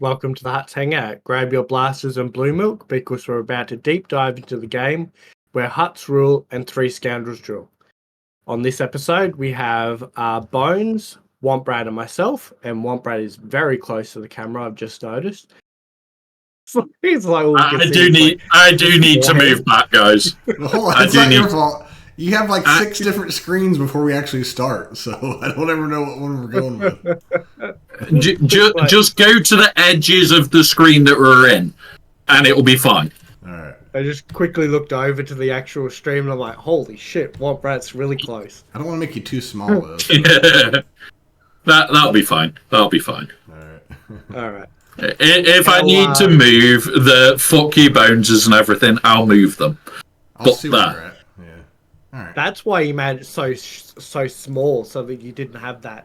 Welcome to the Hutts Hangout. Grab your blasters and blue milk because we're about to deep dive into the game where Hutts rule and three scoundrels drill. On this episode, we have Bones, Womprat, and myself. And Womprat is very close to the camera, I've just noticed. It's like I do need to move back, guys. Hold on, it's not your fault. You have like 6 different screens before we actually start, so I don't ever know what one we're going with. Just go to the edges of the screen that we're in, and it will be fine. All right. I just quickly looked over to the actual stream, and I'm like, holy shit, Womprat's really close. I don't want to make you too small, though. That'll be fine. That'll be fine. All right. If I need to move the fuck you boneses and everything, I'll move them. I'll see where you're at. Yeah. All right. That's why you made it so small, so that you didn't have the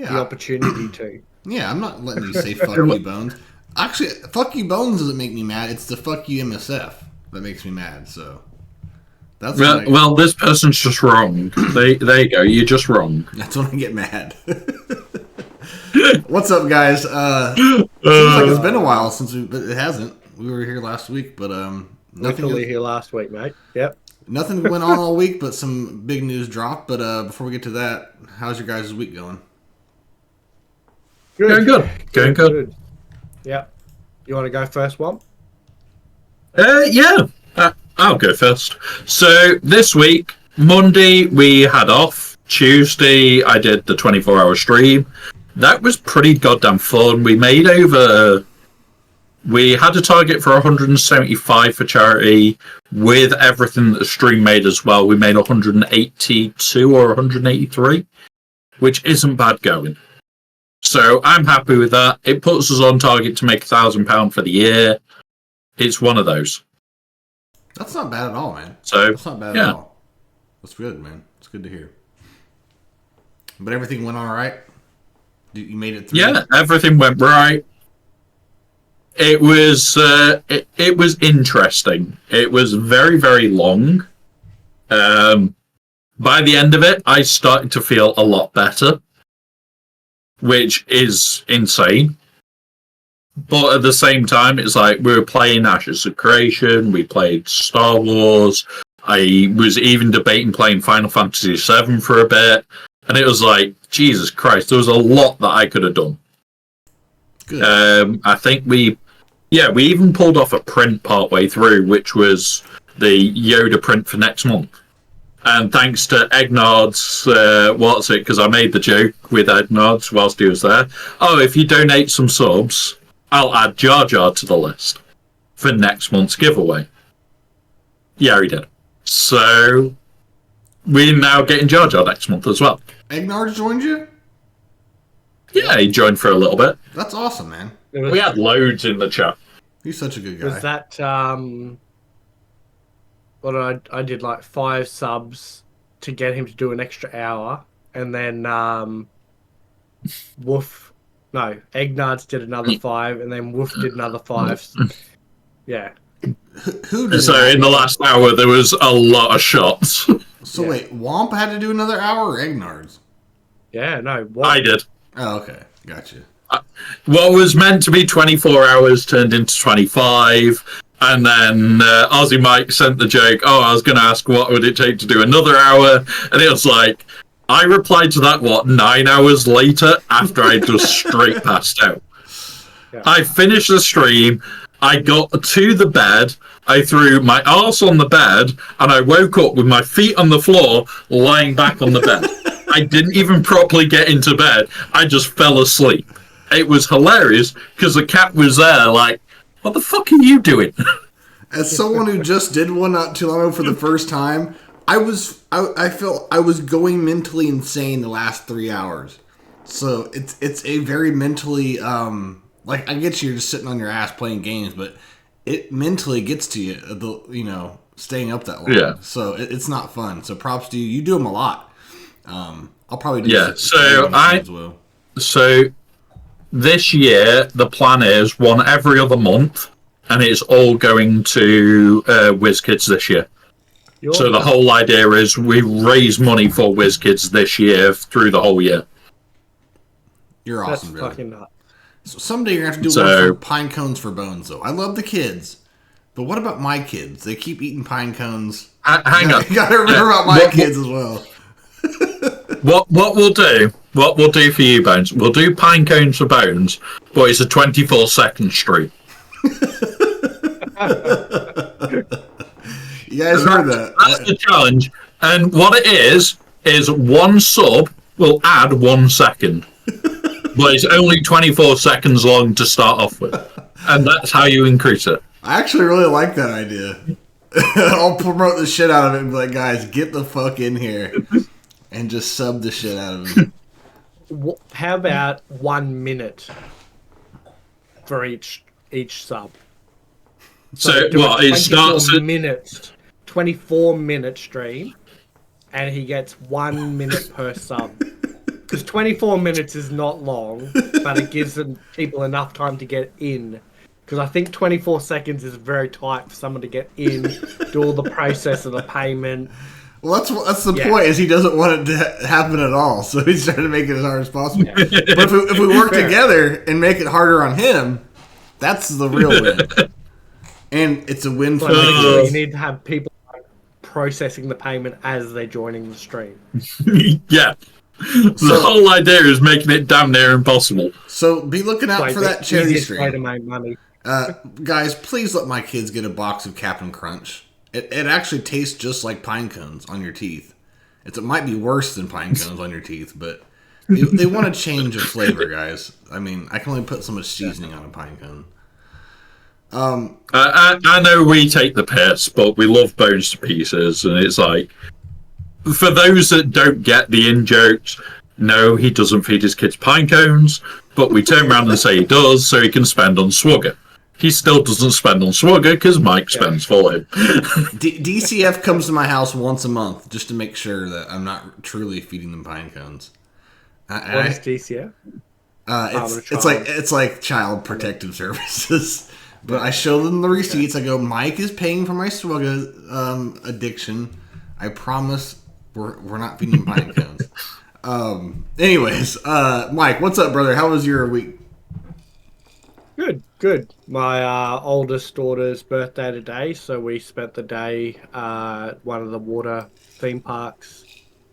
opportunity to. Yeah, I'm not letting you say fuck you, Bones. Actually, fuck you, Bones doesn't make me mad. It's the fuck you MSF that makes me mad, so... That's well, this person's just wrong. There you go, you're just wrong. That's when I get mad. What's up, guys? Seems like it's been a while but it hasn't. We were here last week, but nothing. Here last week, mate. Yep. Nothing went on all week, but some big news dropped. But before we get to that, how's your guys' week going? Good. Going good. Yep. You want to go first, Womp? Yeah. I'll go first. So this week, Monday we had off. Tuesday I did the 24-hour stream. That was pretty goddamn fun. We had a target for 175 for charity with everything that the stream made as well. We made 182 or 183, which isn't bad going. So I'm happy with that. It puts us on target to make £1,000 for the year. It's one of those. That's not bad at all, man. So that's not bad at all. That's good, man. It's good to hear. But everything went all right? You made it through? Yeah, everything went right. It was it was interesting. It was very, very long. By the end of it, I started to feel a lot better, which is insane. But at the same time, it's like we were playing Ashes of Creation, we played Star Wars, I was even debating playing Final Fantasy VII for a bit, and it was like, Jesus Christ, there was a lot that I could have done. Good. I think we even pulled off a print partway through, which was the Yoda print for next month. And thanks to Egnard's, because I made the joke with Egnard's whilst he was there. Oh, if you donate some subs, I'll add Jar Jar to the list for next month's giveaway. Yeah, he did. So we're now getting Jar Jar next month as well. Egnard joined you? Yeah, he joined for a little bit. That's awesome, man. We had loads in the chat. He's such a good guy. Was that I did like 5 subs to get him to do an extra hour, and then Egnard's did another 5, and then Woof did another 5. Yeah. Who did so in the last hour there was a lot of shots. So wait, Womp had to do another hour or Egnard's? Yeah, no. Womp. I did. Oh, okay. Gotcha. What was meant to be 24 hours turned into 25. And then Aussie Mike sent the joke, I was going to ask what would it take to do another hour. And it was like, I replied to that, 9 hours later after I just straight passed out. Yeah. I finished the stream. I got to the bed. I threw my arse on the bed. And I woke up with my feet on the floor, lying back on the bed. I didn't even properly get into bed. I just fell asleep. It was hilarious because the cat was there like, what the fuck are you doing? As someone who just did one not too long ago for the first time, I felt I was going mentally insane the last 3 hours. So it's a very mentally like I get you're just sitting on your ass playing games, but it mentally gets to you, staying up that long. Yeah. So it's not fun. So props to you. You do them a lot. I'll probably do as well. So this year the plan is one every other month, and it's all going to WizKids this year. So the whole idea is we raise money for WizKids this year through the whole year. You're awesome, That's fucking nuts. So someday you're gonna have to do one for pine cones for bones, though. I love the kids, but what about my kids? They keep eating pine cones. Hang on. You gotta remember about my kids as well. What we'll do for you, Bones, we'll do pine cones for Bones, but it's a 24-second stream. You guys heard that? That's the challenge. And what it is one sub will add 1 second. But it's only 24 seconds long to start off with. And that's how you increase it. I actually really like that idea. I'll promote the shit out of it and be like, guys, get the fuck in here. And just sub the shit out of it. How about 1 minute for each sub? So it starts at 24-minute stream, and he gets 1 minute per sub. Because 24 minutes is not long, but it gives people enough time to get in. Because I think 24 seconds is very tight for someone to get in, do all the process of the payment. Well, that's the point, is he doesn't want it to happen at all, so he's trying to make it as hard as possible. Yeah. But if we work together and make it harder on him, that's the real win. And it's a win for me. You need to have people processing the payment as they're joining the stream. Yeah. The whole idea is making it damn near impossible. So be looking out for that charity stream. Way to make money. Guys, please let my kids get a box of Captain Crunch. It actually tastes just like pine cones on your teeth. It might be worse than pine cones on your teeth, but they want a change of flavor, guys. I mean, I can only put so much seasoning on a pine cone. I know we take the piss, but we love Bones to pieces, and it's like, for those that don't get the in-jokes, no, he doesn't feed his kids pine cones, but we turn around and say he does, so he can spend on Swugger. He still doesn't spend on Swugger because Mike spends for him. DCF comes to my house once a month just to make sure that I'm not truly feeding them pine cones. What is DCF? It's like Child Protective Services. But I show them the receipts. I go, Mike is paying for my Swugger addiction. I promise we're not feeding pine cones. Anyways, Mike, what's up, brother? How was your week? Good. My oldest daughter's birthday today, so we spent the day at one of the water theme parks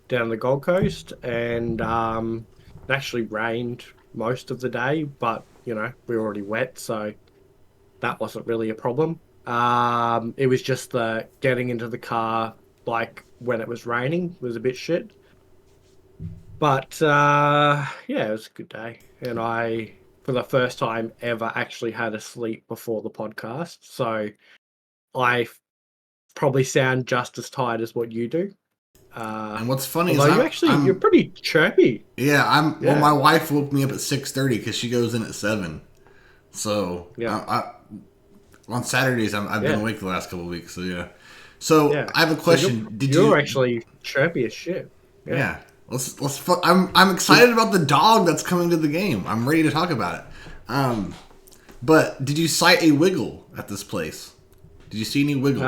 down the Gold Coast, and it actually rained most of the day, but, we were already wet, so that wasn't really a problem. It was just the getting into the car, like, when it was raining, was a bit shit. But, it was a good day, and I, for the first time ever, actually had a sleep before the podcast, so I probably sound just as tired as what you do. And what's funny is you're pretty chirpy. Yeah, Well, my wife woke me up at 6:30 because she goes in at 7. So on Saturdays I've been awake the last couple of weeks. So yeah. So I have a question. So you're actually chirpy as shit. Yeah. I'm excited about the dog that's coming to the game. I'm ready to talk about it. But did you sight a wiggle at this place? Did you see any wiggles?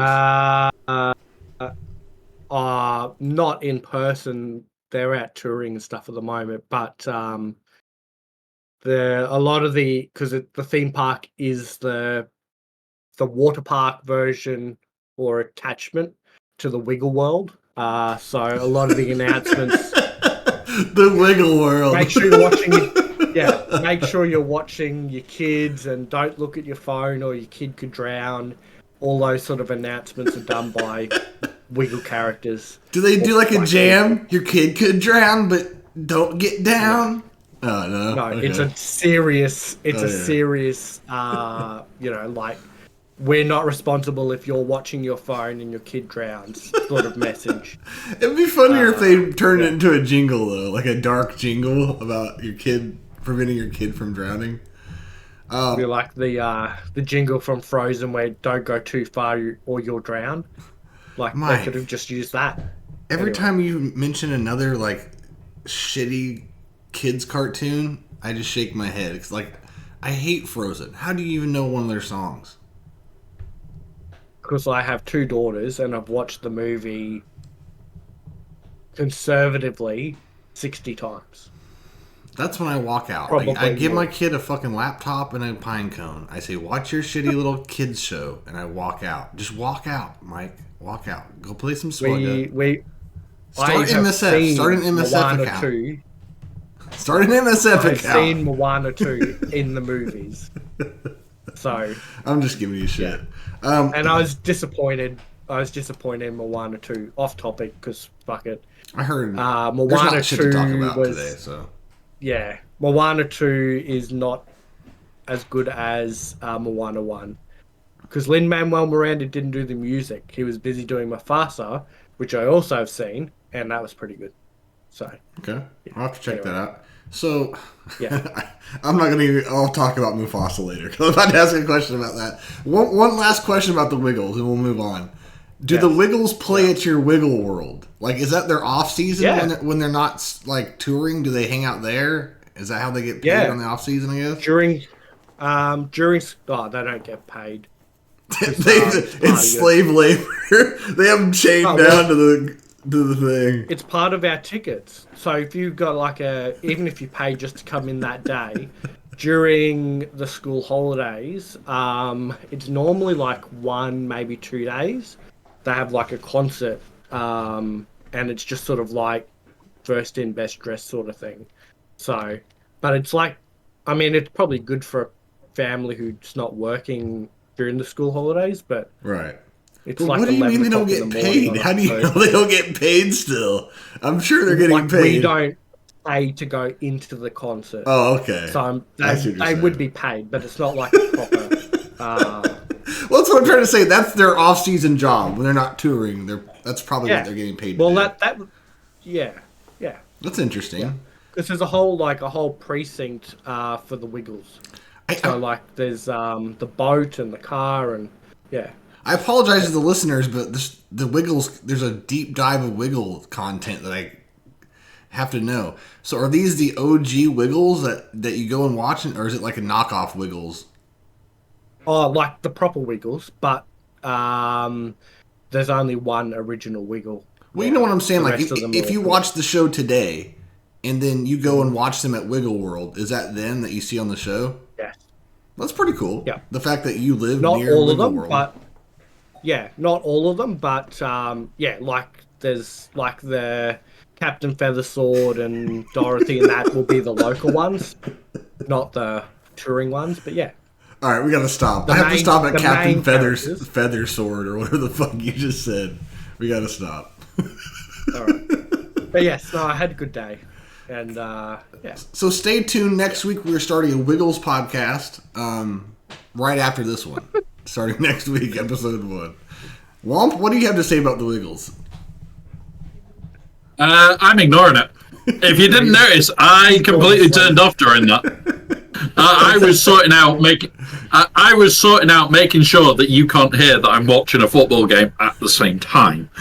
Not in person. They're out touring and stuff at the moment, but because the theme park is the water park version or attachment to the Wiggle World. So a lot of the announcements. The Wiggle World. Make sure you're watching. Make sure you're watching your kids and don't look at your phone or your kid could drown. All those sort of announcements are done by Wiggle characters. Do they do like a jam? Your kid could drown, but don't get down. No. Oh no! No, Okay. it's a serious. Like, we're not responsible if you're watching your phone and your kid drowns sort of message. It'd be funnier if they turned it into a jingle, though, like a dark jingle about your kid, preventing your kid from drowning. Be like the jingle from Frozen where don't go too far or you'll drown. Like, Mike, they could have just used that. Every time you mention another, like, shitty kids cartoon, I just shake my head. It's like, I hate Frozen. How do you even know one of their songs? Because I have 2 daughters and I've watched the movie conservatively 60 times. That's when I walk out. Probably I give more. my kid a fucking laptop and a pine cone. I say, watch your shitty little kids show, and I walk out. Just walk out, Mike. Walk out. Go play some Swagga. Start MSF. Start an MSF Moana account. 2. Start an MSF I've account. seen Moana 2 in the movies. So I'm just giving you shit. and I was disappointed. In Moana 2. Off topic, because fuck it. I heard Moana there's not shit 2 to talk about was, today, so. Yeah, Moana 2 is not as good as Moana 1. Because Lin-Manuel Miranda didn't do the music. He was busy doing Mufasa, which I also have seen, and that was pretty good. So Okay. yeah. I'll have to check that out. So, Yeah. I'm not going to I'll talk about Mufasa later, because I'm about to ask a question about that. One last question about the Wiggles, and we'll move on. Do the Wiggles play at your Wiggle World? Like, is that their off season when they're not like touring? Do they hang out there? Is that how they get paid on the off season? I guess during they don't get paid. It's slave labor. They have them chained down to the thing. It's part of our tickets. So if you got even if you pay just to come in that day, during the school holidays, it's normally like 1, maybe 2 days. They have like a concert, and it's just sort of like first in, best dressed sort of thing. So, but it's like, I mean, it's probably good for a family who's not working during the school holidays, but right. It's but like what do you mean they don't get paid? How do you know they don't get paid still? I'm sure they're getting paid. We don't pay to go into the concert. Oh, okay. So they would be paid, but it's not like a proper. Well, that's what I'm trying to say. That's their off-season job when they're not touring. That's probably what they're getting paid. Well, yeah. That's interesting. Because there's a whole precinct for the Wiggles. There's the boat and the car and I apologize to the listeners, but the Wiggles, there's a deep dive of Wiggle content that I have to know. So are these the OG Wiggles that you go and watch, or is it like a knockoff Wiggles? Oh, like the proper Wiggles, but there's only one original Wiggle. Well, you know what I'm saying? Like, if you watch the show today, and then you go and watch them at Wiggle World, is that them that you see on the show? Yes. That's pretty cool. Yeah. The fact that you live not near all Wiggle of them, World. but not all of them, but like there's like the Captain Feathersword and Dorothy, and that will be the local ones, not the touring ones. But yeah. All right, we gotta stop. I have to stop at Captain Feathersword or whatever the fuck you just said. We gotta stop. All right. But yes, no, I had a good day, and So stay tuned. Next week we're starting a Wiggles podcast. Right after this one, starting next week, episode 1. Womp, what do you have to say about the Wiggles? I'm ignoring it. If you didn't notice, I completely turned off during that. I was sorting out making sure that you can't hear that I'm watching a football game at the same time.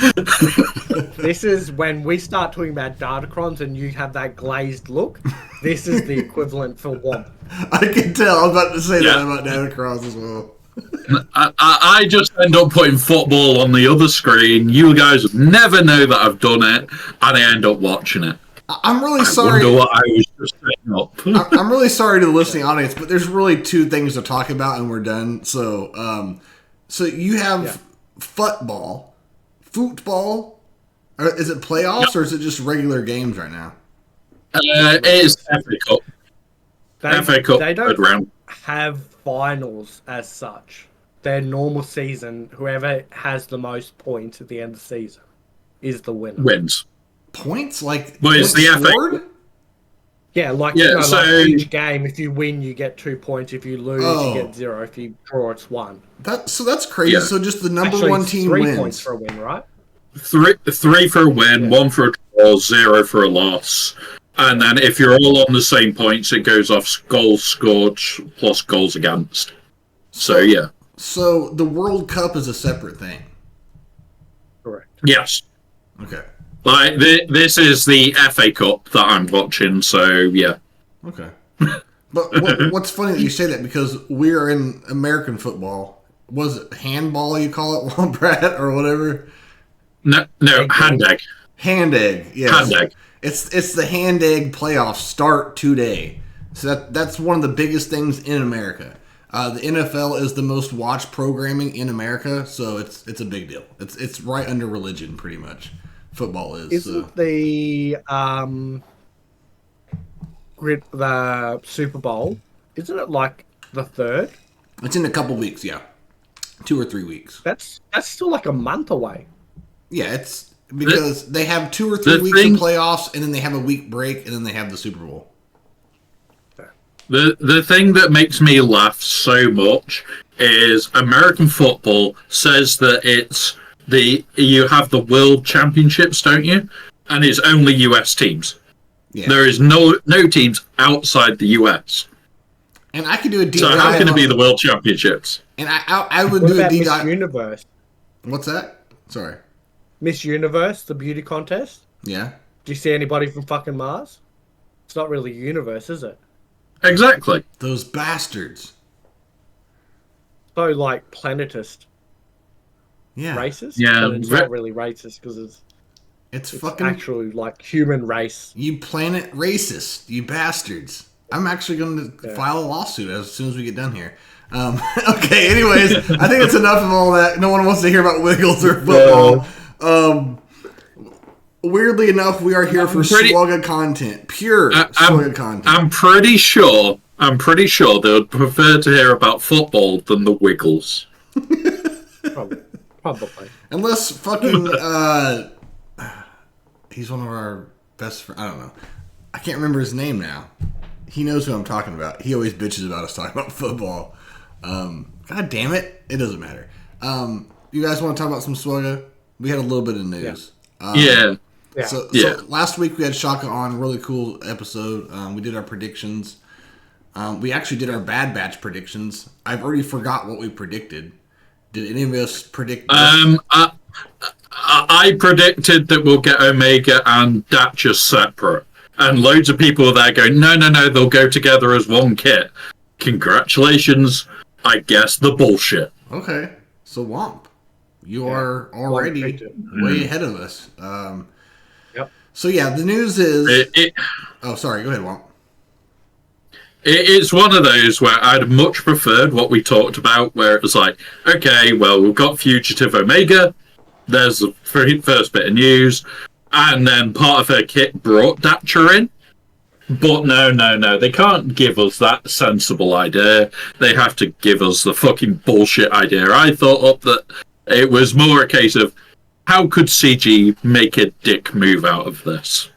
This is when we start talking about Datacrons and you have that glazed look. This is the equivalent for Womp. I can tell. I was about to say that about Datacrons as well. I just end up putting football on the other screen. You guys would never know that I've done it, and I end up watching it. I'm really sorry. I wonder what I was just setting up. I'm really sorry to the listening audience, but there's really 2 things to talk about, and we're done. So, so you have football. Is it playoffs or is it just regular games right now? It is FA Cup. FA Cup. They don't round. have finals as such. Their normal season, whoever has the most points at the end of the season is the winner. Wins. Points? Like, well, it's the FA. Yeah, like, like each game, if you win, you get 2 points. If you lose, you get 0. If you draw, it's 1. That's crazy. Yeah. So just the number one team 3 wins. points for a win, right? 3 for a win, 1 for a draw, 0 for a loss. And then if you're all on the same points, it goes off goals scored plus goals against. So, yeah. So the World Cup is a separate thing? Correct. Yes. Okay. Like, this is the FA Cup that I'm watching, so, yeah. Okay. But what's funny that you say that, because we're in American football. Was it handball you call it, Brad, or whatever? No, hand egg. Hand egg, yes. Hand egg. It's the hand egg playoffs start today. So that's one of the biggest things in America. The NFL is the most watched programming in America, so it's a big deal. It's right under religion, pretty much. Football is. Isn't the Super Bowl? Isn't it like the 3rd? It's in a couple weeks, yeah, 2 or 3 weeks. That's still like a month away. Yeah, it's because they have 2 or 3 weeks of playoffs, and then they have a week break, and then they have the Super Bowl. The thing that makes me laugh so much is American football says that you have the World Championships, don't you? And it's only US teams. Yeah. There is no teams outside the US. And I could do a deep dive. So how can it be the World Championships? And I would do a deep dive. Miss Universe. What's that? Sorry. Miss Universe, the beauty contest. Yeah. Do you see anybody from fucking Mars? It's not really universe, is it? Exactly. Those bastards. So like planetist. Yeah. Racist? Yeah. But it's not really racist because it's fucking actually like human race. You planet racist, you bastards. I'm actually going to file a lawsuit as soon as we get done here. Okay, anyways, I think it's enough of all that. No one wants to hear about Wiggles or football. Weirdly enough, we are here for Swugga content. Pure Swugga content. I'm pretty sure they would prefer to hear about football than the Wiggles. Probably. Unless fucking he's one of our best friends. I don't know. I can't remember his name now. He knows who I'm talking about. He always bitches about us talking about football. God damn it. It doesn't matter. You guys want to talk about some Swugga? We had a little bit of news. Yeah. So last week we had Shaka on. Really cool episode. We did our predictions. We actually did our Bad Batch predictions. I've already forgot what we predicted. Did any of us predict this? I predicted that we'll get Omega and Datcha separate. And loads of people are there going, no, they'll go together as one kit. Congratulations. I guess the bullshit. Okay. So, Womp, you are already way ahead of us. Yep. So, yeah, the news is... Oh, sorry. Go ahead, Womp. It's one of those where I'd much preferred what we talked about, where it was like, okay, well, we've got Fugitive Omega. There's the first bit of news. And then part of her kit brought Datcha in. But no. They can't give us that sensible idea. They have to give us the fucking bullshit idea. I thought that it was more a case of, how could CG make a dick move out of this?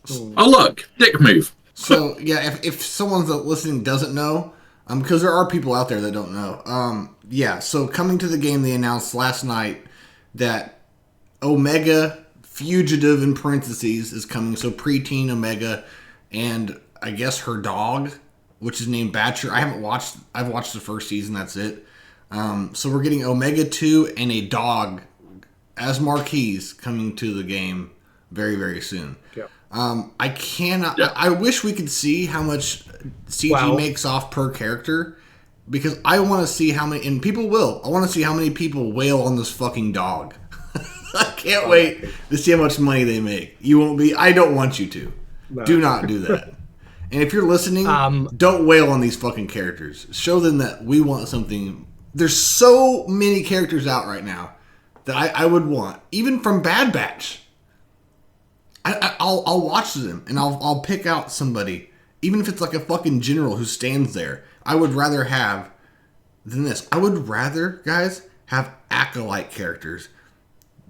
Oh, look, dick move. So, yeah, if someone's listening doesn't know, because there are people out there that don't know. So coming to the game, they announced last night that Omega Fugitive in parentheses is coming. So preteen Omega and I guess her dog, which is named Batcher. I've watched the first season. That's it. So we're getting Omega 2 and a dog as marquees coming to the game very, very soon. Yeah. I cannot. Yeah. I wish we could see how much CG makes off per character, because I want to see how many, and people will. I want to see how many people wail on this fucking dog. I can't wait to see how much money they make. You won't be. I don't want you to. No. Do not do that. And if you're listening, don't wail on these fucking characters. Show them that we want something. There's so many characters out right now that I would want, even from Bad Batch. I'll watch them and I'll pick out somebody, even if it's like a fucking general who stands there. I would rather have than this. I would rather, guys, have acolyte characters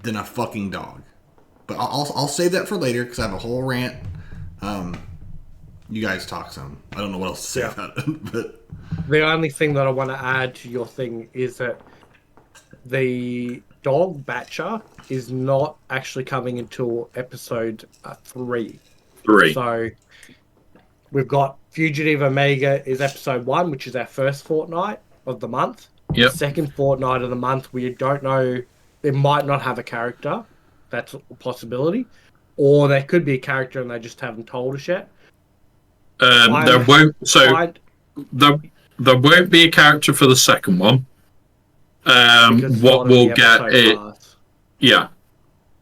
than a fucking dog. But I'll save that for later because I have a whole rant. You guys talk some. I don't know what else to say about it. But the only thing that I want to add to your thing is that the dog Batcher is not actually coming until episode 3. So we've got Fugitive Omega is episode 1, which is our first fortnight of the month. Yep. The second fortnight of the month, we don't know. They might not have a character. That's a possibility. Or there could be a character and they just haven't told us yet. There won't be a character for the second one. What we'll get is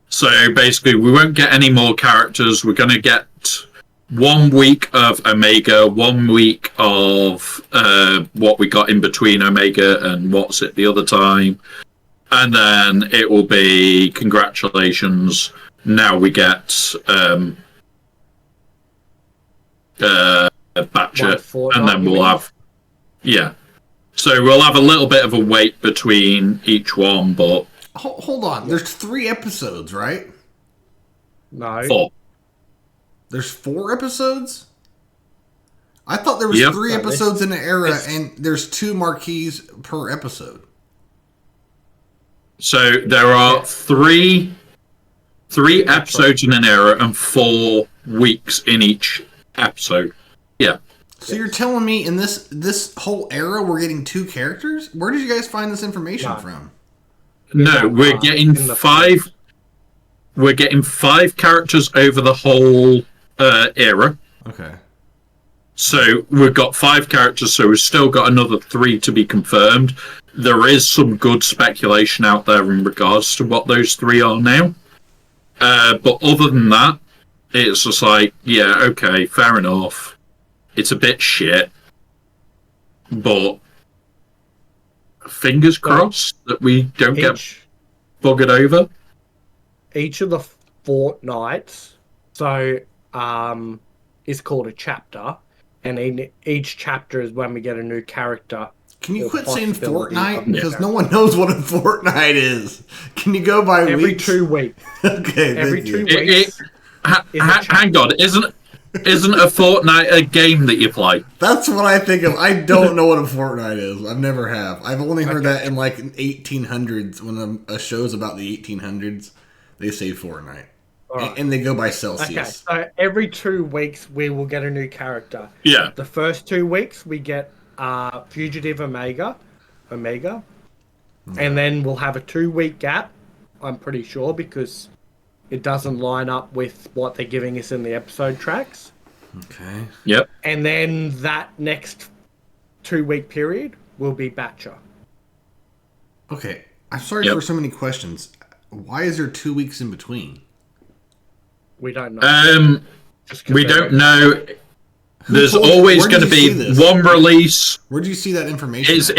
So basically, we won't get any more characters. We're going to get 1 week of Omega, 1 week of what we got in between Omega and what's it the other time. And then it will be congratulations. Now we get Batcher, and then we'll have So we'll have a little bit of a wait between each one, but hold on. There's 3 episodes, right? No. 4. There's 4 episodes? I thought there was 3 episodes in an era, and there's 2 marquees per episode. So there are 3 episodes in an era and 4 weeks in each episode. Yeah. So you're telling me in this whole era we're getting 2 characters? Where did you guys find this information from? No, we're getting 5. We're getting 5 characters over the whole era. Okay. So we've got 5 characters, so we've still got another 3 to be confirmed. There is some good speculation out there in regards to what those 3 are now. But other than that, it's just like, yeah, okay, fair enough. It's a bit shit. But fingers crossed that we don't get buggered over. Each of the fortnights, so is called a chapter, and in each chapter is when we get a new character. Can you quit saying fortnight? Because no one knows what a fortnight is. Can you go by every weeks? 2 weeks? Okay, every 2 weeks. Hang on, isn't a fortnight a game that you play? That's what I think of. I don't know what a fortnight is. I've never have. I've only heard that in like 1800s when a show's about the 1800s. They say fortnight. Right. And they go by Celsius. Okay, so every 2 weeks we will get a new character. Yeah. The first 2 weeks we get Fugitive Omega. And then we'll have a 2-week gap, I'm pretty sure, because it doesn't line up with what they're giving us in the episode tracks. Okay. Yep. And then that next 2-week period will be Batcher. Okay. I'm sorry for so many questions. Why is there 2 weeks in between? We don't know. We don't know. There's always going to be one release. Where do you see that information? It's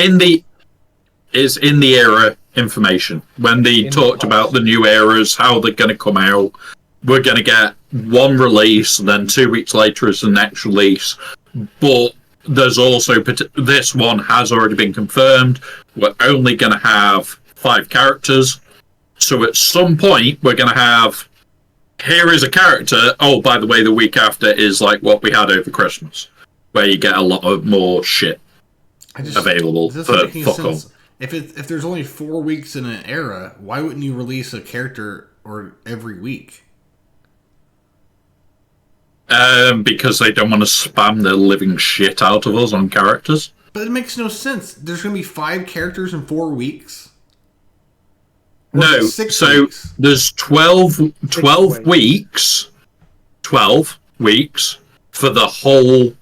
in the era information. When they talked about the new eras, how they're going to come out, we're going to get one release, and then 2 weeks later is the next release. But there's also this one has already been confirmed. We're only going to have 5 characters. So at some point, we're going to have, here is a character. Oh, by the way, the week after is like what we had over Christmas, where you get a lot of more shit available for fuck all. If there's only 4 weeks in an era, why wouldn't you release a character or every week? Because they don't want to spam the living shit out of us on characters. But it makes no sense. There's going to be 5 characters in 4 weeks. No, so weeks? There's 12 weeks. 12 weeks for the whole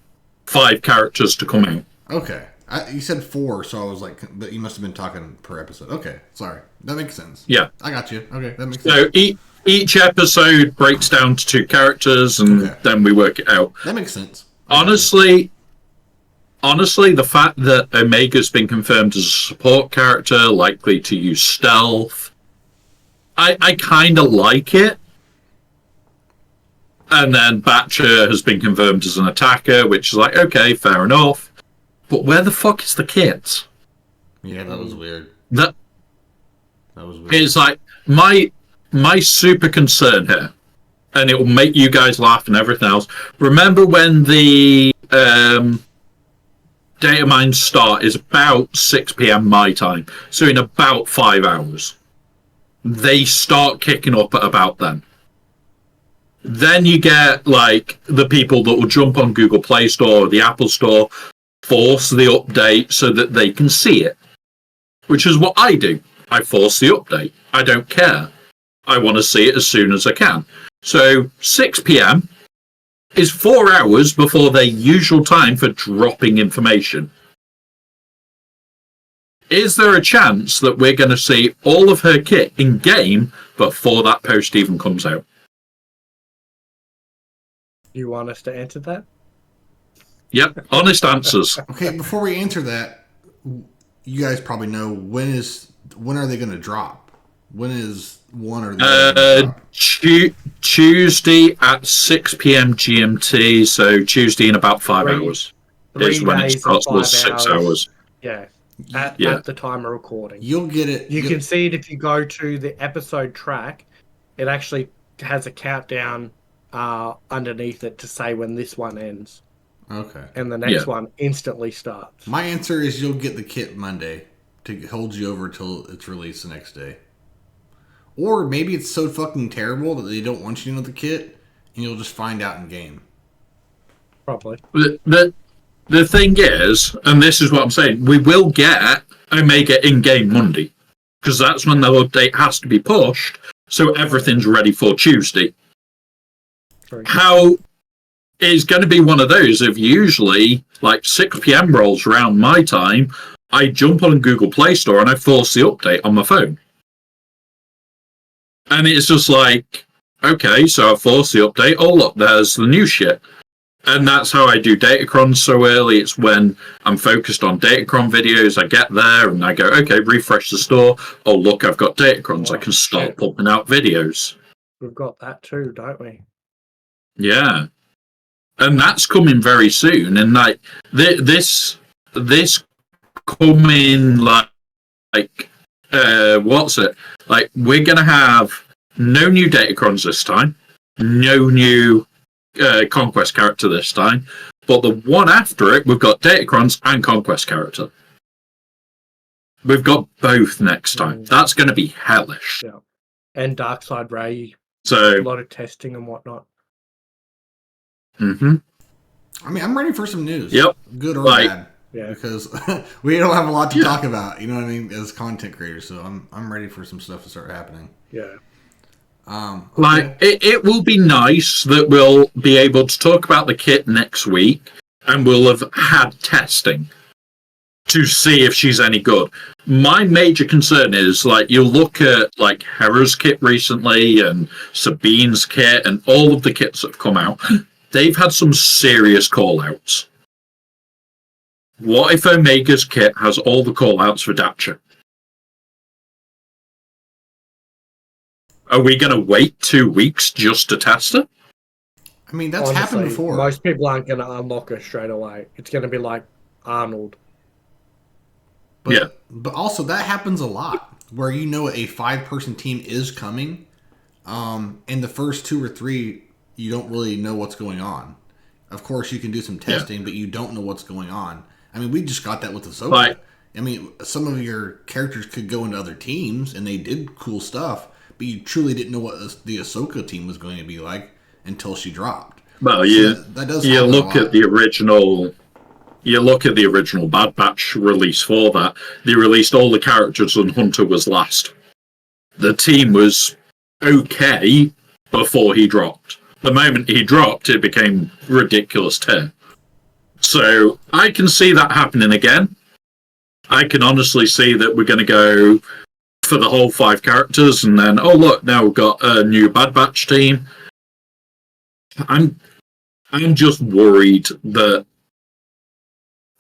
5 characters to come out. Okay. You said 4, so I was like, but you must have been talking per episode. Okay, sorry. That makes sense. Yeah. I got you. Okay, that makes sense. So each episode breaks down to 2 characters, and then we work it out. That makes sense. Honestly, the fact that Omega's been confirmed as a support character, likely to use stealth, I kind of like it. And then Batcher has been confirmed as an attacker, which is like, okay, fair enough. But where the fuck is the kit? Yeah, that was weird. That was weird. It's like, my super concern here, and it will make you guys laugh and everything else. Remember when the data mine start is about 6 p.m. my time, so in about 5 hours. They start kicking up at about then. Then you get like the people that will jump on Google Play Store or the Apple Store, force the update so that they can see it. Which is what I do. I force the update. I don't care. I want to see it as soon as I can. So 6 p.m. is 4 hours before their usual time for dropping information. is there a chance that we're going to see all of her kit in game before that post even comes out? You want us to answer that? Yep, honest answers. Okay, before we answer that, you guys probably know when are they going to drop? When is one or the other going to drop? Tuesday at 6 p.m. GMT, so Tuesday in about 5 hours. 3 when it days and starts, 5 6 hours. hours. Yeah. At the time of recording. You'll get it. You can see it if you go to the episode track. It actually has a countdown underneath it to say when this one ends. Okay. And the next one instantly starts. My answer is you'll get the kit Monday to hold you over till it's released the next day. Or maybe it's so fucking terrible that they don't want you to know the kit, and you'll just find out in game. Probably. The thing is, and this is what I'm saying, we will get Omega in-game Monday, because that's when the update has to be pushed, so everything's ready for Tuesday. True. How is going to be one of those of usually, like 6 p.m. rolls around my time, I jump on Google Play Store and I force the update on my phone. And it's just like, okay, so I force the update, oh look, there's the new shit. And that's how I do Datacrons so early. It's when I'm focused on Datacron videos, I get there and I go, okay, refresh the store. Oh, look, I've got Datacrons. I can start pumping out videos. We've got that too, don't we? Yeah. And that's coming very soon. And like this coming like what's it? Like we're gonna have no new Datacrons this time, no new Conquest character this time, but the one after it, we've got Datacrons and Conquest character. We've got both next time. That's going to be hellish. Yeah, and Darkside Ray. So a lot of testing and whatnot. Mm-hmm. I mean, I'm ready for some news. Yep. Good or like, bad. Yeah. Because we don't have a lot to talk about, you know what I mean, as content creators. So I'm ready for some stuff to start happening. Yeah. Okay. Like it will be nice that we'll be able to talk about the kit next week, and we'll have had testing to see if she's any good. My major concern is like you look at like Hera's kit recently and Sabine's kit and all of the kits that have come out. They've had some serious call-outs. What if Omega's kit has all the call-outs for Dacha? Are we going to wait 2 weeks just to test it? I mean, that's happened before. Most people aren't going to unlock her straight away. It's going to be like Arnold. But also, that happens a lot, where you know a 5-person team is coming, and the first 2 or 3, you don't really know what's going on. Of course, you can do some testing, but you don't know what's going on. I mean, we just got that with Ahsoka. Right. I mean, some of your characters could go into other teams, and they did cool stuff, but you truly didn't know what the Ahsoka team was going to be like until she dropped. Well, that does you look at the original. You look at the original Bad Batch release for that. They released all the characters, and Hunter was last. The team was okay before he dropped. The moment he dropped, it became ridiculous tier. So I can see that happening again. I can honestly see that we're going to go for the whole 5 characters, and then, oh look, now we've got a new Bad Batch team. I'm just worried that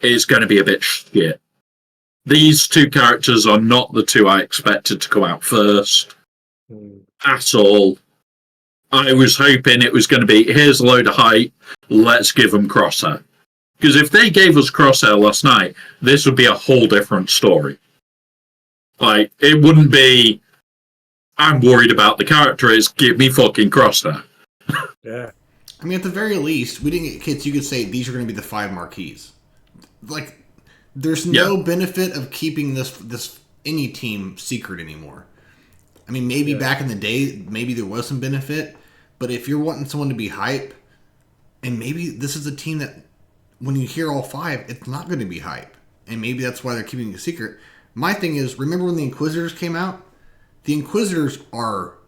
it's going to be a bit shit. These 2 characters are not the 2 I expected to come out first at all. I was hoping it was going to be, here's a load of hype, let's give them Crosshair. Because if they gave us Crosshair last night, this would be a whole different story. Like, it wouldn't be, I'm worried about the character, it's give me fucking Crosshair. Yeah. I mean, at the very least, we didn't get kits. You could say these are going to be the 5 marquees. Like, there's no benefit of keeping this any team secret anymore. I mean, maybe back in the day, maybe there was some benefit, but if you're wanting someone to be hype, and maybe this is a team that, when you hear all 5, it's not going to be hype, and maybe that's why they're keeping it a secret. My thing is, remember when the Inquisitors came out? The Inquisitors are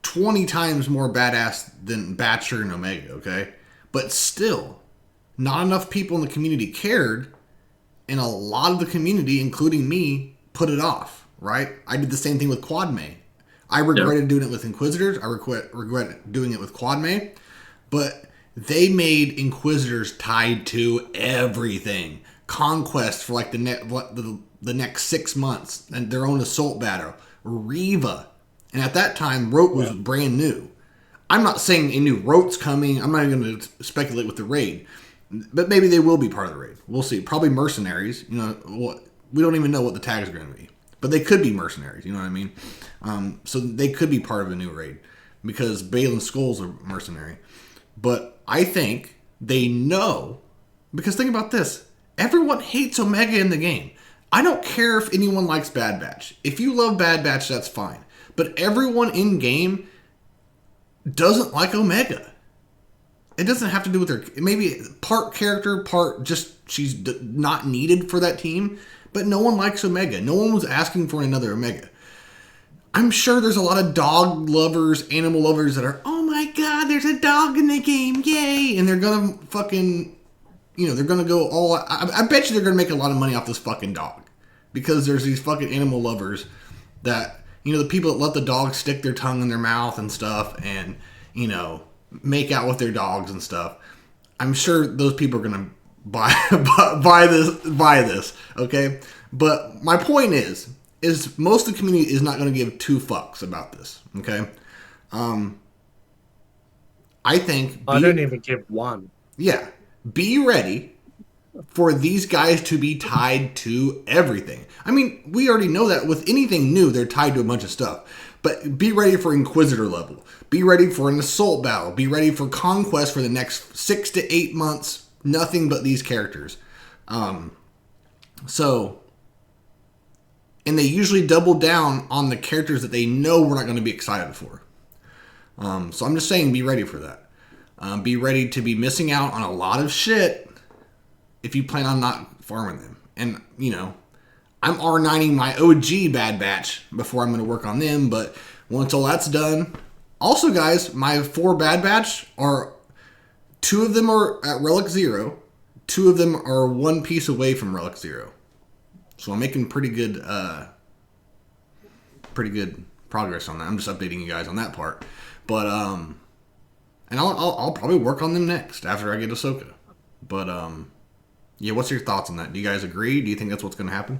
20 times more badass than Batcher and Omega, okay? But still, not enough people in the community cared, And a lot of the community, including me, put it off, right? I did the same thing with Quad May. I regretted doing it with Inquisitors. I regret doing it with Quad May. But they made Inquisitors tied to everything. Conquest for like the next 6 months. And their own assault battle. Riva. And at that time, Rote was brand new. I'm not saying a new Rote's coming. I'm not even going to speculate with the raid. But maybe they will be part of the raid. We'll see. Probably mercenaries. You know, we don't even know what the tags are going to be. But they could be mercenaries. You know what I mean? So they could be part of a new raid. Because Balin Skulls are mercenary. But I think they know. Because think about this. Everyone hates Omega in the game. I don't care if anyone likes Bad Batch. If you love Bad Batch, that's fine. But everyone in game doesn't like Omega. It doesn't have to do with her. Maybe part character, part just she's not needed for that team. But no one likes Omega. No one was asking for another Omega. I'm sure there's a lot of dog lovers, animal lovers that are, oh my god, there's a dog in the game, yay! And they're gonna fucking, they're gonna go all. I bet you they're gonna make a lot of money off this fucking dog. Because there's these fucking animal lovers that, the people that let the dogs stick their tongue in their mouth and stuff and, make out with their dogs and stuff. I'm sure those people are gonna buy this, okay? But my point is most of the community is not going to give two fucks about this, okay? I think... I don't even give one. Yeah. Be ready for these guys to be tied to everything. I mean, we already know that with anything new, they're tied to a bunch of stuff. But be ready for Inquisitor level. Be ready for an assault battle. Be ready for conquest for the next 6 to 8 months. Nothing but these characters. And they usually double down on the characters that they know we're not going to be excited for. So I'm just saying, be ready for that. Be ready to be missing out on a lot of shit if you plan on not farming them. And, I'm R9ing my OG Bad Batch before I'm going to work on them. But once all that's done... Also, guys, my 4 Bad Batch are... 2 of them are at Relic 0. 2 of them are 1 piece away from Relic 0. So I'm making pretty good progress on that. I'm just updating you guys on that part. But, and I'll probably work on them next after I get Ahsoka. But, yeah, what's your thoughts on that? Do you guys agree? Do you think that's what's going to happen?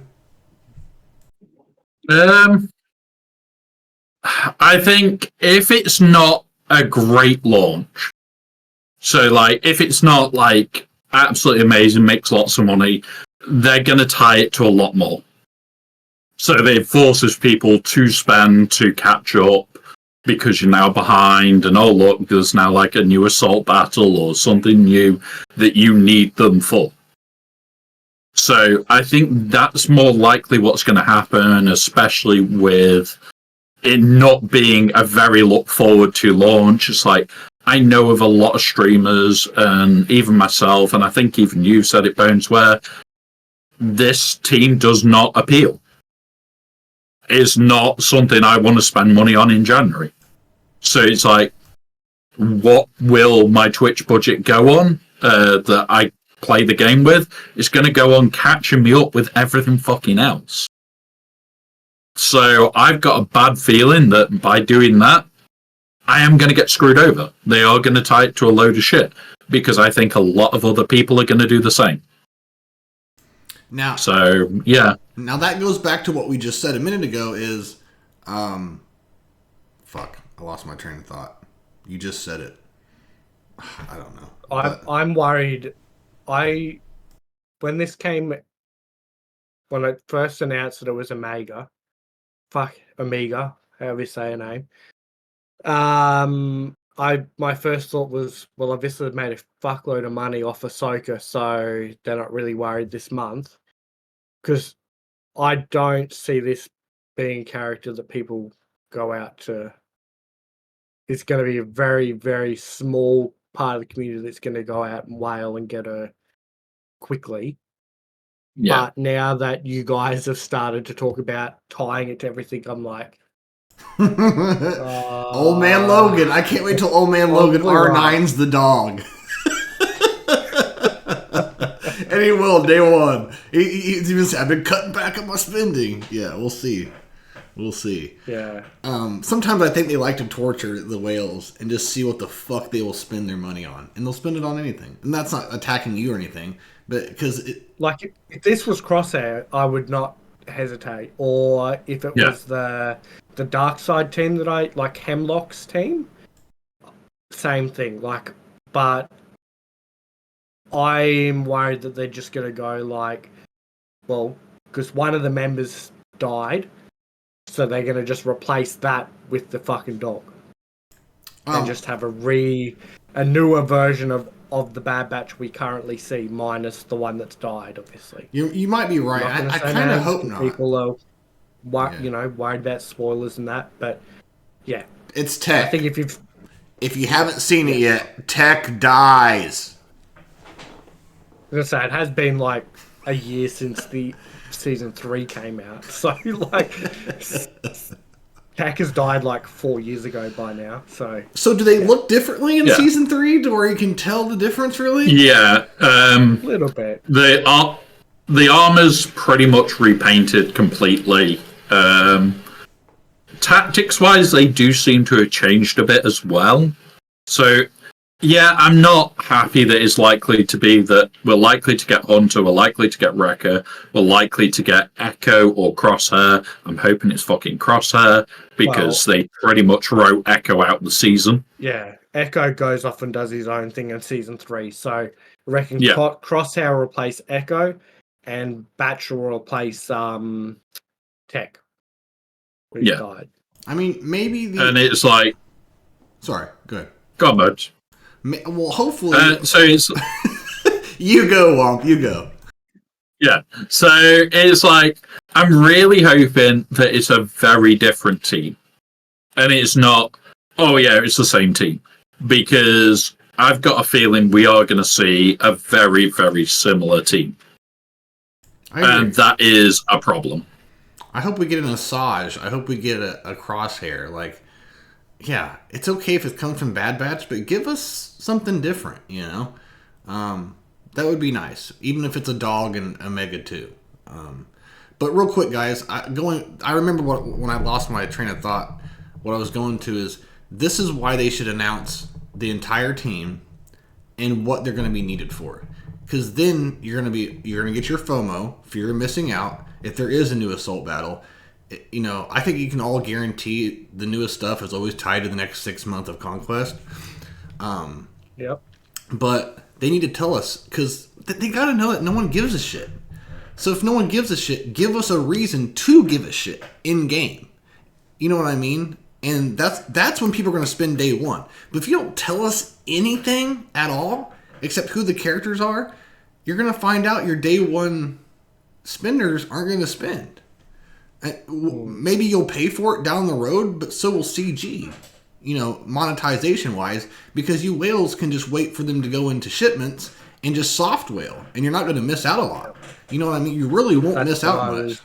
I think if it's not a great launch, so like if it's not like absolutely amazing, makes lots of money, they're going to tie it to a lot more. So it forces people to spend to catch up because you're now behind, and oh look, there's now like a new assault battle or something new that you need them for. So I think that's more likely what's going to happen, especially with it not being a very look forward to launch. It's like, I know of a lot of streamers, and even myself, and I think even you said it, Bones, where this team does not appeal. It's not something I want to spend money on in January. So it's like, what will my Twitch budget go on that I play the game with? It's going to go on catching me up with everything fucking else. So I've got a bad feeling that by doing that, I am going to get screwed over. They are going to tie it to a load of shit because I think a lot of other people are going to do the same. Now, so yeah. Now that goes back to what we just said a minute ago is, fuck, I lost my train of thought. You just said it. I don't know. I'm worried. When it first announced that it was Omega, however you say her name. My first thought was, well, obviously they've made a fuckload of money off Ahsoka, so they're not really worried this month. Because I don't see this being a character that people go out to. It's going to be a very, very small part of the community that's going to go out and wail and get her quickly. Yeah. But now that you guys have started to talk about tying it to everything, I'm like... Old Man Logan. I can't wait till Old Man Logan R9's the dog. And he will day one. He's even said, I've been cutting back on my spending. Yeah, we'll see. We'll see. Yeah. Sometimes I think they like to torture the whales and just see what the fuck they will spend their money on. And they'll spend it on anything. And that's not attacking you or anything. But because like if this was Crosshair, I would not hesitate. Or if it was the Dark Side team that I like, Hemlock's team, same thing. Like, but I'm worried that they're just gonna go like, well, because one of the members died, so they're gonna just replace that with the fucking dog, and just have a newer version of the Bad Batch we currently see, minus the one that's died, obviously. You might be right. I kind of hope not. People are, worried about spoilers and that, but yeah, it's Tech. I think if you haven't seen it yet, Tech dies. I was gonna say, it has been like a year since the season 3 came out, so like Tech has died like 4 years ago by now. So do they look differently in season 3 to where you can tell the difference? Really? Yeah, a little bit. The armor's pretty much repainted completely. Tactics-wise, they do seem to have changed a bit as well. So, yeah, I'm not happy that it's likely to be that we're likely to get Hunter, we're likely to get Wrecker, we're likely to get Echo or Crosshair. I'm hoping it's fucking Crosshair, because they pretty much wrote Echo out the season. Yeah, Echo goes off and does his own thing in season 3, so I reckon Crosshair will replace Echo, and Batch will replace Tech. Yeah. Died. I mean, maybe and it's like... Sorry, good. Go on, Modes. Well, hopefully... so it's... You go, Womp, you go. Yeah, so it's like, I'm really hoping that it's a very different team. And it's not, oh yeah, it's the same team. Because I've got a feeling we are going to see a very, very similar team. And that is a problem. I hope we get an Asajj. I hope we get a Crosshair. Like, yeah, it's okay if it comes from Bad Batch, but give us something different, you know? That would be nice, even if it's a dog and Omega 2. But real quick, guys, I remember when I lost my train of thought, what I was going to is, this is why they should announce the entire team and what they're going to be needed for. Because then you're gonna get your FOMO, fear of missing out, if there is a new assault battle. You know, I think you can all guarantee the newest stuff is always tied to the next 6 months of Conquest. Yep. But they need to tell us, because they gotta know that no one gives a shit. So if no one gives a shit, give us a reason to give a shit in game. You know what I mean? And that's when people are gonna spend day one. But if you don't tell us anything at all, except who the characters are, you're going to find out your day one spenders aren't going to spend. Maybe you'll pay for it down the road, but so will CG, you know, monetization-wise, because you whales can just wait for them to go into shipments and just soft whale, and you're not going to miss out a lot. You know what I mean? You really won't miss out much.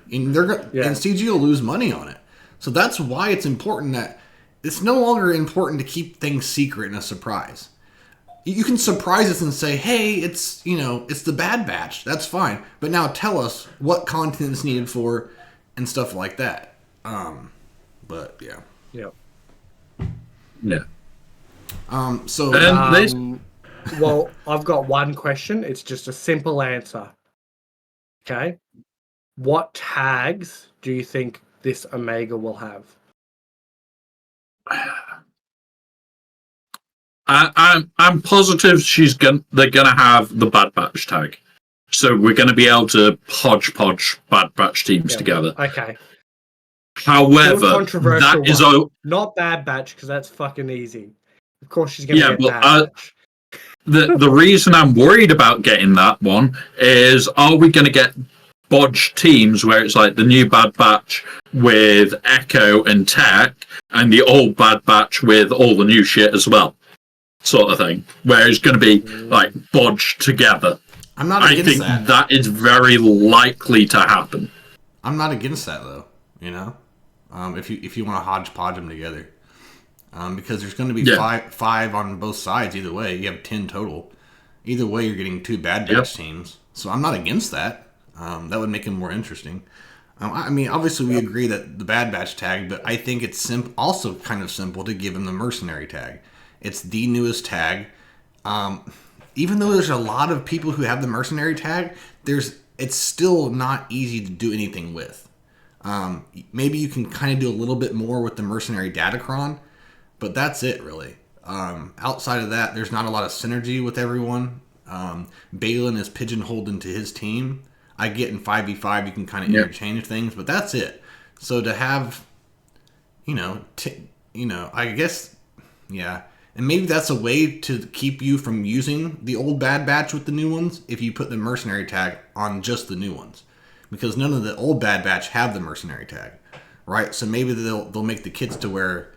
And and CG will lose money on it. So that's why it's important that it's no longer important to keep things secret and a surprise. You can surprise us and say, hey, it's the Bad Batch. That's fine. But now tell us what content is needed for and stuff like that. But yeah. Yeah. Yeah. Well, I've got one question. It's just a simple answer. Okay. What tags do you think this Omega will have? I'm positive they're gonna have the Bad Batch tag, so we're gonna be able to hodgepodge Bad Batch teams together. Okay. However, that is not Bad Batch, because that's fucking easy. Of course, she's gonna get Bad Batch. The reason I'm worried about getting that one is, are we gonna get bodged teams where it's like the new Bad Batch with Echo and Tech, and the old Bad Batch with all the new shit as well? Sort of thing, where it's going to be like bodged together. I think that is very likely to happen. I'm not against that though. You know, if you want to hodgepodge them together, because there's going to be five on both sides either way. You have 10 total. Either way, you're getting 2 Bad Batch teams. So I'm not against that. That would make them more interesting. I mean, obviously we agree that the Bad Batch tag, but I think it's also kind of simple to give him the Mercenary tag. It's the newest tag. Even though there's a lot of people who have the Mercenary tag, it's still not easy to do anything with. Maybe you can kind of do a little bit more with the Mercenary Datacron, but that's it, really. Outside of that, there's not a lot of synergy with everyone. Balin is pigeonholed into his team. I get in 5v5 you can kind of interchange things, but that's it. So to have, I guess, yeah. And maybe that's a way to keep you from using the old Bad Batch with the new ones if you put the Mercenary tag on just the new ones. Because none of the old Bad Batch have the Mercenary tag, right? So maybe they'll make the kits to where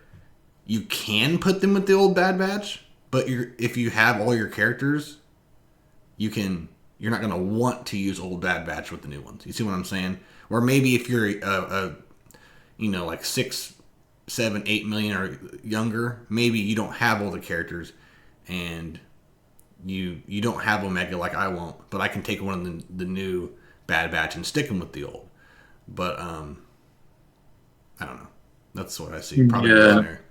you can put them with the old Bad Batch, but if you have all your characters, you're not going to want to use old Bad Batch with the new ones. You see what I'm saying? Or maybe if you're like 6, 7, 8 million or younger, maybe you don't have all the characters and you don't have Omega like I won't, but I can take one of the new Bad Batch and stick them with the old. But I don't know. That's what I see. Probably there.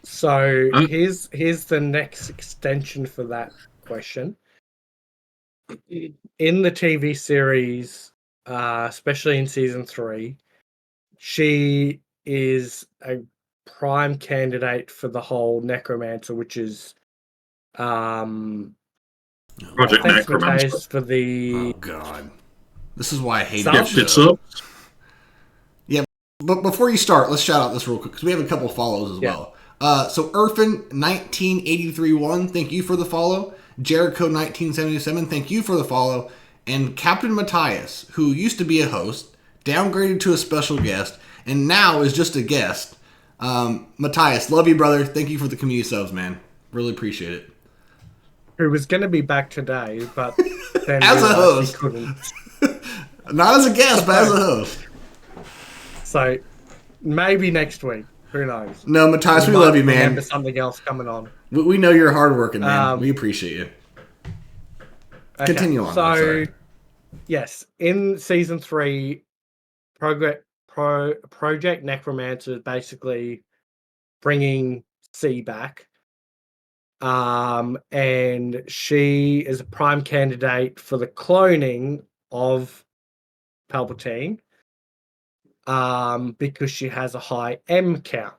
So here's the next extension for that question. In the TV series, especially in season 3, she is a prime candidate for the whole necromancer, which is Project Necromancer for the. Oh God, this is why I hate it. Yeah, but before you start, let's shout out this real quick because we have a couple follows as well. So Irfan 1983-1, thank you for the follow. Jericho 1977, thank you for the follow. And Captain Matthias, who used to be a host, downgraded to a special guest, and now is just a guest. Matthias, love you, brother. Thank you for the community subs, man. Really appreciate it. Who was going to be back today, but then as a host. Couldn't. Not as a guest, but as a host. So maybe next week. Who knows? No, Matthias, we love you, man. Remember something else coming on. We know you're hardworking, man. We appreciate you. Okay, continue on. So, yes, in season 3, Project Necromancer is basically bringing C back. And she is a prime candidate for the cloning of Palpatine. Because she has a high M count,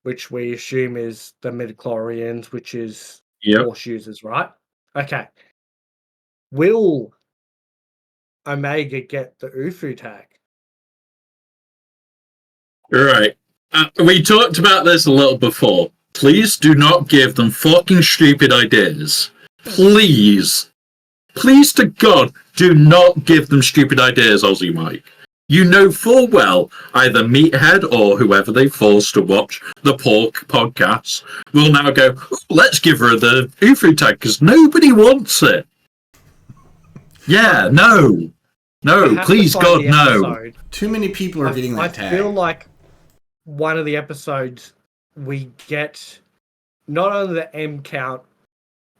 which we assume is the midichlorians, which is Force users, right? Okay. Will Omega get the UFU tag? Right. We talked about this a little before. Please do not give them fucking stupid ideas. Please. Please to God, do not give them stupid ideas, Aussie Mike. You know full well either Meathead or whoever they force to watch the pork podcasts will now go, let's give her the UFU tag because nobody wants it. Yeah, no, please God, no. Too many people are getting that tag. I feel like one of the episodes we get not only the M count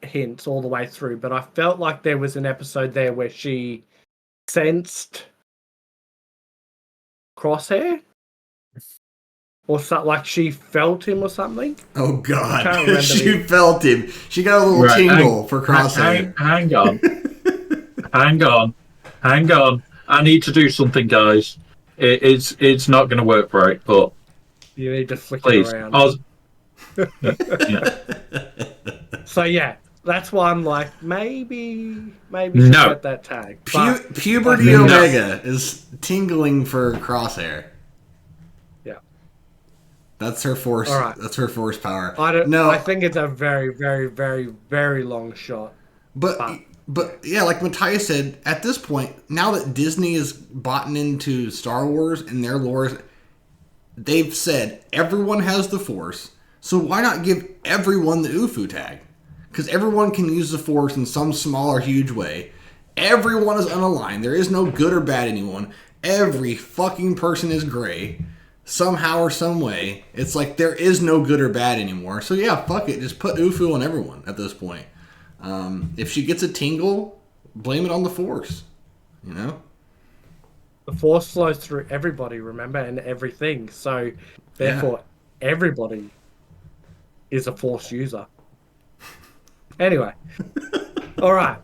hints all the way through, but I felt like there was an episode there where she sensed Crosshair, or something, like she felt him or something. Oh God, she felt him. She got a little tingle for Crosshair. Hang on. I need to do something, guys. It's not going to work right, but you need to flick it around. So yeah, that's why I'm like, maybe she got that tag. Puberty Omega is tingling for Crosshair. Yeah, that's her force. All right. That's her force power. I think it's a very, very, very, very long shot. But yeah, like Matthias said, at this point, now that Disney is bought into Star Wars and their lore, they've said everyone has the Force, so why not give everyone the UFU tag? Because everyone can use the Force in some small or huge way. Everyone is unaligned. There is no good or bad anyone. Every fucking person is gray. Somehow or some way. It's like there is no good or bad anymore. So yeah, fuck it. Just put UFU on everyone at this point. If she gets a tingle, blame it on the Force. You know? The Force flows through everybody, remember, and everything. So, therefore, everybody is a Force user. Anyway. All right.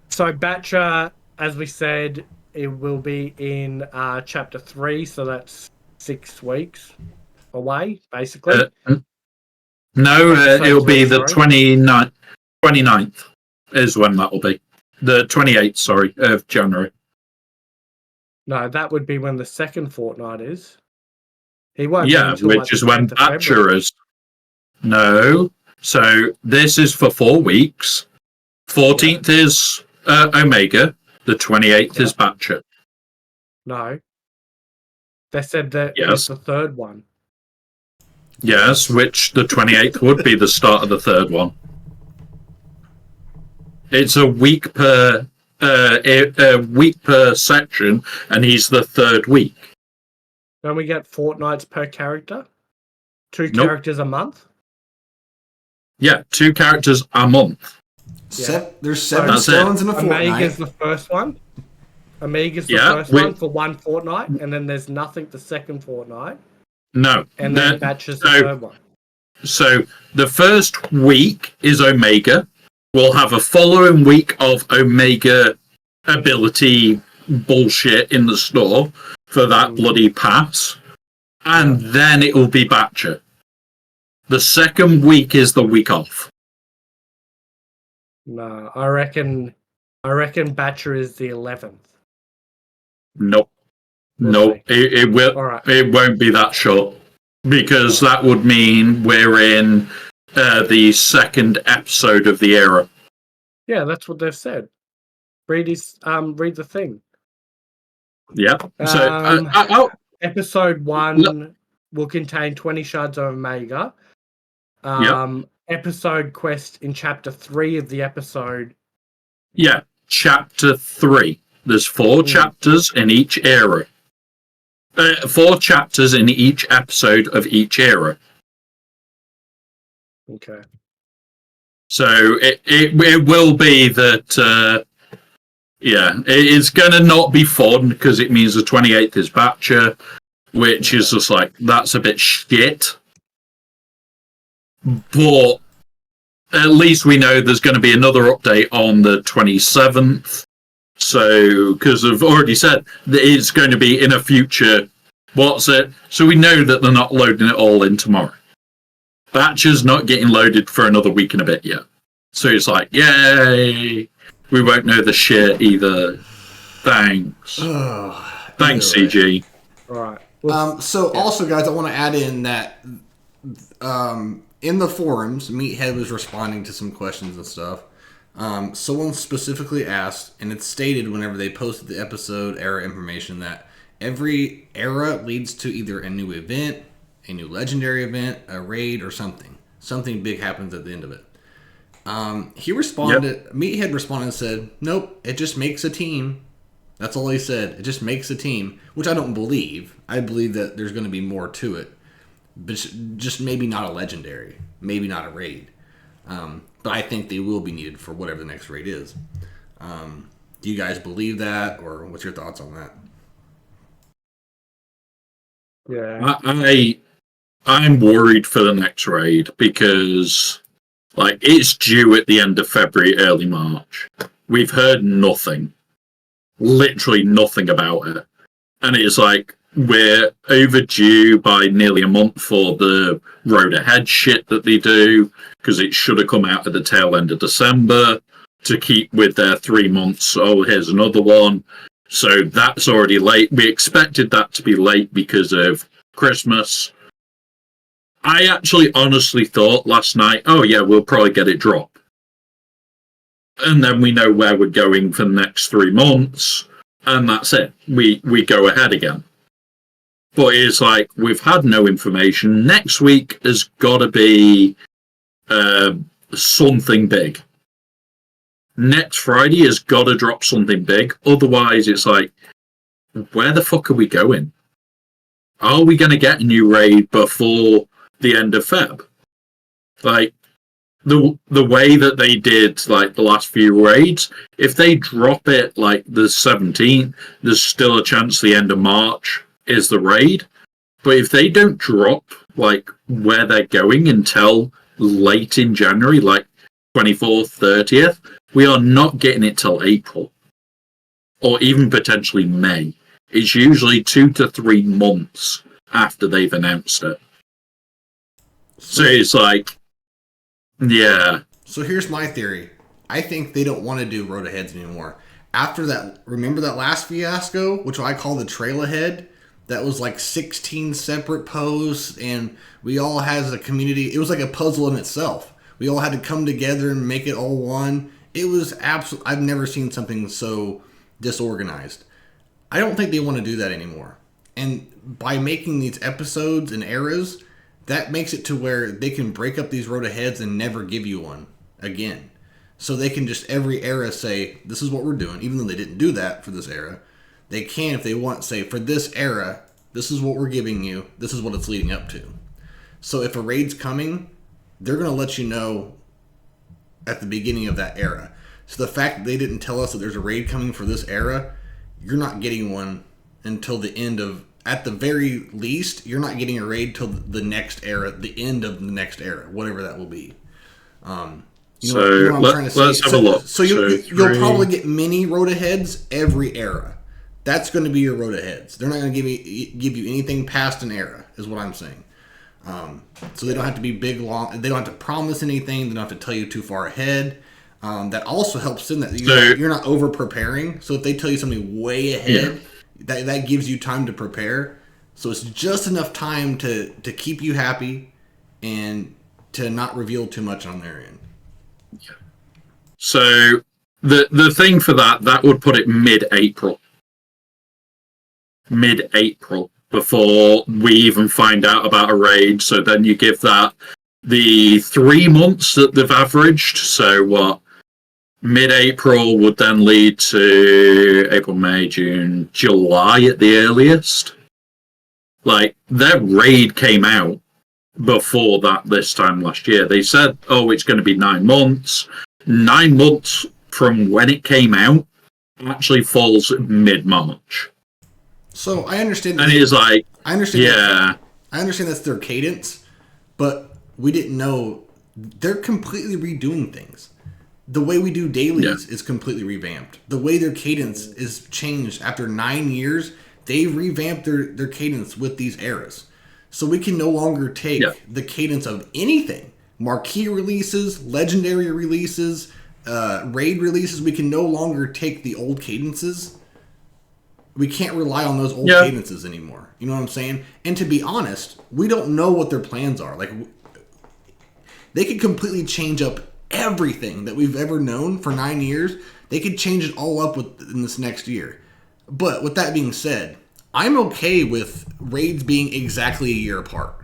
So, Batcher, as we said, it will be in Chapter 3, so that's 6 weeks away, basically. No, it'll be the sorry. 29th is when that will be. The 28th, sorry, of January. No, that would be when the second fortnight is. He won't Yeah, be until which is when Batcher is. No. So this is for 4 weeks. 14th is Omega. The 28th is Batcher. No. They said that Yes. it's the third one. Yes, which the 28th would be the start of the third one. It's a week per section, and he's the third week. Don't we get fortnights per character? 2 Nope. characters a month? Yeah, 2 characters a month. There's 7 stones in a fortnight. Omega's the first one. Omega's the first one for 1 fortnight, and then there's nothing the second fortnight. No. And then Batcher's the third one. So the first week is Omega. We'll have a following week of Omega ability bullshit in the store for that bloody pass. And then it will be Batcher. The second week is the week off. No, I reckon Batcher is the 11th. Nope. Nope. It will. Right. It won't be that short because that would mean we're in the second episode of the era. Yeah, that's what they've said. Read the thing. Yeah. So episode 1 will contain 20 shards of Omega. Episode quest in chapter 3 of the episode. Yeah, chapter 3. There's 4 chapters in each era. 4 chapters in each episode of each era. Okay. So it will be that. It's gonna not be fun because it means the 28th is Batcher, which is just like that's a bit shit. But at least we know there's going to be another update on the 27th. So, because I've already said that it's going to be in a future. So we know that they're not loading it all in tomorrow. Batcher's not getting loaded for another week and a bit yet. So it's like, yay! We won't know the shit either. Thanks. Thanks, CG. All right. Also, guys, I want to add in that in the forums, Meathead was responding to some questions and stuff. Someone specifically asked, and it's stated whenever they posted the episode era information, that every era leads to either a new event, a new legendary event, a raid, or something. Something big happens at the end of it. He responded, Meathead responded and said, nope, it just makes a team. That's all he said. It just makes a team, which I don't believe. I believe that there's going to be more to it. But just maybe not a legendary, maybe not a raid. But I think they will be needed for whatever the next raid is. Do you guys believe that, or what's your thoughts on that? Yeah, I'm worried for the next raid because, like, it's due at the end of February, early March. We've heard nothing, literally nothing about it, and it's like we're overdue by nearly a month for the road ahead shit that they do, because it should have come out at the tail end of December to keep with their 3 months. Oh, here's another one. So that's already late. We expected that to be late because of Christmas. I actually honestly thought last night, oh yeah, we'll probably get it dropped. And then we know where we're going for the next 3 months, and that's it. We go ahead again. But it's like, we've had no information. Next week has got to be something big. Next Friday has got to drop something big. Otherwise, it's like, where the fuck are we going? Are we going to get a new raid before the end of Feb? Like, the way that they did like the last few raids, if they drop it like the 17th, there's still a chance the end of March is the raid. But if they don't drop like where they're going until late in January, like 24th, 30th, we are not getting it till April or even potentially May. It's usually 2 to 3 months after they've announced it. So it's like, yeah. So here's my theory. I think they don't want to do road aheads anymore. After that, remember that last fiasco, which I call the trail ahead? That was like 16 separate posts, and we all had as a community. It was like a puzzle in itself. We all had to come together and make it all one. It was absolutely. I've never seen something so disorganized. I don't think they want to do that anymore. And by making these episodes and eras, that makes it to where they can break up these road aheads and never give you one again. So they can just every era say, this is what we're doing, even though they didn't do that for this era. They can, if they want, say, for this era, this is what we're giving you. This is what it's leading up to. So if a raid's coming, they're going to let you know at the beginning of that era. So the fact that they didn't tell us that there's a raid coming for this era, you're not getting one until the end of, at the very least, you're not getting a raid till the next era, the end of the next era, whatever that will be. You know what I'm trying to say? Let's have a look. So you'll probably get mini road aheads every era. That's going to be your road aheads. They're not going to give you anything past an era, is what I'm saying. So they don't have to be big, long. They don't have to promise anything. They don't have to tell you too far ahead. That also helps in that you're not over preparing. So if they tell you something way ahead, that gives you time to prepare. So it's just enough time to keep you happy and to not reveal too much on their end. Yeah. So the thing for that would put it mid-April. Mid-April before we even find out about a raid. So then you give that the 3 months that they've averaged. So what? Mid-April would then lead to April, May, June, July at the earliest. Like, their raid came out before that this time last year. They said, oh, it's going to be 9 months. 9 months from when it came out actually falls mid-March. So I understand. And it's like, I understand. Yeah. I understand that's their cadence, but we didn't know they're completely redoing things. The way we do dailies is completely revamped. The way their cadence is changed after 9 years, they've revamped their cadence with these eras. So we can no longer take the cadence of anything. Marquee releases, legendary releases, raid releases. We can no longer take the old cadences. We can't rely on those old cadences anymore. You know what I'm saying? And to be honest, we don't know what their plans are. Like, they could completely change up everything that we've ever known for 9 years. They could change it all up in this next year. But with that being said, I'm okay with raids being exactly a year apart.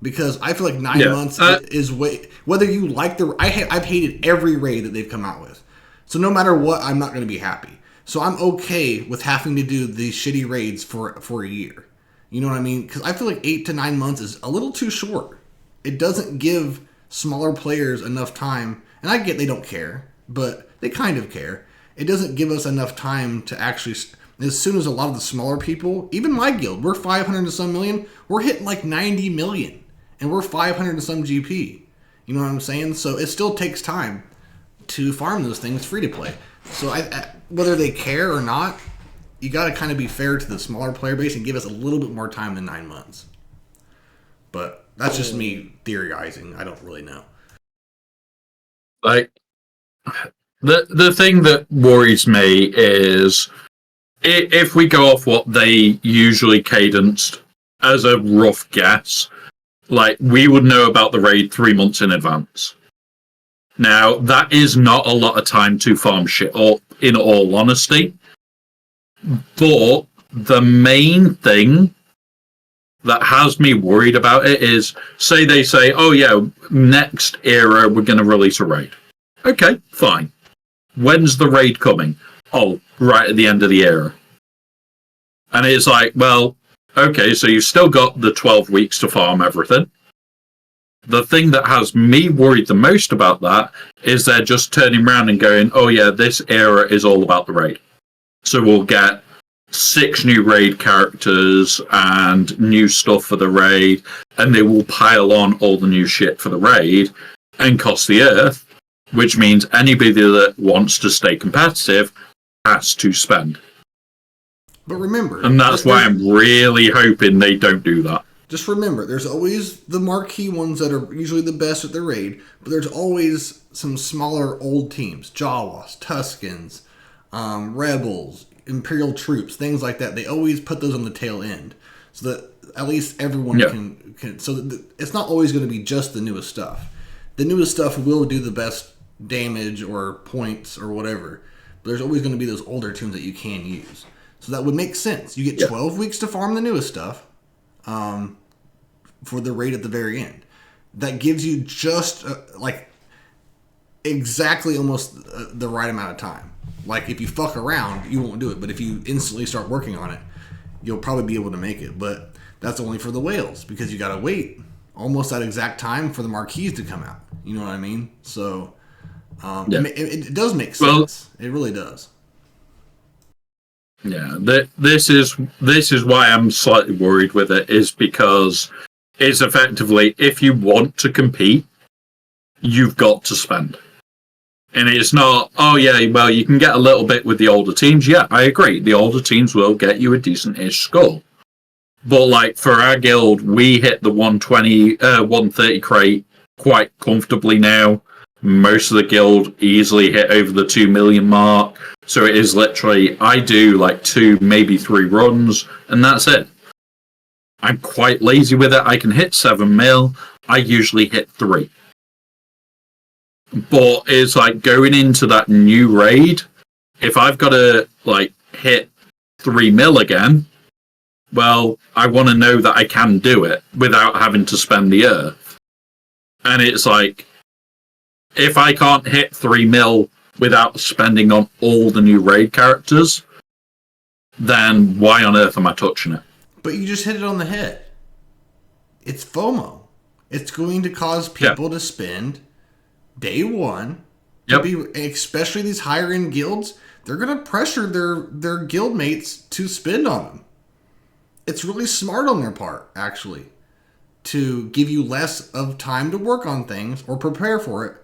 Because I feel like 9 months is way... Whether you like the... I've hated every raid that they've come out with. So no matter what, I'm not going to be happy. So I'm okay with having to do these shitty raids for a year. You know what I mean? Because I feel like 8 to 9 months is a little too short. It doesn't give smaller players enough time. And I get they don't care, but they kind of care. It doesn't give us enough time to actually... As soon as a lot of the smaller people, even my guild, we're 500 and some million, we're hitting like 90 million. And we're 500 and some GP. You know what I'm saying? So it still takes time to farm those things free to play. So whether they care or not, you got to kind of be fair to the smaller player base and give us a little bit more time than 9 months. But that's just me theorizing. I don't really know. Like, the thing that worries me is if we go off what they usually cadenced as a rough guess, like, we would know about the raid 3 months in advance. Now, that is not a lot of time to farm shit up, in all honesty. But the main thing that has me worried about it is, say they say, oh yeah, next era we're going to release a raid. Okay, fine. When's the raid coming? Oh, right at the end of the era. And it's like, well, okay, so you've still got the 12 weeks to farm everything. The thing that has me worried the most about that is they're just turning around and going, oh yeah, this era is all about the raid. So we'll get 6 new raid characters and new stuff for the raid, and they will pile on all the new shit for the raid and cost the earth, which means anybody that wants to stay competitive has to spend. But remember... And that's why I'm really hoping they don't do that. Just remember, there's always the marquee ones that are usually the best at the raid, but there's always some smaller old teams. Jawas, Tuskens, Rebels, Imperial Troops, things like that. They always put those on the tail end, so that at least everyone can so that it's not always going to be just the newest stuff. The newest stuff will do the best damage or points or whatever, but there's always going to be those older tunes that you can use. So that would make sense. You get 12 weeks to farm the newest stuff. For the raid at the very end. That gives you just exactly almost the right amount of time. Like if you fuck around, you won't do it. But if you instantly start working on it, you'll probably be able to make it. But that's only for the whales because you got to wait almost that exact time for the marquees to come out. You know what I mean? So it does make sense. Well, it really does. Yeah, this is why I'm slightly worried with it, is because it's effectively, if you want to compete, you've got to spend. And it's not, oh yeah, well, you can get a little bit with the older teams. Yeah, I agree. The older teams will get you a decent-ish score. But like for our guild, we hit the 130 crate quite comfortably now. Most of the guild easily hit over the 2 million mark. So it is literally, I do like 2, maybe 3 runs, and that's it. I'm quite lazy with it. I can hit 7 mil. I usually hit 3. But it's like going into that new raid, if I've got to like hit 3 mil again, well, I want to know that I can do it without having to spend the earth. And it's like, if I can't hit 3 mil without spending on all the new raid characters, then why on earth am I touching it? But you just hit it on the head. It's FOMO. It's going to cause people to spend day one. Especially these higher end guilds, they're going to pressure their guild mates to spend on them. It's really smart on their part, actually, to give you less of time to work on things or prepare for it.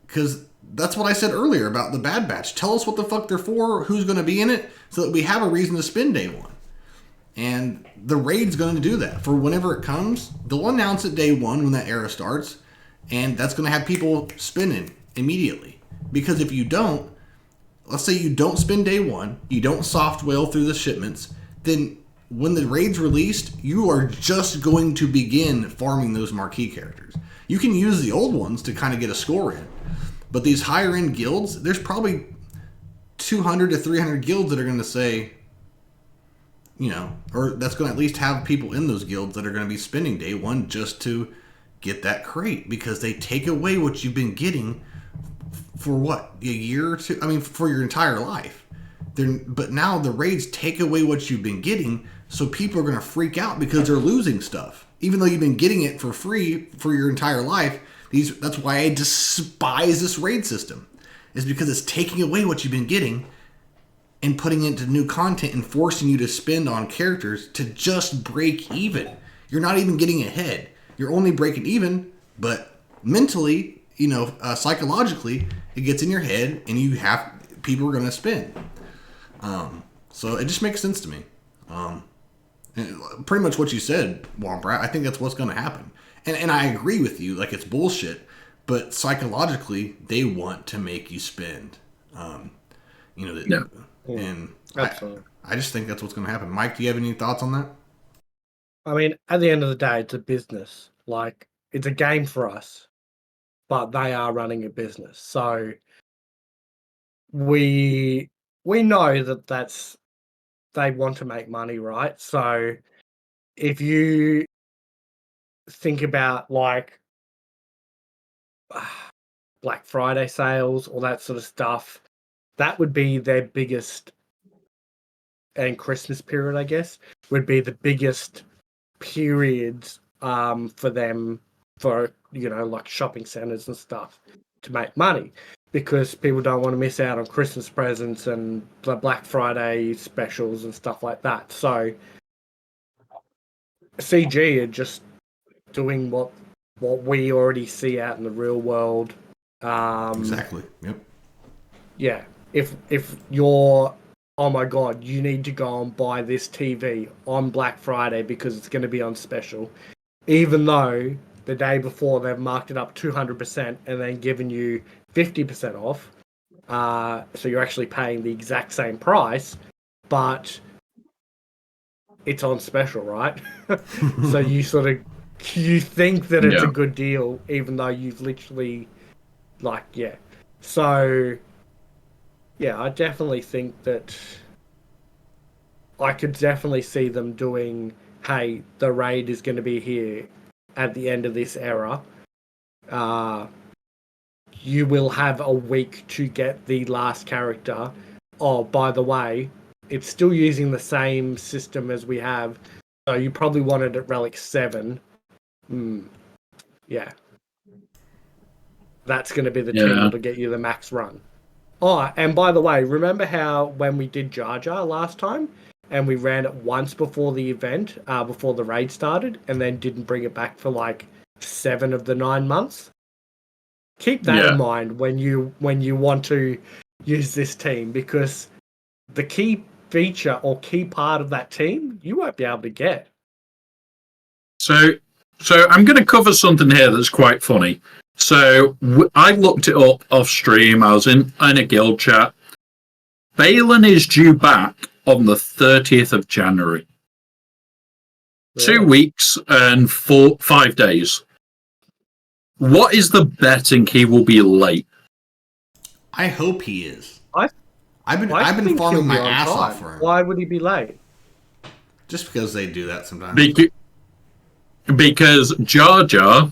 Because that's what I said earlier about the Bad Batch. Tell us what the fuck they're for, who's going to be in it, so that we have a reason to spend day one. And the raid's going to do that. For whenever it comes, they'll announce it day one when that era starts, and that's going to have people spending immediately. Because if you don't, let's say you don't spend day one, you don't soft whale through the shipments, then when the raid's released, you are just going to begin farming those marquee characters. You can use the old ones to kind of get a score in. But these higher end guilds, there's probably 200 to 300 guilds that are going to say, or that's going to at least have people in those guilds that are going to be spending day one just to get that crate, because they take away what you've been getting for what, a year or two? I mean, for your entire life. But now the raids take away what you've been getting, so people are going to freak out because they're losing stuff. Even though you've been getting it for free for your entire life, that's why I despise this raid system. Is because it's taking away what you've been getting and putting it into new content and forcing you to spend on characters to just break even. You're not even getting ahead. You're only breaking even, but mentally, psychologically, it gets in your head and people are going to spend. So it just makes sense to me. Pretty much what you said, Wombrat. I think that's what's going to happen. And I agree with you, like it's bullshit, but psychologically they want to make you spend. And absolutely. I just think that's what's going to happen. Mike, do you have any thoughts on that? I mean, at the end of the day, it's a business. Like, it's a game for us, but they are running a business. So we know that they want to make money, right? So if you think about like Black Friday sales, all that sort of stuff, that would be their biggest, and Christmas period, I guess, would be the biggest periods for them for, like shopping centers and stuff to make money, because people don't want to miss out on Christmas presents and the Black Friday specials and stuff like that. So CG are just doing what we already see out in the real world. Exactly. Yep. Yeah. If you're, oh my God, you need to go and buy this TV on Black Friday because it's going to be on special, even though the day before they've marked it up 200% and then given you 50% off. So you're actually paying the exact same price, but it's on special, right? So you think that it's a good deal, even though you've literally, So, yeah, I definitely think that I could definitely see them doing, hey, the raid is going to be here at the end of this era. You will have a week to get the last character. Oh, by the way, it's still using the same system as we have. So you probably wanted at Relic 7. Yeah. That's going to be the team that'll get you the max run. Oh, and by the way, remember how when we did Jar Jar last time, and we ran it once before the event, before the raid started, and then didn't bring it back for like 7 of the 9 months? Keep that in mind when you want to use this team, because the key feature or key part of that team you won't be able to get. So I'm going to cover something here that's quite funny. So I looked it up off stream. I was in a guild chat. Balin is due back on the 30th of January. Yeah. 2 weeks and 5 days. What is the betting he will be late? I hope he is. I've been farming my ass off for him. Why would he be late? Just because they do that sometimes. Because Jar Jar,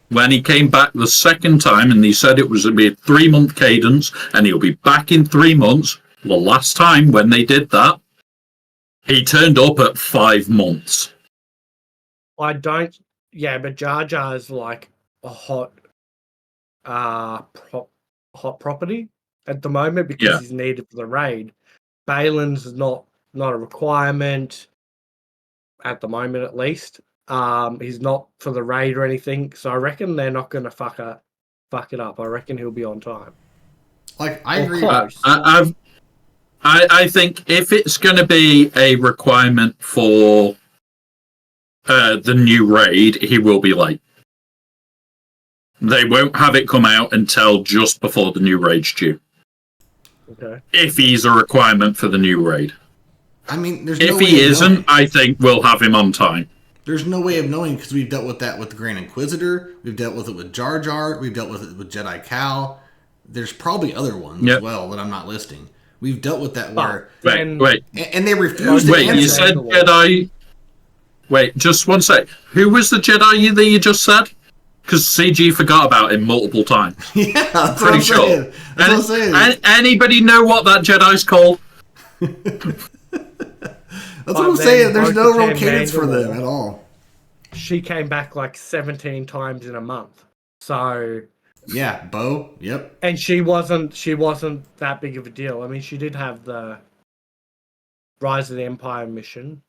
when he came back the second time, and he said it was going to be a 3-month cadence, and he'll be back in 3 months. The last time when they did that, he turned up at 5 months. But Jar Jar is like a hot property at the moment because he's needed for the raid. Balin's not a requirement at the moment, at least. He's not for the raid or anything, so I reckon they're not going to fuck it up. I reckon he'll be on time. Like, I agree. I think if it's going to be a requirement for the new raid, he will be late. They won't have it come out until just before the new raid's due. Okay. If he's a requirement for the new raid. I mean, if he isn't, I think we'll have him on time. There's no way of knowing because we've dealt with that with the Grand Inquisitor. We've dealt with it with Jar Jar. We've dealt with it with Jedi Cal. There's probably other ones as well that I'm not listing. We've dealt with that where... Wait. And they refused to answer. You said Jedi... Wait, just one sec. Who was the Jedi that you just said? Because CG forgot about him multiple times. Yeah, that's what I'm saying. That's what I'm saying. Anybody know what that Jedi's called? That's what I'm saying. There's no real cadence for them at all. She came back like 17 times in a month. So... Yeah, Bo. Yep. And she wasn't that big of a deal. I mean, she did have the Rise of the Empire mission,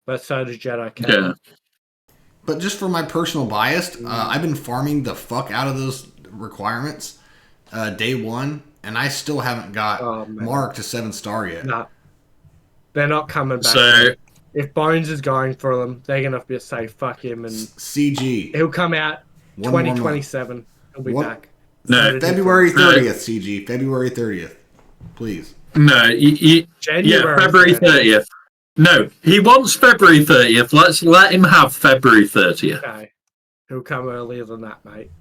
but so does Jedi Cal. Yeah. But just for my personal bias, I've been farming the fuck out of those requirements day one, and I still haven't got Mark to 7-star yet. Nah. They're not coming back. So, if Bones is going for them, they're going to have to say fuck him. And CG. He'll come out 2027. He'll be back. No, February 30th, CG. February 30th. Please. No, February 30th. No, he wants February 30th. Let's let him have February 30th. Okay. He'll come earlier than that, mate.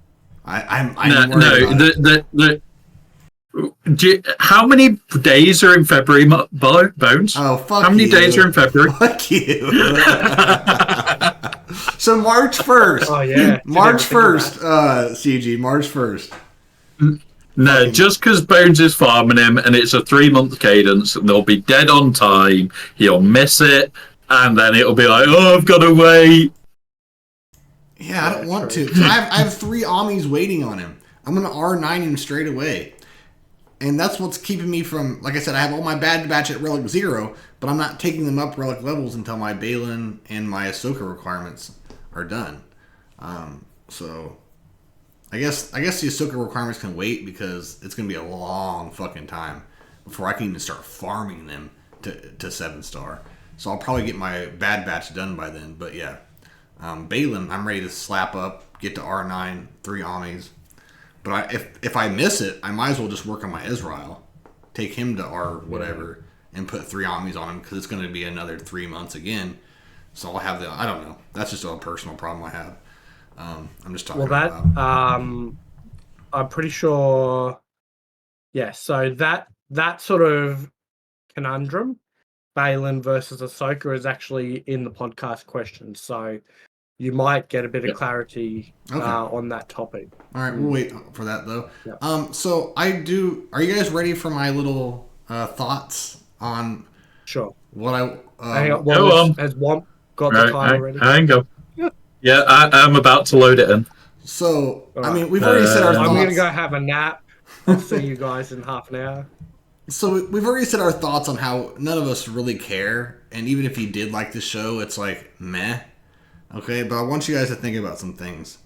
How many days are in February, Bones? Oh, fuck How many days are in February? Fuck you. So March 1st. Oh, yeah. March 1st, CG. March 1st. No, just because Bones is farming him and it's a 3-month cadence, and they'll be dead on time, he'll miss it, and then it'll be like, oh, I've got to wait. Yeah, I don't want to. 'Cause I have 3 Amis waiting on him. I'm going to R9 him straight away. And that's what's keeping me from, like I said, I have all my Bad Batch at Relic 0, but I'm not taking them up Relic levels until my Balin and my Ahsoka requirements are done. So, I guess the Ahsoka requirements can wait because it's going to be a long fucking time before I can even start farming them to 7-star. So I'll probably get my Bad Batch done by then. But yeah, Balin, I'm ready to slap up, get to R9, 3 Amis. But if I miss it, I might as well just work on my Ezreal, take him to R whatever, and put 3 Amis on him because it's going to be another 3 months again. So I'll have I don't know. That's just a personal problem I have. I'm just talking about. I'm pretty sure. Yeah, so that sort of conundrum, Balin versus Ahsoka, is actually in the podcast question. So you might get a bit of clarity on that topic. All right, we'll wait for that though. Yep. So I do. Are you guys ready for my little thoughts on? Sure. What I Hang on, has Womp got the title ready? Hang on. Yeah, I'm about to load it in. So I mean, we've already said our thoughts. I'm gonna go have a nap. I'll see you guys in half an hour. So we've already said our thoughts on how none of us really care, and even if you did like the show, it's like meh. Okay, but I want you guys to think about some things.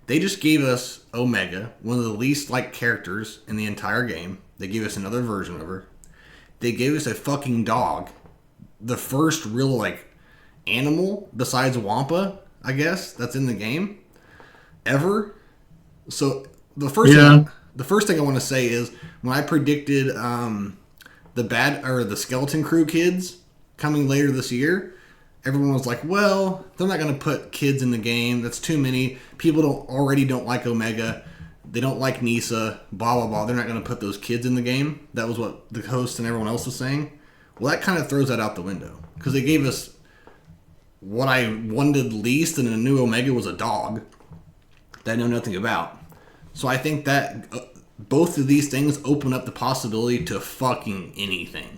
They just gave us Omega, one of the least liked characters in the entire game. They gave us another version of her. They gave us a fucking dog. The first real, like, animal besides Wampa, I guess, that's in the game. Ever. So, the first thing I want to say is, when I predicted the Skeleton Crew kids coming later this year, everyone was like, well, they're not going to put kids in the game. That's too many. People already don't like Omega. They don't like Nisa. Blah, blah, blah. They're not going to put those kids in the game. That was what the host and everyone else was saying. Well, that kind of throws that out the window. Because they gave us what I wanted least in a new Omega was a dog that I know nothing about. So I think that both of these things open up the possibility to fucking anything.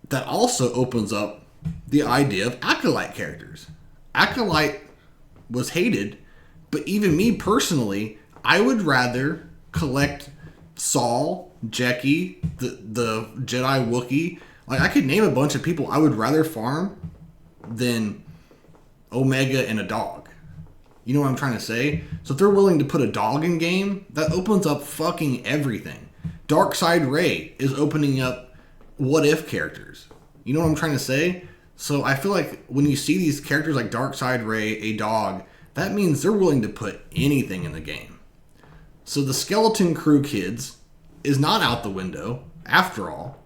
That also opens up the idea of Acolyte characters. Acolyte was hated, but even me personally, I would rather collect Saul, Jekki, the Jedi Wookiee. Like, I could name a bunch of people I would rather farm than Omega and a dog. You know what I'm trying to say? So if they're willing to put a dog in game, that opens up fucking everything. Darkseid Rey is opening up what-if characters. You know what I'm trying to say? So I feel like when you see these characters like Darkseid Rey, a dog, that means they're willing to put anything in the game. So the Skeleton Crew kids is not out the window, after all.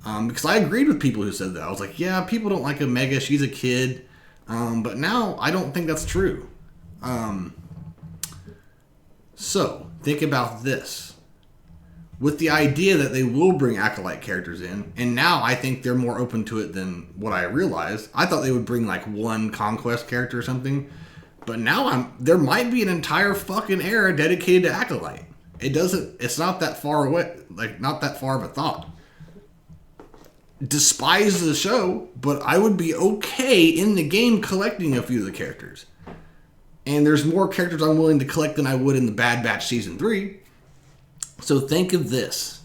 Because I agreed with people who said that. I was like, yeah, people don't like Omega, she's a kid. But now I don't think that's true. So, think about this. With the idea that they will bring Acolyte characters in, and now I think they're more open to it than what I realized. I thought they would bring like one Conquest character or something, but now there might be an entire fucking era dedicated to Acolyte. It's not that far away, like not that far of a thought. Despise the show, but I would be okay in the game collecting a few of the characters. And there's more characters I'm willing to collect than I would in the Bad Batch Season 3. So think of this.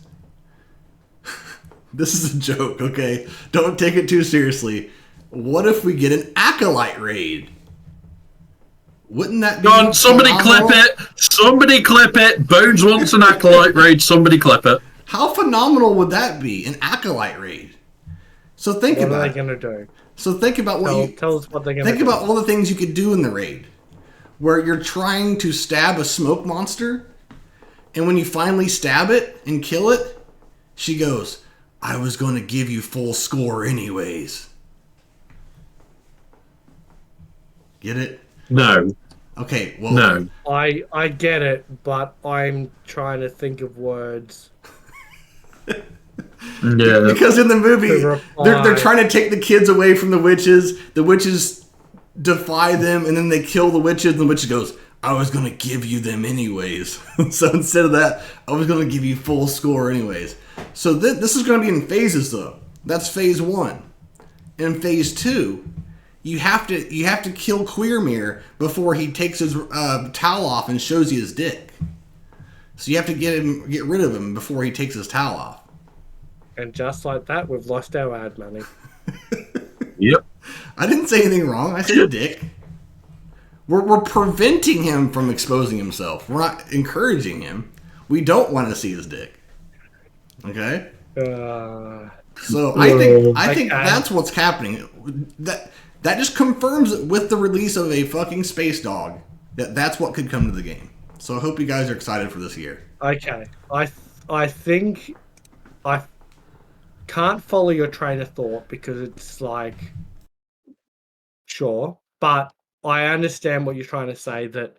This is a joke, okay? Don't take it too seriously. What if we get an Acolyte raid? Wouldn't that be... Go on, somebody clip it! Somebody clip it! Bones wants an Acolyte raid, somebody clip it. How phenomenal would that be, an Acolyte raid? So think about it. What are they going to do? So think about tell us what they're going to do. Think about all the things you could do in the raid. Where you're trying to stab a smoke monster, and when you finally stab it and kill it, she goes, I was going to give you full score anyways. Get it? No. Okay, well... No. I get it, but I'm trying to think of words. Yeah. Because in the movie, they're trying to take the kids away from the witches. The witches defy them, and then they kill the witches, and the witch goes, I was going to give you them anyways. So instead of that, I was going to give you full score anyways. So this is going to be in phases, though. That's phase 1. In phase 2, you have to kill Queermere before he takes his towel off and shows you his dick. So you have to get rid of him before he takes his towel off. And just like that, we've lost our ad money. Yep. I didn't say anything wrong. I said dick. We're preventing him from exposing himself. We're not encouraging him. We don't want to see his dick. Okay? So I think that's what's happening. That just confirms it with the release of a fucking space dog. That's what could come to the game. So I hope you guys are excited for this year. Okay. I think I can't follow your train of thought because it's like, sure, but I understand what you're trying to say, that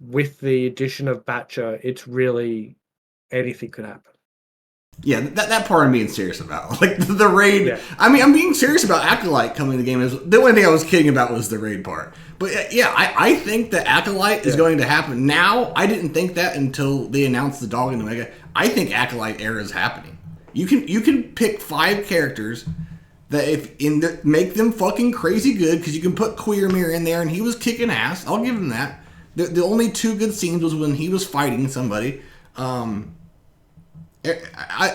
with the addition of Batcher, it's really anything could happen. Yeah, that part I'm being serious about. Like the raid. Yeah. I mean, I'm being serious about Acolyte coming to the game. The only thing I was kidding about was the raid part. But yeah, I think that Acolyte is going to happen. Now, I didn't think that until they announced the dog in the Omega. I think Acolyte era is happening. You can pick 5 characters that make them fucking crazy good, because you can put Queermere in there and he was kicking ass. I'll give him that. The only 2 good scenes was when he was fighting somebody.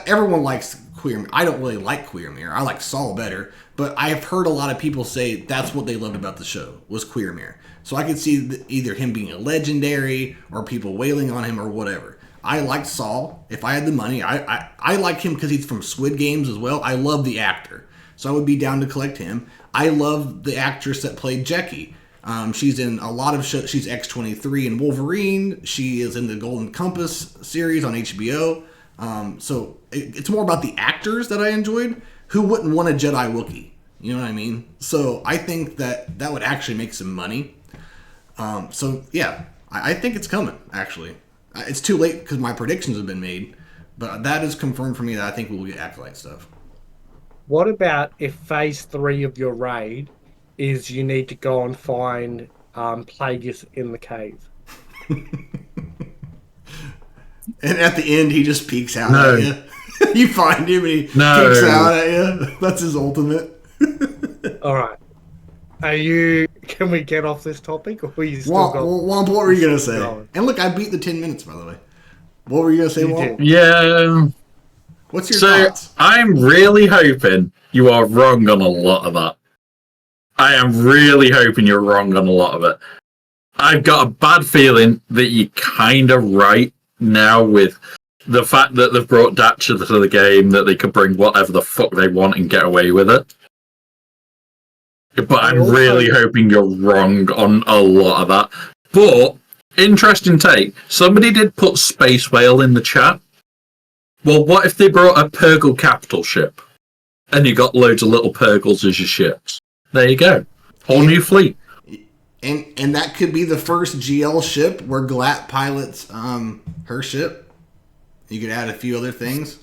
Everyone likes Queermere. I don't really like Queermere. I like Saul better. But I've heard a lot of people say that's what they loved about the show, was Queermere. So I could see either him being a legendary or people wailing on him or whatever. I liked Saul. If I had the money, I like him because he's from Squid Games as well. I love the actor. So I would be down to collect him. I love the actress that played Jackie. She's in a lot of shows. She's X-23 in Wolverine. She is in the Golden Compass series on HBO. So it's more about the actors that I enjoyed. Who wouldn't want a Jedi Wookiee? You know what I mean? So I think that would actually make some money. So yeah, I think it's coming, actually. It's too late because my predictions have been made. But that is confirmed for me that I think we'll get Acolyte stuff. What about if phase 3 of your raid is you need to go and find Plagueis in the cave? And at the end, he just peeks out at you. You find him and he peeks out at you. That's his ultimate. All right. Can we get off this topic? Or are you still Womp, what were you going to say? And look, I beat the 10 minutes, by the way. What were you going to say, Womp? Yeah. What's your thoughts? I'm really hoping you are wrong on a lot of that. I am really hoping you're wrong on a lot of it. I've got a bad feeling that you're kind of right now with the fact that they've brought Datcher to the game, that they could bring whatever the fuck they want and get away with it. But I'm really hoping you're wrong on a lot of that. But, interesting take. Somebody did put Space Whale in the chat. Well, what if they brought a Purgle capital ship? And you got loads of little Purgles as your ships. There you go. Whole new fleet. And that could be the first GL ship where Glatt pilots her ship. You could add a few other things.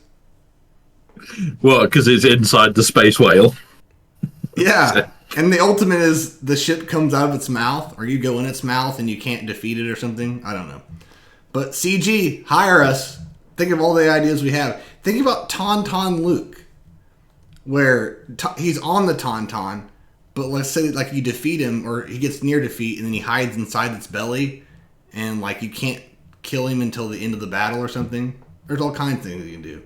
Well, because it's inside the Space Whale. Yeah. And the ultimate is the ship comes out of its mouth, or you go in its mouth and you can't defeat it or something. I don't know. But CG, hire us. Think of all the ideas we have. Think about Tauntaun Luke, where he's on the Tauntaun, but let's say like you defeat him, or he gets near defeat, and then he hides inside its belly, and like you can't kill him until the end of the battle or something. There's all kinds of things you can do.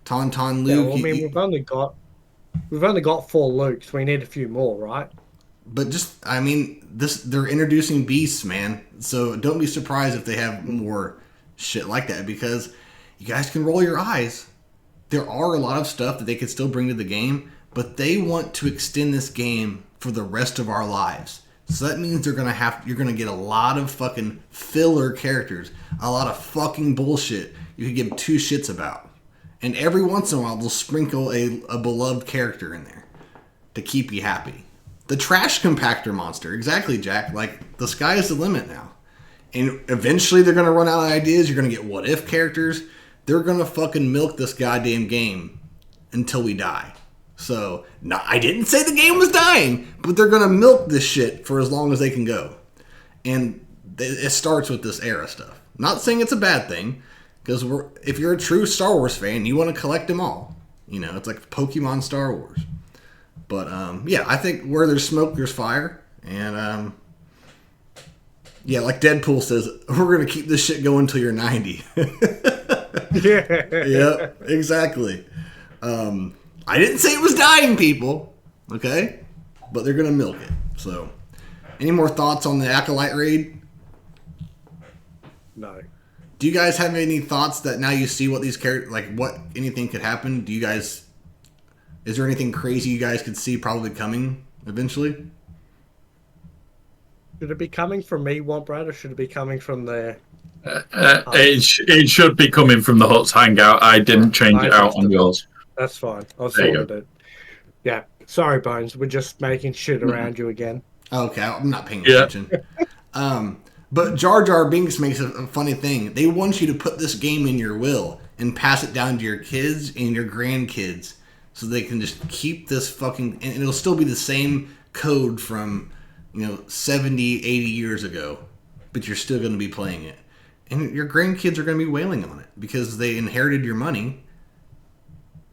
Tauntaun Luke. Yeah, well, I mean, we've only got 4 Lukes. We need a few more, right? But they're introducing beasts, man. So don't be surprised if they have more shit like that, because you guys can roll your eyes. There are a lot of stuff that they could still bring to the game, but they want to extend this game for the rest of our lives. So that means you're gonna get a lot of fucking filler characters, a lot of fucking bullshit you could give 2 shits about. And every once in a while, they'll sprinkle a beloved character in there to keep you happy. The trash compactor monster. Exactly, Jack. Like, the sky is the limit now. And eventually they're going to run out of ideas. You're going to get what-if characters. They're going to fucking milk this goddamn game until we die. So, no, I didn't say the game was dying, but they're going to milk this shit for as long as they can go. And it starts with this era stuff. Not saying it's a bad thing, because if you're a true Star Wars fan, you want to collect them all. You know, it's like Pokemon Star Wars. But yeah, I think where there's smoke, there's fire, and yeah, like Deadpool says, we're gonna keep this shit going until you're 90. Yeah. Yep, exactly. I didn't say it was dying, people. Okay, but they're gonna milk it. So, any more thoughts on the Acolyte raid? No. Do you guys have any thoughts that now you see what these characters like? What anything could happen? Do you guys? Is there anything crazy you guys could see probably coming eventually? Should it be coming from me, Brad, or should it be coming from the... It should be coming from the Hutts Hangout. I didn't change it out on yours. That's fine. I've There you sorted it. Yeah. Sorry, Bones. We're just making shit around you again. Okay, I'm not paying attention. But Jar Jar Binks makes a funny thing. They want you to put this game in your will and pass it down to your kids and your grandkids so they can just keep this fucking... And it'll still be the same code from, 70, 80 years ago. But you're still going to be playing it. And your grandkids are going to be wailing on it because they inherited your money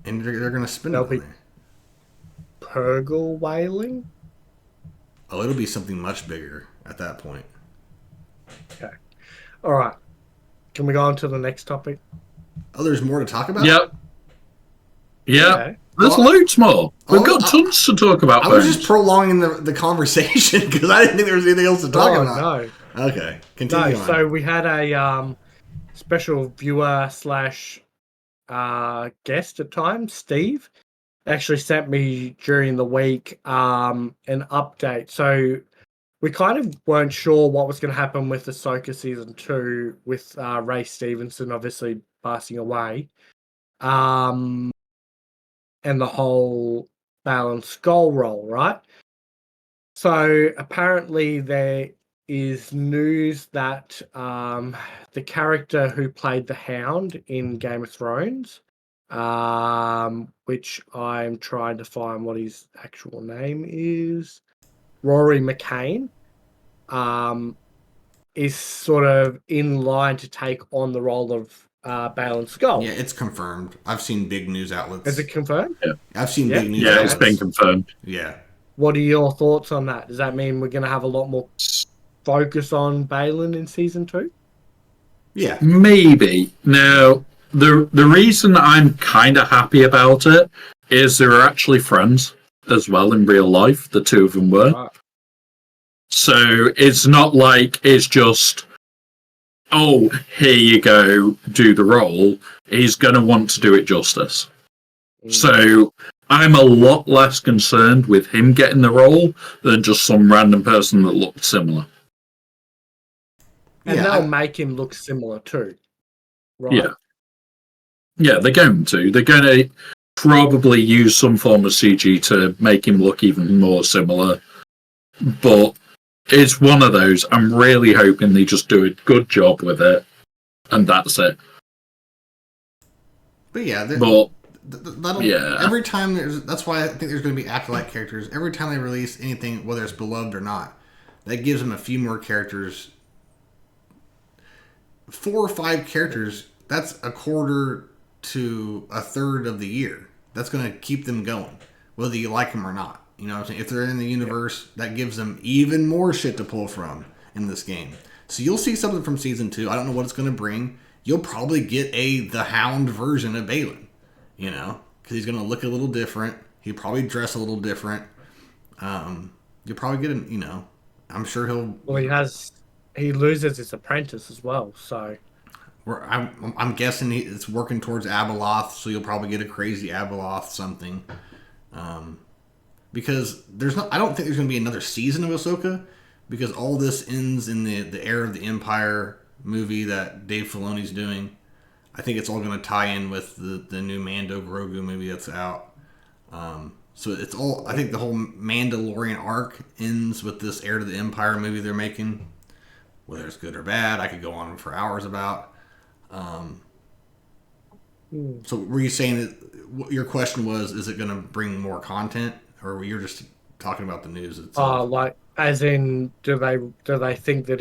and they're going to spend it on it. Purgle whaling? Oh, it'll be something much bigger at that point. Okay. All right. Can we go on to the next topic? Oh, there's more to talk about? Yep. Okay. There's loads more. We've got tons to talk about. I was just prolonging the conversation because I didn't think there was anything else to talk about. No. Okay. Continue on. So we had a special viewer slash guest at times, Steve, actually sent me during the week an update. So we kind of weren't sure what was going to happen with Ahsoka Season 2 with Ray Stevenson obviously passing away. And the whole Balin Skull roll, right? So apparently there is news that the character who played the Hound in Game of Thrones, which I'm trying to find what his actual name is, Rory McCain, is sort of in line to take on the role of Balin Skull. Yeah, it's confirmed. I've seen big news outlets. Is it confirmed? Yeah. I've seen big news outlets. Yeah, it's been confirmed. Yeah. What are your thoughts on that? Does that mean we're going to have a lot more focus on Balin in Season 2? Yeah. Maybe. Now, the reason I'm kind of happy about it is they're actually friends as well in real life. The two of them were. Right. So it's not like it's just, oh, here you go, do the role. He's going to want to do it justice. So I'm a lot less concerned with him getting the role than just some random person that looked similar. And they'll make him look similar too. Right? Yeah. Yeah, they're going to. They're going to probably use some form of CG to make him look even more similar. But it's one of those. I'm really hoping they just do a good job with it. And that's it. But yeah, yeah. Every time that's why I think there's going to be acolyte characters. Every time they release anything, whether it's beloved or not, that gives them a few more characters. 4 or 5 characters, that's a quarter to a third of the year. That's going to keep them going, whether you like them or not. You know what I'm saying? If they're in the universe, that gives them even more shit to pull from in this game. So you'll see something from Season 2. I don't know what it's going to bring. You'll probably get the Hound version of Balin, because he's going to look a little different. He'll probably dress a little different. You'll probably get I'm sure he'll... Well, he loses his apprentice as well, so... I'm guessing it's working towards Abeloth, so you'll probably get a crazy Abeloth something. Because I don't think there's going to be another season of Ahsoka, because all this ends in the Heir of the Empire movie that Dave Filoni's doing. I think it's all going to tie in with the new Mando Grogu movie that's out. So it's all... I think the whole Mandalorian arc ends with this Heir to the Empire movie they're making. Whether it's good or bad, I could go on for hours about. So were you saying that your question was, is it going to bring more content, or were you just talking about the news itself? Like, as in, do they think that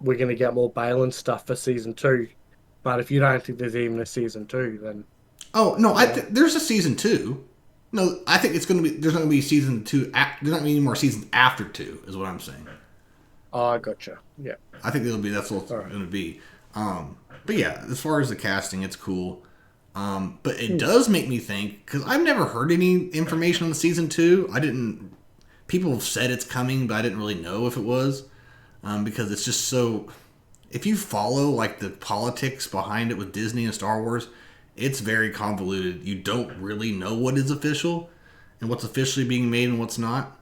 we're going to get more Balin stuff for Season 2? But if you don't think there's even a Season 2, then... Oh, no, there's a Season 2. No, I think it's going to be. There's not going to be season 2. There's not going to be any more seasons after 2. Is what I'm saying. Oh, I gotcha. Yeah. I think that's what it's going to be. But yeah, as far as the casting, it's cool. But it does make me think, because I've never heard any information on season 2. People have said it's coming, but I didn't really know if it was, because it's just so. If you follow like the politics behind it with Disney and Star Wars, it's very convoluted. You don't really know what is official and what's officially being made and what's not.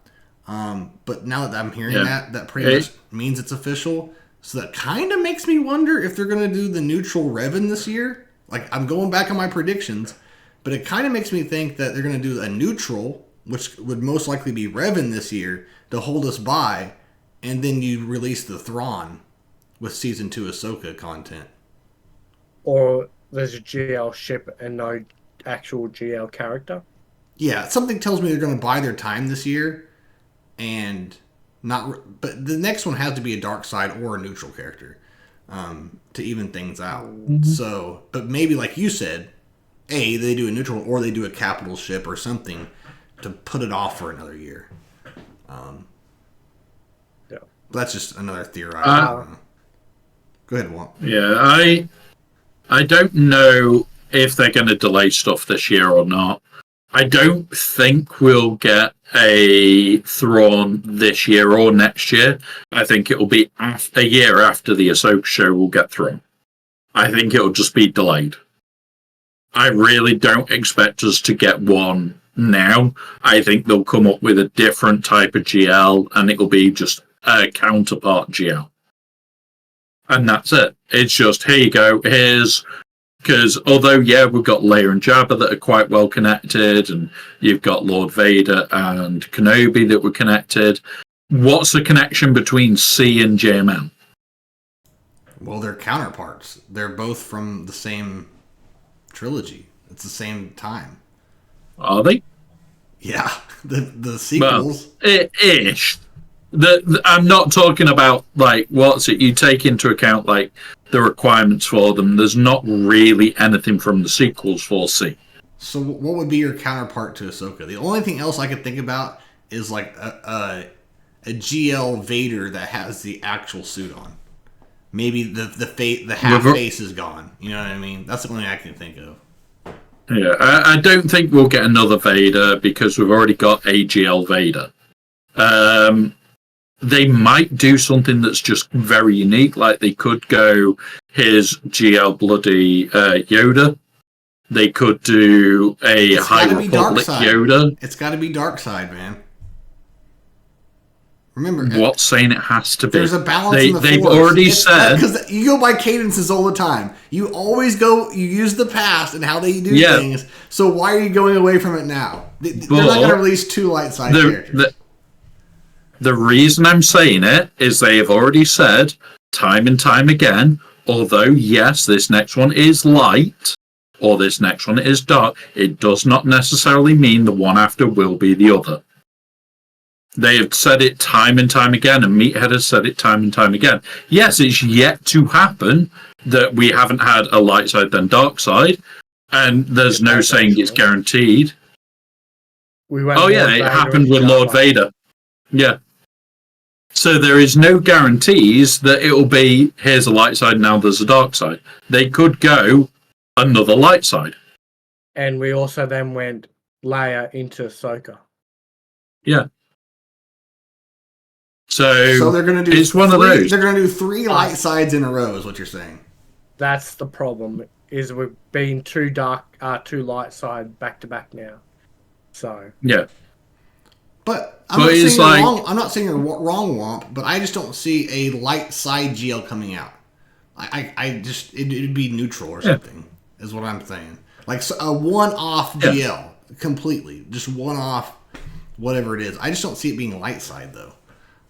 But now that I'm hearing that pretty much means it's official. So that kind of makes me wonder if they're going to do the neutral Revan this year. Like, I'm going back on my predictions, but it kind of makes me think that they're going to do a neutral, which would most likely be Revan this year, to hold us by, and then you release the Thrawn with Season 2 Ahsoka content. Or there's a GL ship and no actual GL character. Yeah, something tells me they're going to buy their time this year, and not. But the next one has to be a dark side or a neutral character to even things out. Mm-hmm. So, but maybe like you said, they do a neutral or they do a capital ship or something to put it off for another year. Yeah, but that's just another theory. Go ahead, Walt. Yeah, I don't know if they're going to delay stuff this year or not. I don't think we'll get a Thrawn this year or next year. I think it'll be a year after the Ahsoka show we'll get Thrawn. I think it'll just be delayed. I really don't expect us to get one now. I think they'll come up with a different type of GL and it'll be just a counterpart GL. And that's it. It's just, here you go, because although, we've got Leia and Jabba that are quite well connected, and you've got Lord Vader and Kenobi that were connected, what's the connection between C and JML? Well, they're counterparts. They're both from the same trilogy. It's the same time. Are they? Yeah, the sequels. Well, ish. I'm not talking about, like, you take into account, like, the requirements for them. There's not really anything from the sequels for C. So what would be your counterpart to Ahsoka? The only thing else I could think about is, like, a GL Vader that has the actual suit on. Maybe the half face is gone. You know what I mean? That's the only thing I can think of. Yeah, I don't think we'll get another Vader because we've already got a GL Vader. They might do something that's just very unique, like they could go his GL bloody Yoda. They could do a High Republic Yoda. It's got to be dark side, man. Remember, what's saying it has to be? There's a balance in the They've Force. already said, because you go by cadences all the time. You always you use the past and how they do things. So why are you going away from it now? They're not going to release 2 light side characters. The reason I'm saying it is they have already said time and time again, although yes, this next one is light or this next one is dark, it does not necessarily mean the one after will be the other. They have said it time and time again, and Meathead has said it time and time again. Yes, it's yet to happen that we haven't had a light side then dark side, and there's no saying it's guaranteed. It happened with Lord Vader. Yeah. So there is no guarantees that it will be, here's a light side, now there's a dark side. They could go another light side. And we also then went Leia into Ahsoka. Yeah. So they're going to do it's one of those. They're going to do 3 light sides in a row is what you're saying. That's the problem, is we've been 2 light side back to back now. So yeah. But I'm not saying you're wrong, Womp, but I just don't see a light side GL coming out. I just, it'd be neutral or something, is what I'm saying. Like a one-off GL, completely. Just one-off, whatever it is. I just don't see it being light side, though.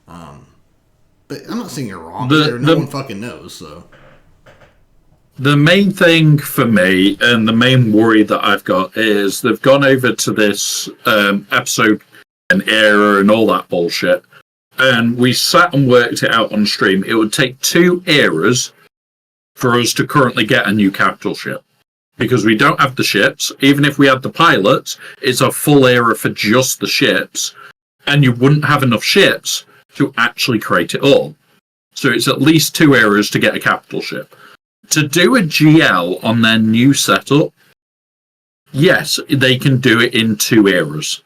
But I'm not saying you're wrong. No one fucking knows, so. The main thing for me, and the main worry that I've got, is they've gone over to this episode and era and all that bullshit, and we sat and worked it out on stream. It would take 2 eras for us to currently get a new capital ship. because we don't have the ships. Even if we had the pilots, it's a full era for just the ships, and you wouldn't have enough ships to actually create it all. So it's at least 2 eras to get a capital ship. To do a GL on their new setup, yes, they can do it in 2 eras.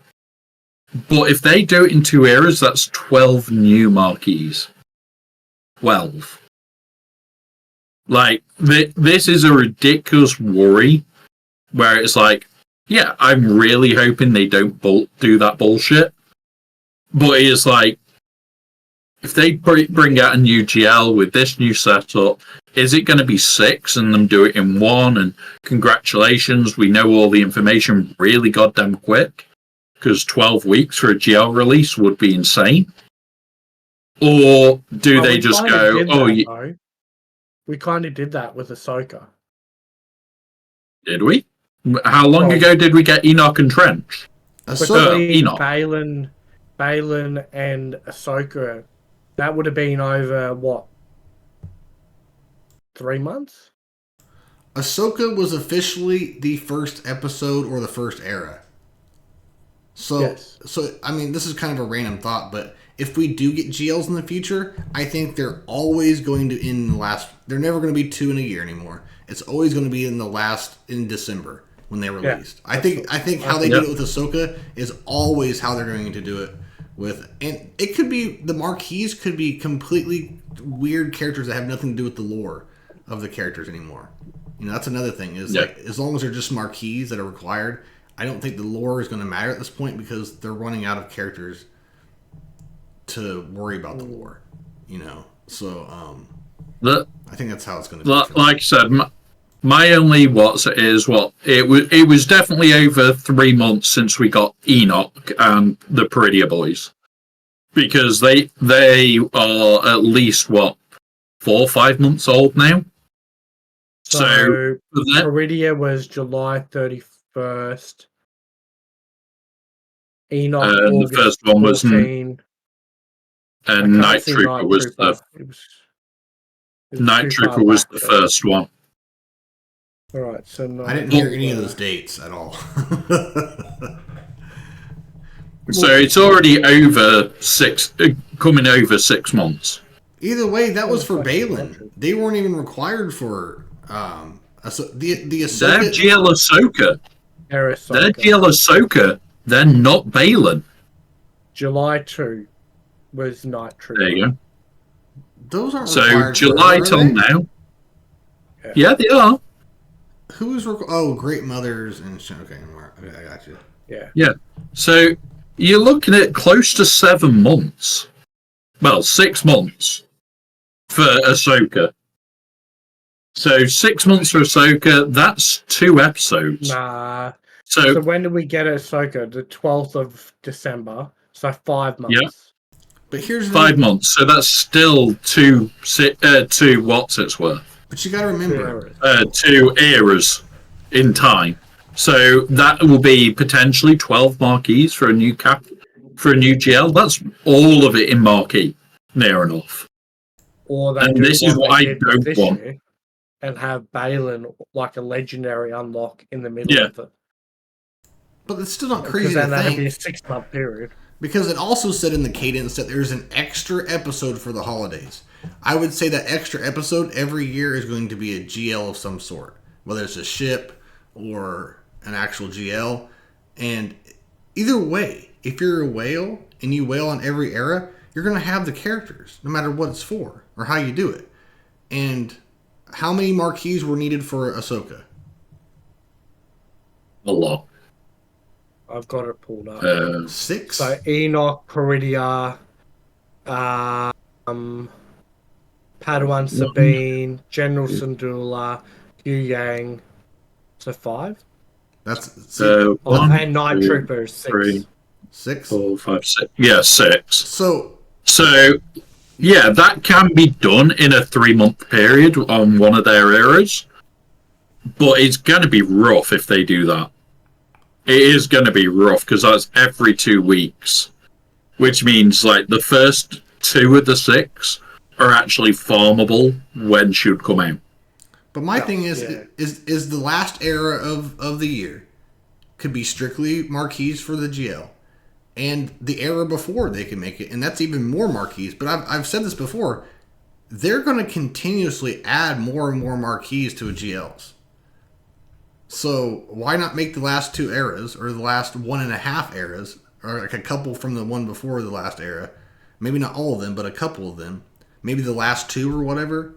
But if they do it in 2 eras, that's 12 new marquees. 12. Like, this is a ridiculous worry where it's like, yeah, I'm really hoping they don't do that bullshit. But it's like, if they bring out a new GL with this new setup, is it going to be 6 and them do it in 1? And congratulations, we know all the information really goddamn quick. Because 12 weeks for a GL release would be insane. Or do they just go, we kind of did that with Ahsoka. Did we? How long ago did we get Enoch and Trench? Enoch. Balin and Ahsoka, that would have been over, what, 3 months? Ahsoka was officially the first episode or the first era. So, yes. So I mean, this is kind of a random thought, but if we do get GLs in the future, I think they're always going to end in the last. They're never going to be 2 in a year anymore. It's always going to be in December when they're released. Yeah, I think how they did it with Ahsoka is always how they're going to do it with, and it could be the marquees could be completely weird characters that have nothing to do with the lore of the characters anymore. You know, that's another thing is like as long as they're just marquees that are required. I don't think the lore is going to matter at this point because they're running out of characters to worry about the lore, you know. So I think that's how it's going to be. Like I said, my only it was definitely over 3 months since we got Enoch and the Peridia boys, because they are at least 4 or 5 months old now. So Peridia was July 31st. Enoch, and the first one was 14. And Night Trooper was Night Trooper was the first one. All right, so I didn't hear any of those dates at all. So it's already over 6, coming over 6 months. Either way, that was for Balin. They weren't even required for the Ahsoka. They're GL Ahsoka. They're GL Ahsoka. They're not Balin. July 2 was Night Trooper. There you go. Those aren't so July till now. Yeah, they are. Who's Great Mothers and okay, I got you. Yeah. So you're looking at close to 7 months. Well, 6 months for Ahsoka. So 6 months for Ahsoka. That's 2 episodes. Nah. So when did we get Ahsoka? The 12th of December. So 5 months. Yeah. But here's 5 months. So that's still 2 what's its worth. But you got to remember 2 eras in time. So that will be potentially 12 marquees for a new for a new GL. That's all of it in marquee, near enough. And this is what I don't want. And have Balin like a legendary unlock in the middle of it. But it's still not crazy to think. That'd be a 6-month period. Because it also said in the cadence that there's an extra episode for the holidays. I would say that extra episode every year is going to be a GL of some sort. Whether it's a ship or an actual GL. And either way, if you're a whale and you whale on every era, you're going to have the characters, no matter what it's for or how you do it. And how many marquees were needed for Ahsoka? A lot. I've got it pulled up. 6? So Enoch, Peridia, Padawan Sabine, General Syndulla, Yu Yang. So 5? That's and Night Trooper 6. 6? 4, 5, 6. Yeah, 6. So yeah, that can be done in a 3-month period on one of their eras. But it's going to be rough if they do that. It is going to be rough because that's every 2 weeks. Which means like the first 2 of the 6 are actually farmable when should come out. But my thing is, yeah. is the last era of the year could be strictly marquees for the GL, and the era before they can make it, and that's even more marquees. But I've said this before, they're going to continuously add more and more marquees to a GLs. So why not make the last two eras, or the last 1.5 eras, or like a couple from the one before the last era? Maybe not all of them, but a couple of them. Maybe the last two or whatever.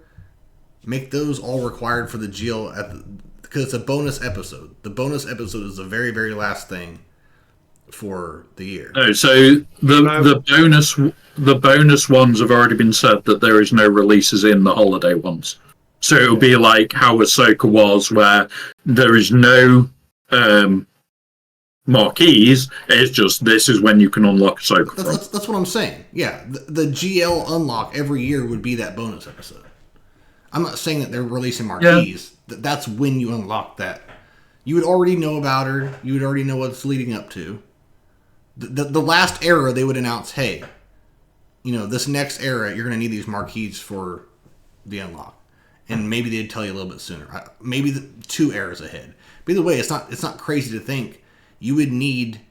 Make those all required for the GL because it's a bonus episode. The bonus episode is the very, very last thing for the year. No, so the bonus ones have already been said that there is no releases in the holiday ones. So it'll be like how Ahsoka was, where there is no marquees. It's just this is when you can unlock Ahsoka. That's what I'm saying. Yeah, the GL unlock every year would be that bonus episode. I'm not saying that they're releasing marquees. Yeah. That's when you unlock that. You would already know about her. You would already know what's leading up to. The last era, they would announce, hey, this next era, you're going to need these marquees for the unlock. And maybe they'd tell you a little bit sooner. Maybe 2 eras ahead. But either way, it's not crazy to think you would need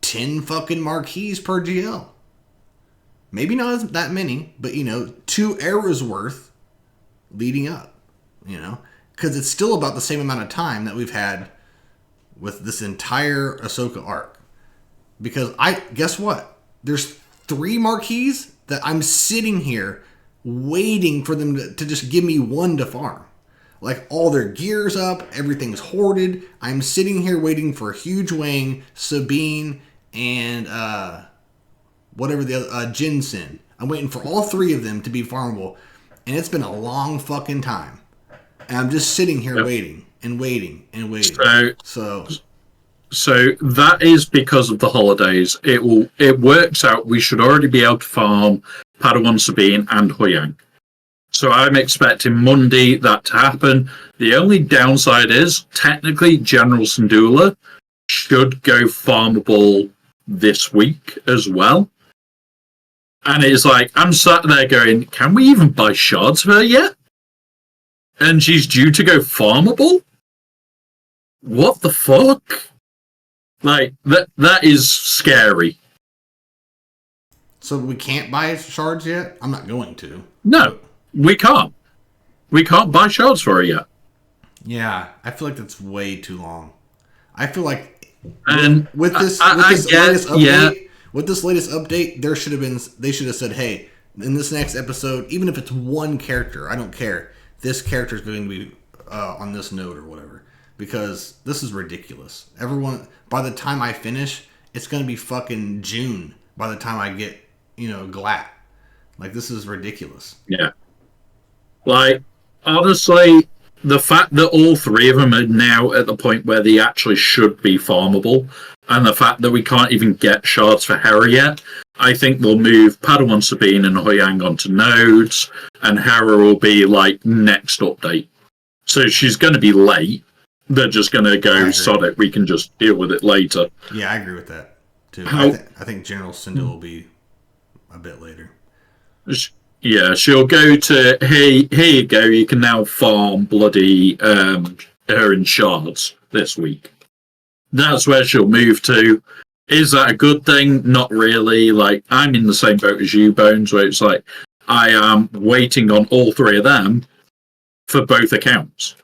10 fucking marquees per GL. Maybe not that many, but 2 eras worth leading up, because it's still about the same amount of time that we've had with this entire Ahsoka arc. Because guess what? There's 3 marquees that I'm sitting here waiting for them to just give me one to farm. Like all their gear's up, everything's hoarded. I'm sitting here waiting for Huge Wang, Sabine, and whatever the other Jin Sin. I'm waiting for all 3 of them to be farmable. And it's been a long fucking time. And I'm just sitting here waiting and waiting and waiting. So that is because of the holidays. It works out we should already be able to farm Padawan Sabine and Huyang. So I'm expecting Monday that to happen. The only downside is technically General Syndulla should go farmable this week as well. And it's like, I'm sat there going, can we even buy shards for her yet? And she's due to go farmable? What the fuck? Like, that is scary. So we can't buy shards yet? I'm not going to. No, we can't. We can't buy shards for her yet. Yeah, I feel like that's way too long. I feel like with this latest update, with this latest update, they should have said, hey, in this next episode, even if it's one character, I don't care. This character is going to be on this node or whatever. Because this is ridiculous. Everyone, by the time I finish, it's going to be fucking June by the time I get, Glat. Like, this is ridiculous. Yeah. Like, honestly, the fact that all 3 of them are now at the point where they actually should be farmable, and the fact that we can't even get shards for Hera yet, I think we'll move Padawan Sabine and Huyang onto nodes, and Hera will be, like, next update. So she's going to be late. They're just going to go, sod it, we can just deal with it later. Yeah, I agree with that, too. I think General Syndulla will be a bit later. Yeah, she'll go to, here you go, you can now farm bloody her in shards this week. That's where she'll move to. Is that a good thing? Not really. Like, I'm in the same boat as you, Bones, where it's like, I am waiting on all 3 of them for both accounts.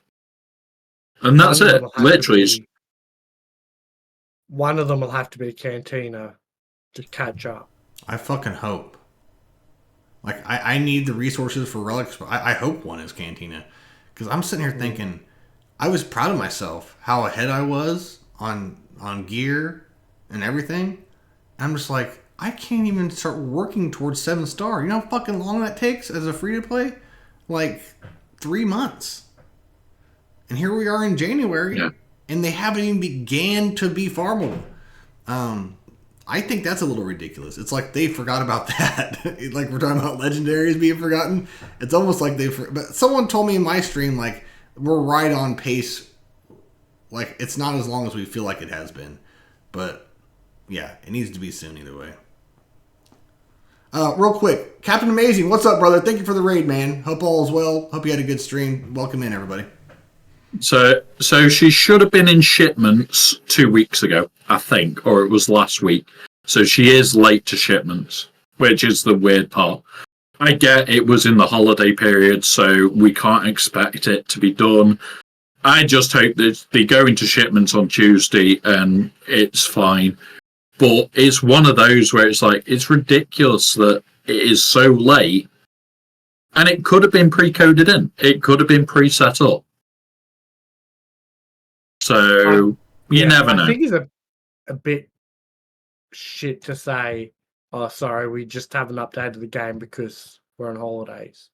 And that's it. Literally. One of them will have to be Cantina to catch up. I fucking hope. Like, I need the resources for relics. I hope one is Cantina. Because I'm sitting here thinking, I was proud of myself, how ahead I was on gear and everything. I'm just like, I can't even start working towards 7-star. You know how fucking long that takes as a free-to-play? Like, 3 months. And here we are in January, and they haven't even began to be farmable. I think that's a little ridiculous. It's like they forgot about that. Like we're talking about legendaries being forgotten. It's almost like but someone told me in my stream, like, we're right on pace. Like, it's not as long as we feel like it has been. But, yeah, it needs to be soon either way. Real quick, Captain Amazing, what's up, brother? Thank you for the raid, man. Hope all is well. Hope you had a good stream. Welcome in, everybody. So she should have been in shipments 2 weeks ago, I think, or it was last week. So she is late to shipments, which is the weird part. I get it was in the holiday period, so we can't expect it to be done. I just hope that they go into shipments on Tuesday and it's fine. But it's one of those where it's like, it's ridiculous that it is so late. And it could have been pre-coded in. It could have been pre-set up. So you never know. I think it's a bit shit to say, oh, sorry, we just haven't updated the game because we're on holidays.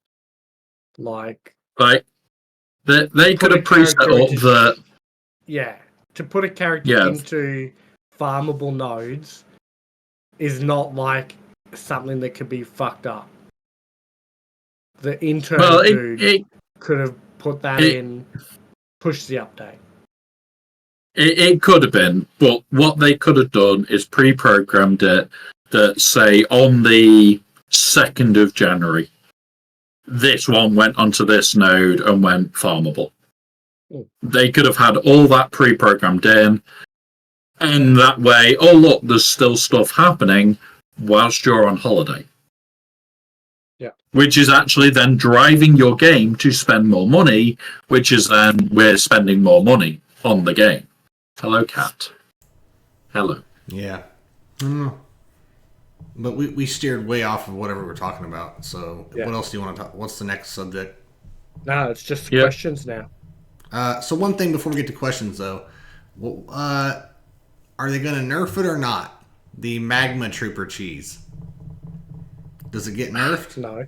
They could have preset up the... Yeah, to put a character into farmable nodes is not like something that could be fucked up. The internal dude could have put that in, pushed the update. It could have been, but what they could have done is pre-programmed it that, say, on the 2nd of January, this one went onto this node and went farmable. They could have had all that pre-programmed in, and that way, oh look, there's still stuff happening whilst you're on holiday. Yeah. Which is actually then driving your game to spend more money, which is then we're spending more money on the game. Hello, cat. Hello. Yeah. But we steered way off of whatever we're talking about. So what else do you want to talk? What's the next subject? No, it's just questions now. So one thing before we get to questions, though. Are they going to nerf it or not? The Magma Trooper cheese. Does it get nerfed? No.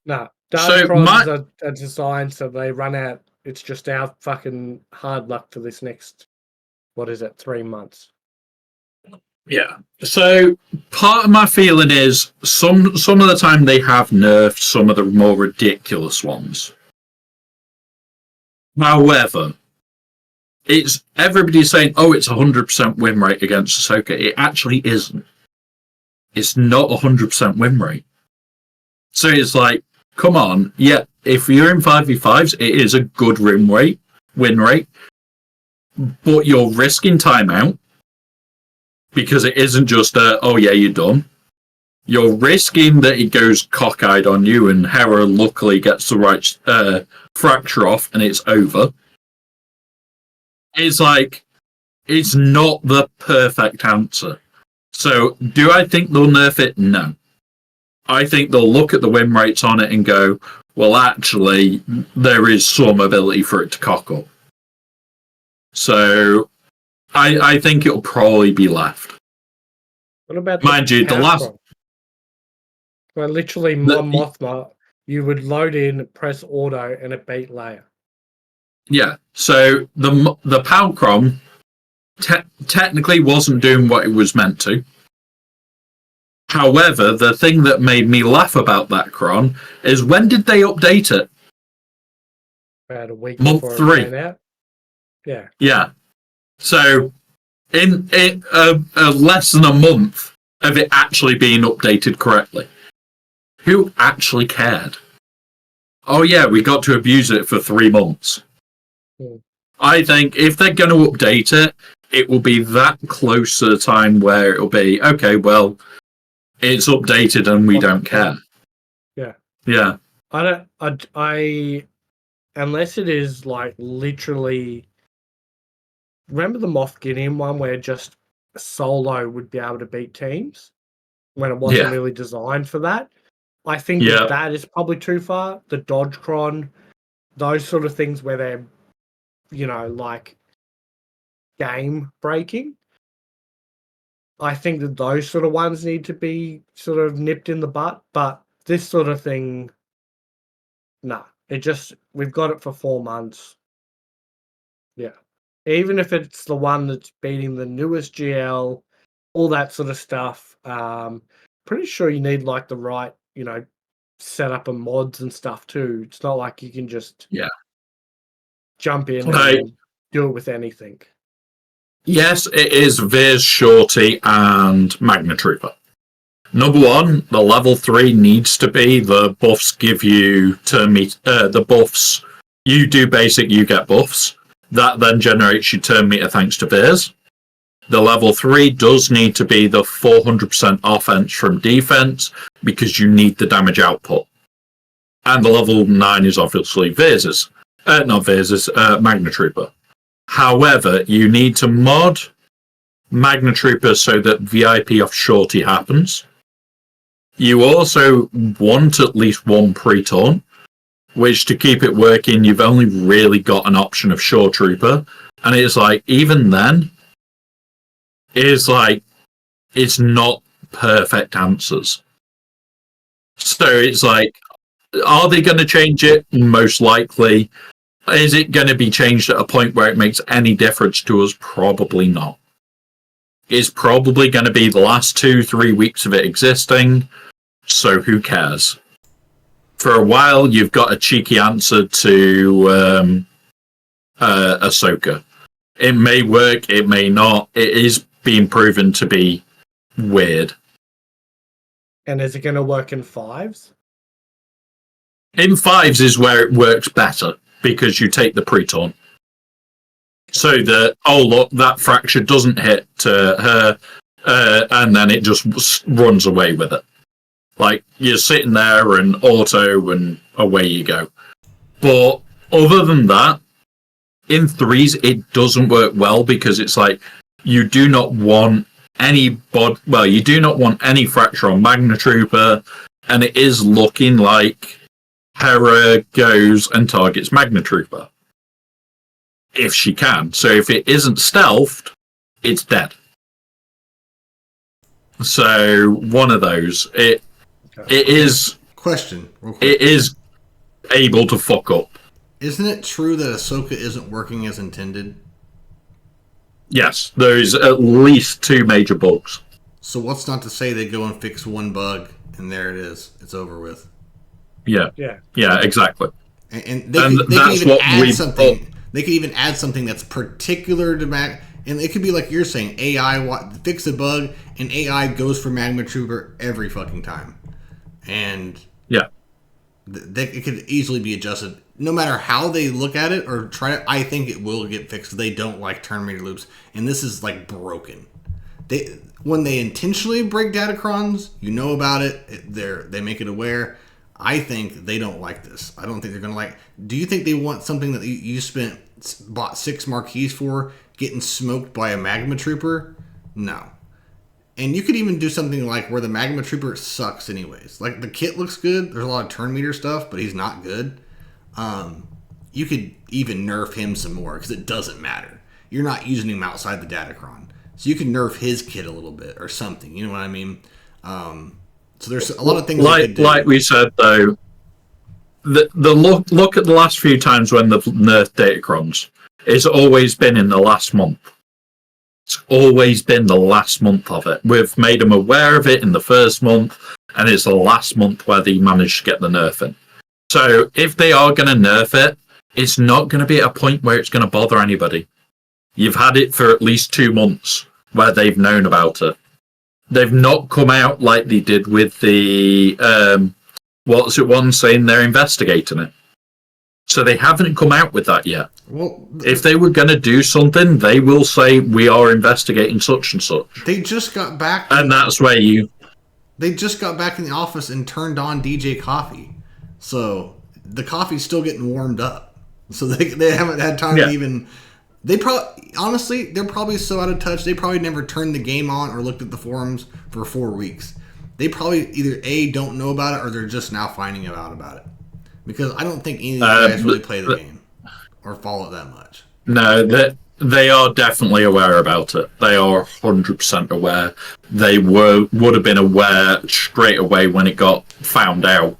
No. Darkrons are designed so they run out. It's just our fucking hard luck for this next, 3 months. Yeah. So part of my feeling is some of the time they have nerfed some of the more ridiculous ones. However, it's everybody's saying, oh, it's 100% win rate against Ahsoka. It actually isn't. It's not 100% win rate. So it's like, come on, yeah, if you're in 5v5s, it is a good win rate, but you're risking timeout because it isn't just oh yeah, you're done. You're risking that it goes cockeyed on you and Hera luckily gets the right fracture off and it's over. It's like, it's not the perfect answer. So do I think they'll nerf it? No. I think they'll look at the win rates on it and go, well, actually, there is some ability for it to cock up. So I think it'll probably be left. What about mind you, the last... Where literally Mon Mothma, you would load in, press auto, and it beat Leia. Yeah, so the Palcrom technically wasn't doing what it was meant to. However, the thing that made me laugh about that Cron is when did they update it? About a week Month before 3. It came out. Yeah. Yeah. So in less than a month of it actually being updated correctly. Who actually cared? Oh yeah, we got to abuse it for 3 months. I think if they're going to update it, it will be that close to the time where it'll be, okay, well, it's updated and we don't care. Yeah. Yeah. I unless it is like literally, remember the Moff Gideon one where just solo would be able to beat teams when it wasn't really designed for that? I think that is probably too far. The Dodge Cron, those sort of things where they're, like game breaking. I think that those sort of ones need to be sort of nipped in the butt, but this sort of thing, nah. We've got it for 4 months. Yeah. Even if it's the one that's beating the newest GL, all that sort of stuff, pretty sure you need like the right, setup and mods and stuff too. It's not like you can just jump in and do it with anything. Yes, it is Veers, Shorty, and Magna Trooper. Number one, the level 3 needs to be the buffs give you turn meter. The buffs, you do basic, you get buffs. That then generates your turn meter thanks to Veers. The level 3 does need to be the 400% offense from defense because you need the damage output. And the level 9 is obviously Veers'. Not Veers', Magna Trooper. However, you need to mod Magna Trooper so that VIP off Shorty happens. You also want at least one pre-turn, which to keep it working, you've only really got an option of Shore Trooper. And it's like, even then, it's like, it's not perfect answers. So it's like, are they going to change it? Most likely. Is it going to be changed at a point where it makes any difference to us? Probably not. It's probably going to be the last 2-3 weeks of it existing, so who cares? For a while, you've got a cheeky answer to Ahsoka. It may work, it may not. It is being proven to be weird. And is it going to work in 5s? In 5s is where it works better, because you take the pre-turn. So that, oh look, that fracture doesn't hit her, and then it just runs away with it. Like, you're sitting there and auto and away you go. But other than that, in 3s, it doesn't work well because it's like, you do not want any you do not want any fracture on Magna Trooper, and it is looking like Hera goes and targets Magna Trooper. If she can. So if it isn't stealthed, it's dead. So one of those. It is Question. Real quick. it is able to fuck up. Isn't it true that Ahsoka isn't working as intended? Yes, there's at least 2 major bugs. So what's not to say they go and fix one bug and there it is. It's over with. Yeah, exactly. And they can even add something. They could even add something that's particular to Mag, and it could be like you're saying, AI fix a bug, and AI goes for Magma Trooper every fucking time, and yeah, it could easily be adjusted. No matter how they look at it or try it, I think it will get fixed. They don't like turn meter loops, and this is like broken. When they intentionally break datacrons, you know about it. They make it aware. I think they don't like this. I don't think they're going to like... Do you think they want something that you bought 6 marquees for getting smoked by a Magma Trooper? No. And you could even do something like where the Magma Trooper sucks anyways. Like, the kit looks good. There's a lot of turn meter stuff, but he's not good. You could even nerf him some more because it doesn't matter. You're not using him outside the datacron. So you can nerf his kit a little bit or something. You know what I mean? So there's a lot of things like we said though. The look at the last few times when they've nerfed datacrons. It's always been in the last month. It's always been the last month of it. We've made them aware of it in the first month, and it's the last month where they managed to get the nerf in. So if they are going to nerf it, it's not going to be at a point where it's going to bother anybody. You've had it for at least 2 months where they've known about it. They've not come out like they did with the what's it one saying they're investigating it. So they haven't come out with that yet. Well, if they were going to do something, they will say we are investigating such and such. They just got back, and that's where they just got back in the office and turned on DJ Coffee. So the coffee's still getting warmed up. So they haven't had time to even. They honestly, they're probably so out of touch. They probably never turned the game on or looked at the forums for 4 weeks. They probably either don't know about it or they're just now finding out about it. Because I don't think any of these guys really play the game or follow it that much. No, they are definitely aware about it. They are 100% aware. They would have been aware straight away when it got found out.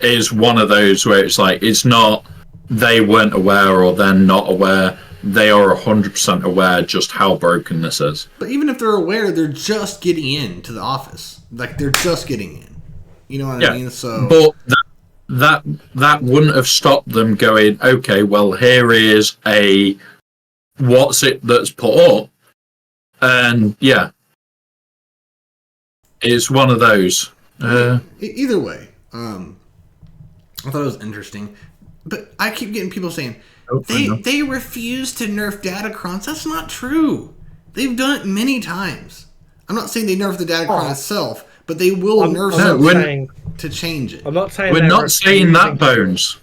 It's one of those where it's like, it's not they weren't aware or they're not aware. They are 100% aware just how broken this is. But even if they're aware, they're just getting into the office. Like, they're just getting in. You know what I mean? So, but that wouldn't have stopped them going, okay, well, here is a what's it that's put up, and it's one of those. Either way, I thought it was interesting. But I keep getting people saying, they refuse to nerf Datacrons. That's not true. They've done it many times. I'm not saying they nerf the Datacron itself, but they will nerf something to change it. I'm not saying we're not saying that, Bones.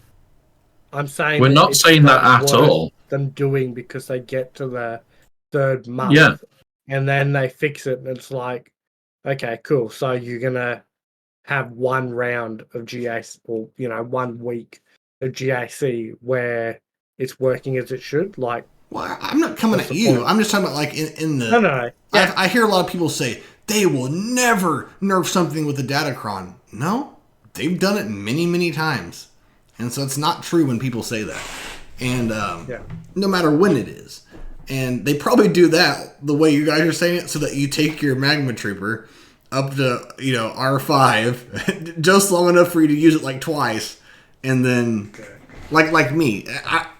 I'm saying we're not saying that at all. Them doing because they get to the third month, and then they fix it, and it's like, okay, cool. So you're gonna have one round of GAC, or 1 week of GAC where it's working as it should. Like, well, I'm not coming at you. Point? I'm just talking about like in the. No. Yeah. I hear a lot of people say they will never nerf something with the Datacron. No, they've done it many, many times, and so it's not true when people say that. And no matter when it is, and they probably do that the way you guys are saying it, so that you take your Magma Trooper up to R5 just long enough for you to use it like twice, and then like me,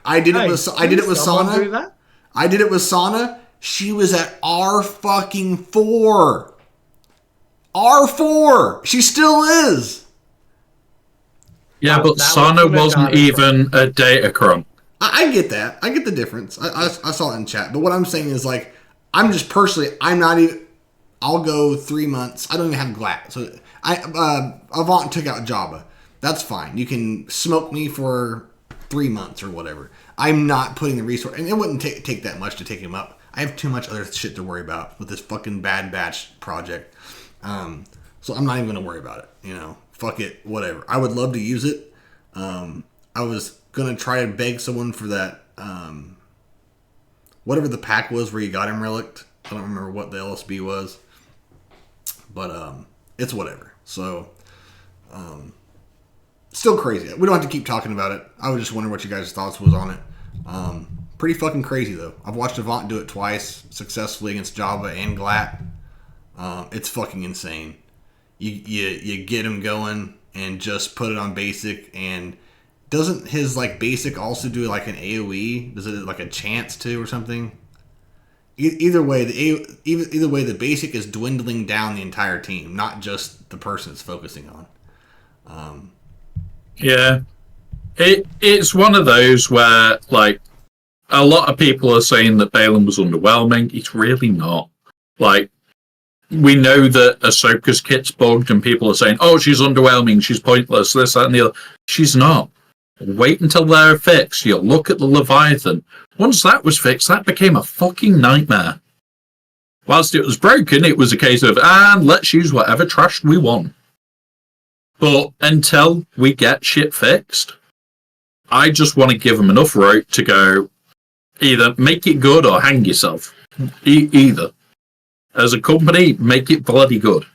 I did it with Sana. I did it with Sana. She was at R4. R4. She still is. Yeah, but Sana wasn't even a Datacron. I get that. I get the difference. I saw it in chat. But what I'm saying is, like, I'm just personally, I'm not even. I'll go 3 months. I don't even have GLAT. So Avant took out Jabba. That's fine. You can smoke me for 3 months or whatever. I'm not putting the resource, and it wouldn't take that much to take him up. I have too much other shit to worry about with this fucking Bad Batch project. So I'm not even going to worry about it. Fuck it, whatever. I would love to use it. I was going to try to beg someone for that, whatever the pack was where you got him relicked. I don't remember what the LSB was. But it's whatever. So, still crazy. We don't have to keep talking about it. I was just wondering what you guys' thoughts was on it. Pretty fucking crazy, though. I've watched Avant do it twice successfully against Jabba and GLAT. It's fucking insane. You get him going and just put it on basic, and doesn't his basic also do like an AoE? Does it like a chance to or something? Either way, the basic is dwindling down the entire team, not just the person it's focusing on. Yeah, it's one of those where a lot of people are saying that Balaam was underwhelming. It's really not. We know that Ahsoka's kit's bugged, and people are saying, "Oh, she's underwhelming. She's pointless. This, that, and the other." She's not. Wait until they're fixed. You'll look at the Leviathan. Once that was fixed, that became a fucking nightmare. Whilst it was broken, it was a case of, let's use whatever trash we want. But until we get shit fixed, I just want to give them enough rope to go, either make it good or hang yourself. Either. As a company, make it bloody good.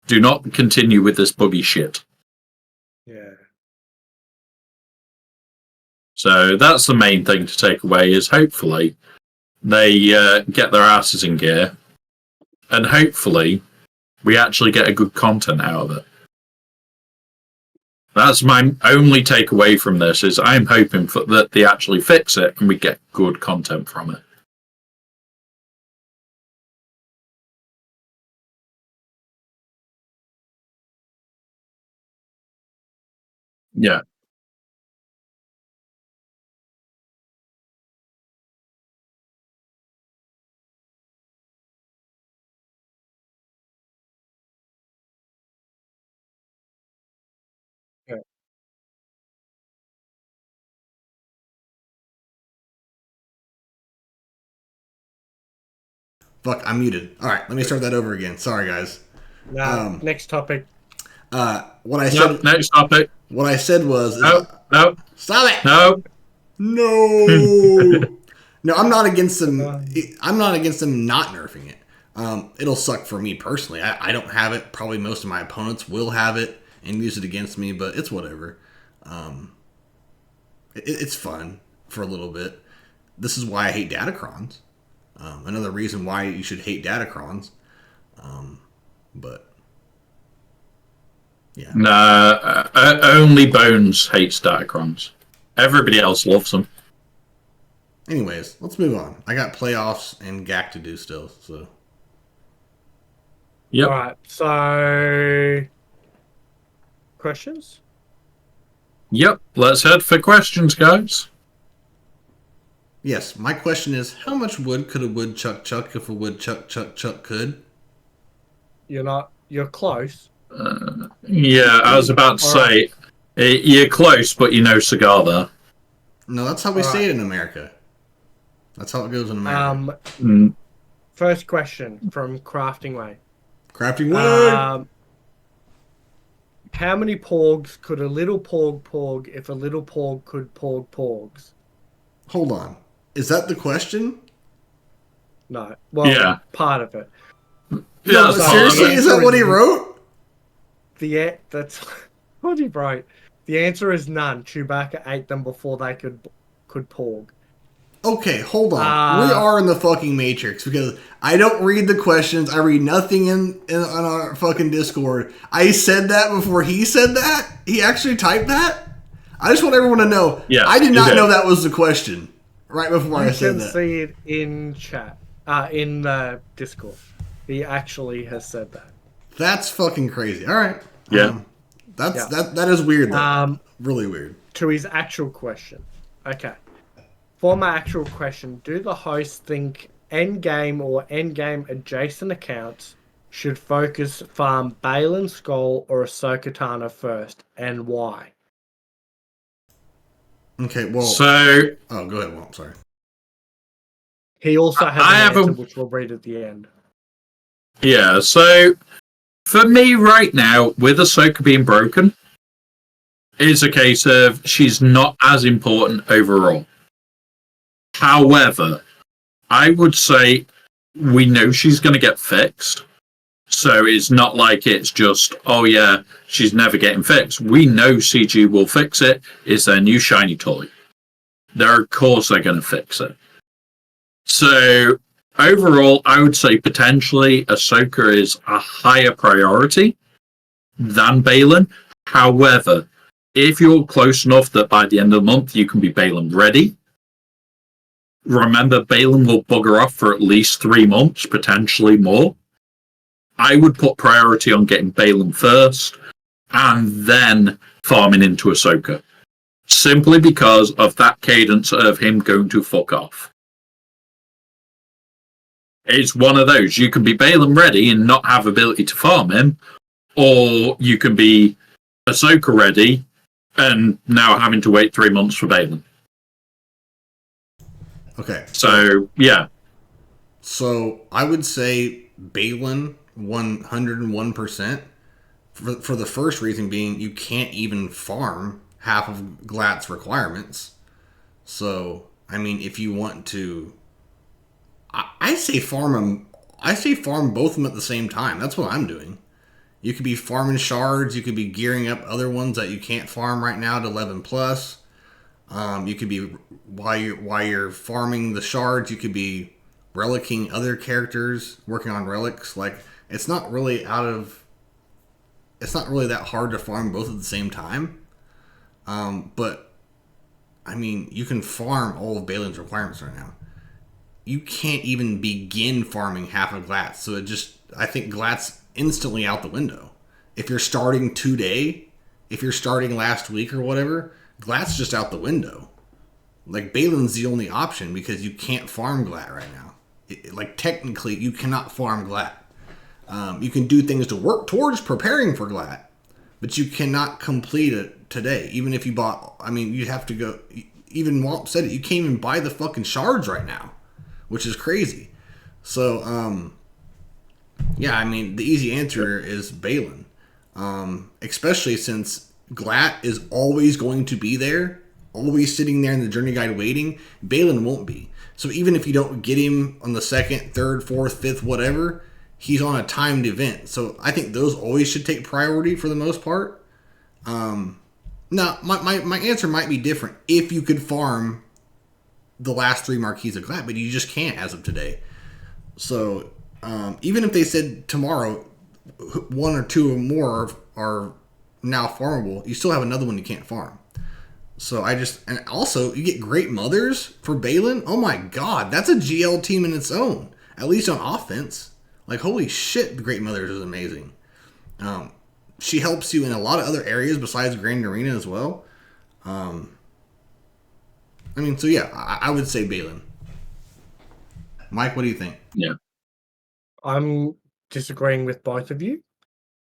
Do not continue with this buggy shit. Yeah. So that's the main thing to take away, is hopefully they get their asses in gear, and hopefully we actually get a good content out of it. That's my only takeaway from this, is I'm hoping that they actually fix it and we get good content from it. Yeah. Fuck, I'm muted. All right, let me start that over again. Sorry, guys. Next topic. What I said. Next topic. What I said was. No. Stop it. No. No, I'm not against them. I'm not against them not nerfing it. It'll suck for me personally. I don't have it. Probably most of my opponents will have it and use it against me, but it's whatever. It's fun for a little bit. This is why I hate Datacrons. Another reason why you should hate Datacrons. But yeah. Nah, only Bones hates Datacrons. Everybody else loves them. Anyways, let's move on. I got playoffs and GAC to do still, so Yep. All right. So, questions? Yep. Let's head for questions, guys. Yes, my question is, how much wood could a woodchuck chuck if a woodchuck chuck could? You're not. You're close. Yeah, I was about to All say, you're close, but you know cigar there. No, that's how we All say right. it in America. That's how it goes in America. Mm. First question from Crafting Way. Crafting way! How many porgs could a little porg if a little porg could porgs? Hold on. Is that the question? No. Well, Yeah. part of it. Yeah, No, but that's seriously, fine. is that what he wrote? That's what he wrote. The answer is none. Chewbacca ate them before they could porg. Okay, hold on. We are in the fucking Matrix because I don't read the questions. I read nothing on our fucking Discord. I said that before he said that? He actually typed that? I just want everyone to know. Yes, I did he not did. know that was the question right before I You said can that. see it in chat, in the Discord. He actually has said that. That's fucking crazy. All right. Yeah. That is weird though. Really weird. To his actual question. Okay. For my actual question, do the hosts think endgame or endgame adjacent accounts should focus farm Balin Skull or Ahsoka Tano first, and why? Okay, well. So, Oh, go ahead, Walt. Sorry. He also has I an have answer a- which we'll read at the end. yeah, so for me right now, with Ahsoka being broken, it's a case of she's not as important overall. However, I would say we know she's going to get fixed. So it's not like it's just, oh yeah, she's never getting fixed. We know CG will fix it. It's their new shiny toy. Of course they're going to fix it. So overall, I would say potentially Ahsoka is a higher priority than Balin. However, if you're close enough that by the end of the month you can be Balin ready, remember Balin will bugger off for at least 3 months, potentially more. I would put priority on getting Balin first and then farming into Ahsoka. Simply because of that cadence of him going to fuck off. It's one of those. You can be Balin ready and not have ability to farm him, or you can be Ahsoka ready and now having to wait 3 months for Balin. Okay. So, yeah. So I would say Balin 101%. For the first reason being, you can't even farm half of Glat's requirements. So, I mean, if you want to, I say farm them. I say farm both of them at the same time. That's what I'm doing. You could be farming shards. You could be gearing up other ones that you can't farm right now to 11 plus. You could be while you're farming the shards. You could be relicking other characters, working on relics. Like it's not really that hard to farm both at the same time. But I mean, you can farm all of Balin's requirements right now. You can't even begin farming half of Glatz. So I think Glatz instantly out the window. If you're starting today, if you're starting last week or whatever, Glat's just out the window. Like Balin's the only option because you can't farm Glat right now. Like technically, you cannot farm Glat. You can do things to work towards preparing for Glat, but you cannot complete it today. Even if you bought, I mean, you'd have to go. Even Walt said it. You can't even buy the fucking shards right now, which is crazy. So, yeah, I mean, the easy answer is Balin, especially since Glat is always going to be there, always sitting there in the journey guide waiting. Balin won't be. So even if you don't get him on the second, third, fourth, fifth, whatever, he's on a timed event. So I think those always should take priority for the most part. Now, my answer might be different if you could farm the last 3 Marquis of Glat, but you just can't as of today. So even if they said tomorrow 1 or 2 or more are now farmable, you still have another one you can't farm. So and also you get Great Mothers for Balin. Oh my god, that's a GL team in its own, at least on offense. Like, holy shit, the Great Mother is amazing. She helps you in a lot of other areas besides Grand Arena as well. I mean, so yeah, I would say Balin. Mike, what do you think? Yeah. I'm disagreeing with both of you.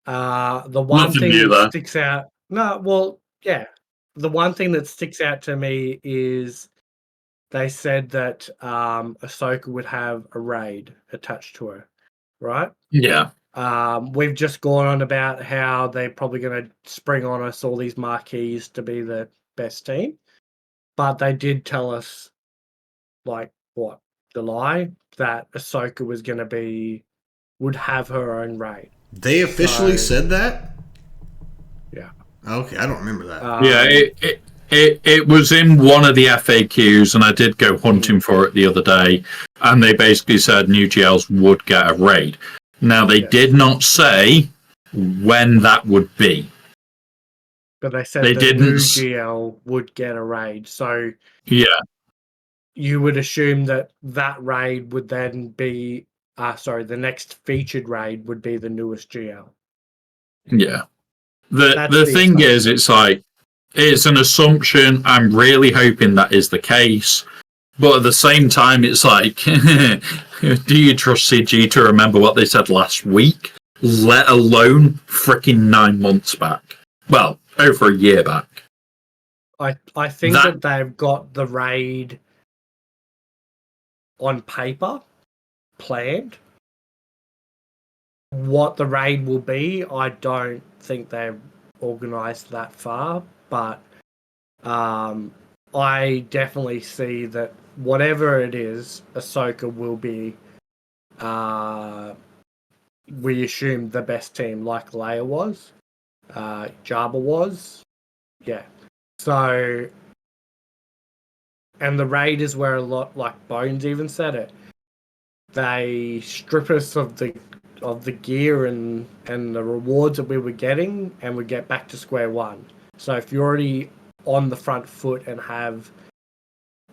The one Nothing thing new that there. sticks out. No, well, yeah. The one thing that sticks out to me is they said that Ahsoka would have a raid attached to her, right? Yeah. We've just gone on about how they're probably going to spring on us all these marquees to be the best team, but they did tell us, like, what, July, that Ahsoka was going to would have her own raid. They officially So, said that? yeah. Okay, I don't remember that. Yeah, it was in one of the FAQs, and I did go hunting for it the other day, and they basically said new GLs would get a raid. Now, they did not say when that would be. But they said They the didn't. new GL would get a raid. So Yeah, you would assume that that raid would then be, the next featured raid would be the newest GL. yeah. That's The the thing is, assumption. it's like, it's an assumption. I'm really hoping that is the case. But at the same time, it's like, do you trust CG to remember what they said last week? Let alone freaking 9 months back. Well, over a year back. I think that they've got the raid on paper planned. What the raid will be, I don't think they've organised that far, but I definitely see that whatever it is, Ahsoka will be, we assume, the best team, like Leia was, Jabba was. Yeah. So, and the raid is where a lot, like Bones even said it, they strip us of the gear and the rewards that we were getting, and we get back to square one. So if you're already on the front foot and have,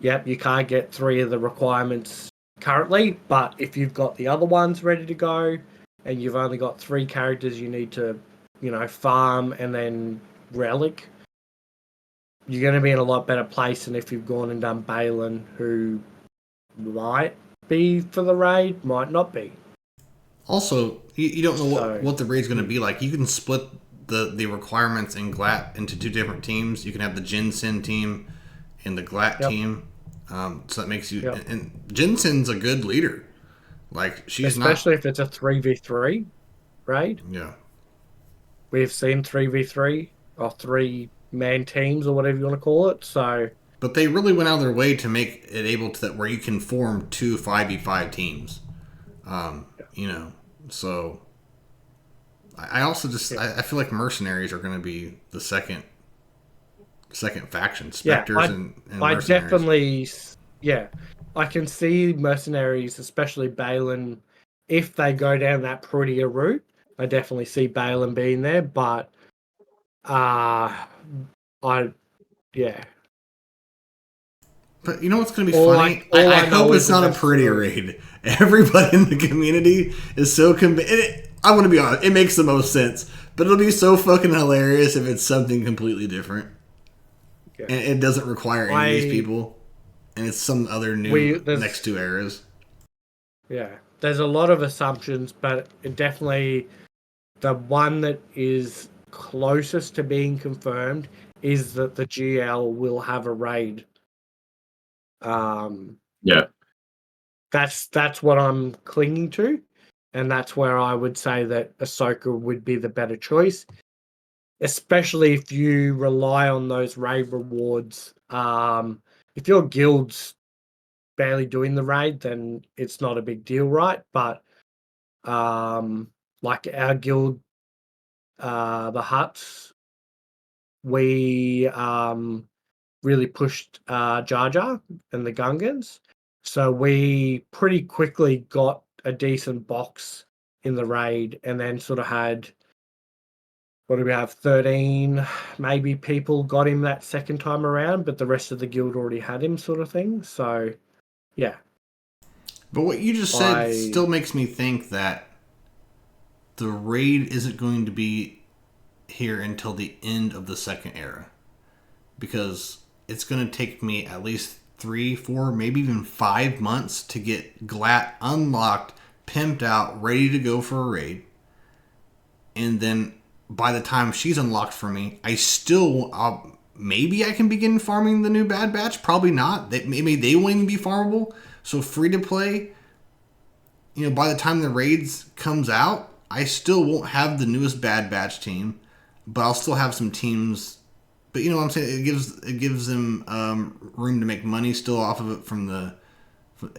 you can't get 3 of the requirements currently, but if you've got the other ones ready to go and you've only got 3 characters you need to, farm and then relic, you're going to be in a lot better place than if you've gone and done Balin, who might be for the raid, might not be. Also, you don't know what the raid's going to be like. You can split the requirements in GLAT into 2 different teams. You can have the Jin Sin team and the GLAT team. So that makes you... Yep. And Jin Sin's a good leader. Like, she's especially if it's a 3v3 raid. Yeah. We've seen 3v3 or 3-man teams or whatever you want to call it. So, but they really went out of their way to make it able to that where you can form 2 5v5 teams. So I also just I feel like mercenaries are going to be the second faction. Spectres and mercenaries. I definitely, I can see mercenaries, especially Balin, if they go down that prettier route. I definitely see Balin being there, but But you know what's going to be funny? I hope it's not a pretty raid. Everybody in the community is so I want to be honest, it makes the most sense. But it'll be so fucking hilarious if it's something completely different. Yeah. And it doesn't require any of these people. And it's some other new next 2 eras. Yeah. There's a lot of assumptions, but it definitely, the one that is closest to being confirmed is that the GL will have a raid. That's what I'm clinging to, and that's where I would say that Ahsoka would be the better choice, especially if you rely on those raid rewards. If your guild's barely doing the raid, then it's not a big deal, right? But like our guild, the Hutts, we really pushed Jar Jar and the Gungans. So we pretty quickly got a decent box in the raid, and then sort of had, what do we have, 13 maybe people got him that second time around, but the rest of the guild already had him, sort of thing. So, yeah. But what you just said still makes me think that the raid isn't going to be here until the end of the second era. Because it's going to take me at least 3, 4, maybe even 5 months to get Glat unlocked, pimped out, ready to go for a raid. And then by the time she's unlocked for me, maybe I can begin farming the new Bad Batch. Probably not. Maybe they won't even be farmable. So free to play, by the time the raids comes out, I still won't have the newest Bad Batch team, but I'll still have some teams. But you know what I'm saying? It gives them room to make money still off of it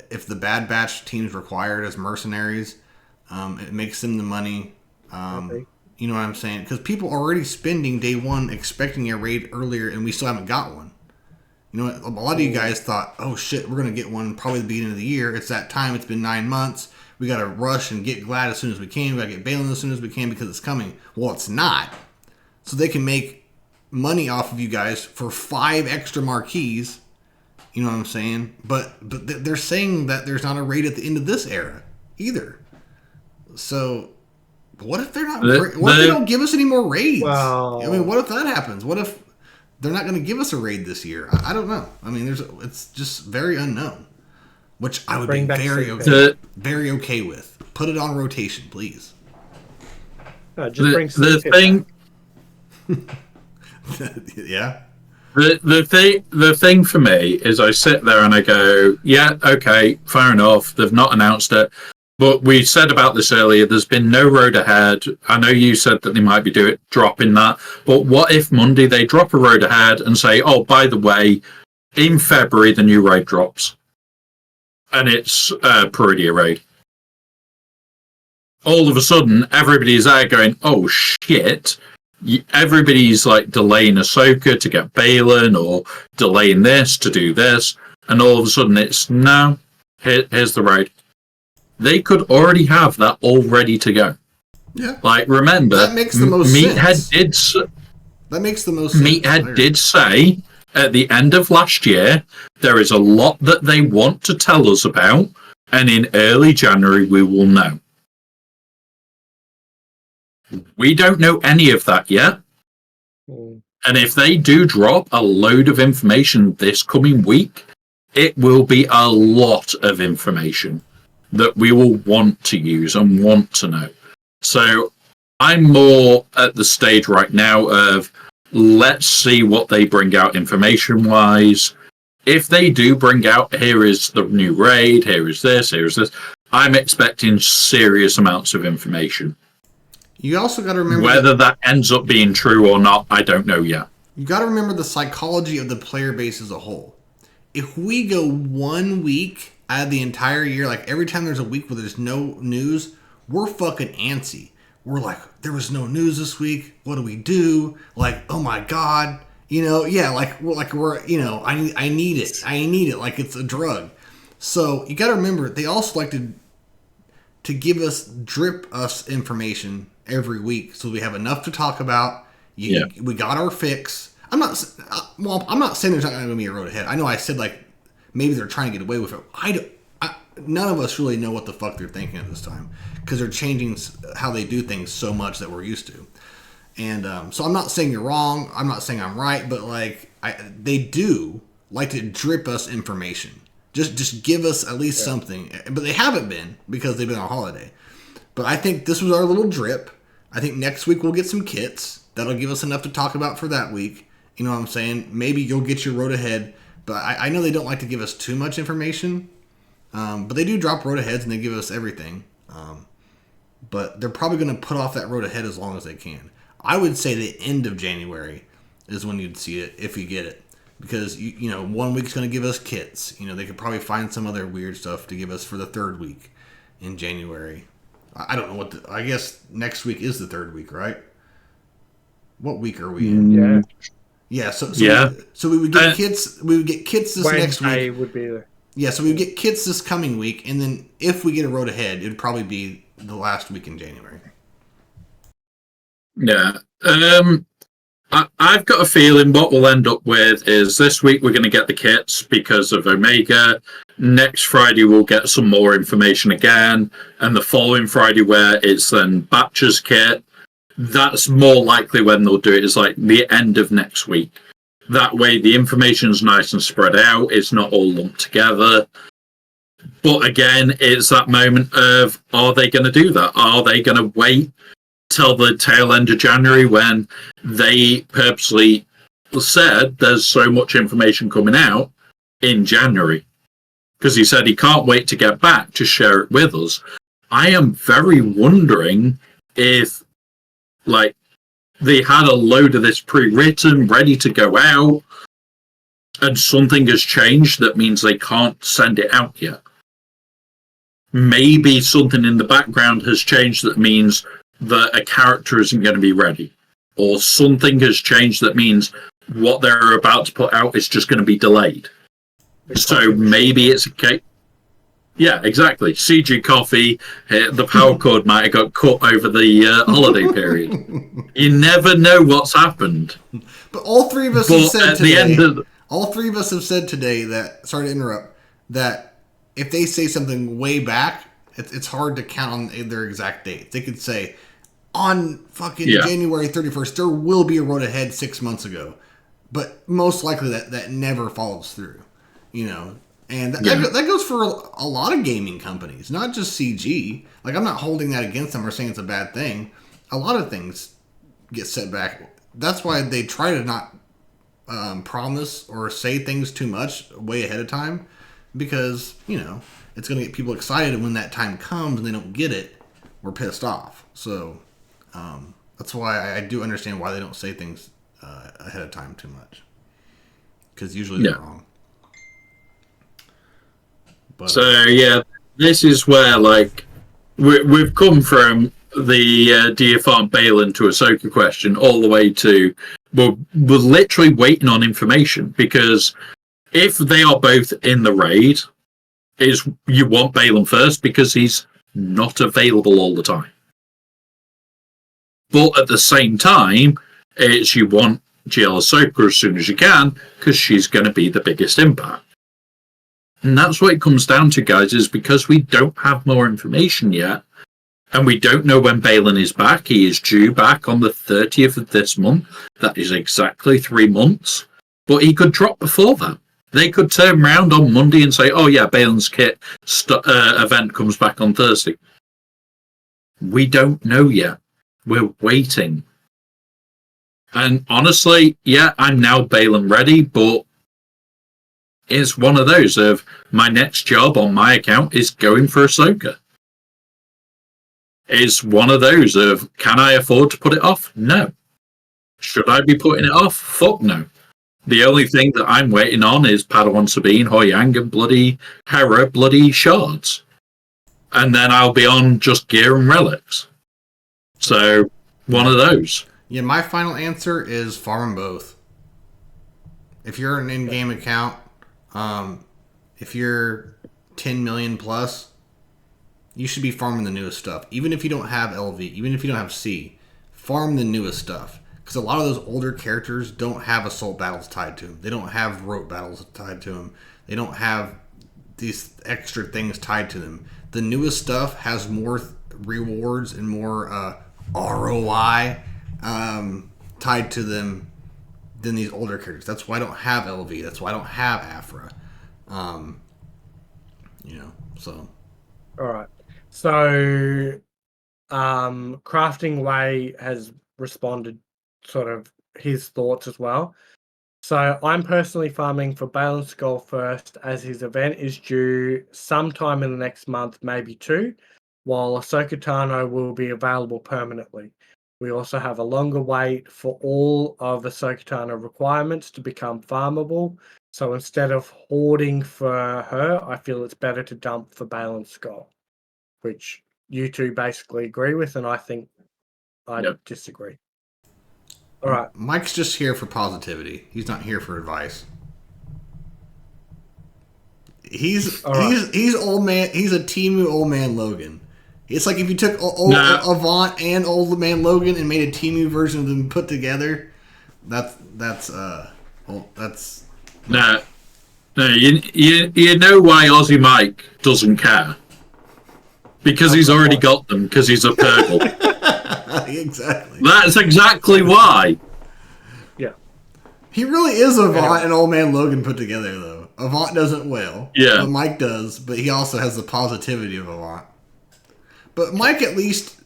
if the Bad Batch team's required as mercenaries, it makes them the money. Okay. You know what I'm saying? Because people are already spending day one expecting a raid earlier, and we still haven't got one. You know, a lot of you guys thought, oh shit, we're going to get one probably the beginning of the year. It's that time. It's been 9 months. We got to rush and get Glad as soon as we can. We got to get Balin as soon as we can because it's coming. Well, it's not. So they can make money off of you guys for 5 extra marquees. You know what I'm saying? But they're saying that there's not a raid at the end of this era either. So what if they're not? What if they don't give us any more raids? Well, I mean, what if that happens? What if they're not going to give us a raid this year? I don't know. I mean, it's just very unknown, which I would be very okay with. Put it on rotation, please. The thing. Yeah. The thing for me is I sit there and I go, yeah, okay, fair enough. They've not announced it. But we said about this earlier, there's been no road ahead. I know you said that they might be dropping that. But what if Monday they drop a road ahead and say, oh, by the way, in February, the new raid drops. And it's Peridia raid. All of a sudden, everybody's there going, oh, shit. Everybody's like delaying Ahsoka to get Balin or delaying this to do this. And all of a sudden, it's, no, here's the raid. They could already have that all ready to go. Yeah. Like, remember, that makes the most sense. That makes the most sense. Meathead did say at the end of last year, there is a lot that they want to tell us about, and in early January we will know. We don't know any of that yet. And if they do drop a load of information this coming week, it will be a lot of information that we will want to use and want to know. So I'm more at the stage right now of let's see what they bring out information-wise. If they do bring out, here is the new raid, here is this, I'm expecting serious amounts of information. You also got to remember... Whether that ends up being true or not, I don't know yet. You got to remember the psychology of the player base as a whole. If we go 1 week out of the entire year, like every time there's a week where there's no news, we're fucking antsy. We're like, there was no news this week. What do we do? Like, oh my god, yeah, we're I need it. I need it like it's a drug. So you got to remember, they also like to drip us information every week, so we have enough to talk about. We got our fix. I'm not saying there's not going to be a road ahead. I know I said like, maybe they're trying to get away with it. None of us really know what the fuck they're thinking at this time because they're changing how they do things so much that we're used to. And so I'm not saying you're wrong. I'm not saying I'm right, but like they do like to drip us information. Just give us at least something. But they haven't been because they've been on holiday. But I think this was our little drip. I think next week we'll get some kits. That'll give us enough to talk about for that week. You know what I'm saying? Maybe you'll get your road ahead. But I know they don't like to give us too much information. But they do drop road aheads and they give us everything. But they're probably going to put off that road ahead as long as they can. I would say the end of January is when you'd see it, if you get it. Because, 1 week's going to give us kits. They could probably find some other weird stuff to give us for the third week in January. I don't know I guess next week is the third week, right? What week are we in? Yeah. Yeah, so we would get kits. We would get kits this next week. Would be there. Yeah, so we would get kits this coming week, and then if we get a road ahead, it'd probably be the last week in January. Yeah, I've got a feeling what we'll end up with is this week we're going to get the kits because of Omega. next Friday we'll get some more information again, and the following Friday where it's then Batcher's kit, that's more likely when they'll do it, is like the end of next week. That way the information's nice and spread out, it's not all lumped together. But again, it's that moment of, are they going to do that? Are they going to wait till the tail end of January when they purposely said there's so much information coming out in January? Because he said he can't wait to get back to share it with us. I am very wondering if, like, they had a load of this pre-written, ready to go out, and something has changed that means they can't send it out yet. Maybe something in the background has changed that means that a character isn't going to be ready. Or something has changed that means what they're about to put out is just going to be delayed. So maybe it's a case. Yeah, exactly. CG Coffee, the power cord might have got cut over the holiday period. You never know what's happened. But all three of us have said today. All three of us have said today that. Sorry to interrupt. That if they say something way back, it's hard to count on their exact date. They could say on fucking January 31st there will be a road ahead 6 months ago, but most likely that never follows through. You know, and that goes for a lot of gaming companies, not just CG. Like, I'm not holding that against them or saying it's a bad thing. A lot of things get set back. That's why they try to not promise or say things too much way ahead of time, because, you know, it's going to get people excited, and when that time comes and they don't get it, we're pissed off. So that's why I do understand why they don't say things ahead of time too much, because usually they're wrong. But, so yeah, this is where, like, we've come from the do you farm Balin to Ahsoka question all the way to we're literally waiting on information, because if they are both in the raid, is you want Balin first because he's not available all the time. But at the same time, it's you want GL Ahsoka as soon as you can because she's going to be the biggest impact. And that's what it comes down to, guys, is because we don't have more information yet, and we don't know when Balin is back. He is due back on the 30th of this month. That is exactly 3 months. But he could drop before that. They could turn around on Monday and say, oh yeah, Balin's kit event comes back on Thursday. We don't know yet. We're waiting. And honestly, yeah, I'm now Balin ready, but it's one of those of my next job on my account is going for Ahsoka. It's one of those of, can I afford to put it off? No. Should I be putting it off? Fuck no. The only thing that I'm waiting on is Padawan Sabine, Hoyang, and bloody Hera, bloody shards. And then I'll be on just gear and relics. So, one of those. Yeah, my final answer is farm both. If you're an in-game account, if you're 10 million plus, you should be farming the newest stuff. Even if you don't have LV, even if you don't have C, farm the newest stuff. Because a lot of those older characters don't have assault battles tied to them. They don't have rote battles tied to them. They don't have these extra things tied to them. The newest stuff has more rewards and more ROI tied to them than these older characters. That's why I don't have LV. That's why I don't have Afra. So. All right. So, Crafting Way has responded sort of his thoughts as well. So, I'm personally farming for Balin Skull first, as his event is due sometime in the next month, maybe 2, while Ahsoka Tano will be available permanently. We also have a longer wait for all of Ahsoka Tano requirements to become farmable. So instead of hoarding for her, I feel it's better to dump for Balin Skull, which you two basically agree with, and I think I disagree. All right. Mike's just here for positivity. He's not here for advice. He's old man. He's a Temu old man Logan. It's like if you took Avant and Old Man Logan and made a Temu version of them put together. That's. Nah. No, you know why Aussie Mike doesn't care? Because he's already got them, because he's a Purgle. Exactly. That's exactly why. Yeah. He really is Avant and Old Man Logan put together, though. Avant doesn't wail. Yeah. But Mike does, but he also has the positivity of Avant. But Mike at least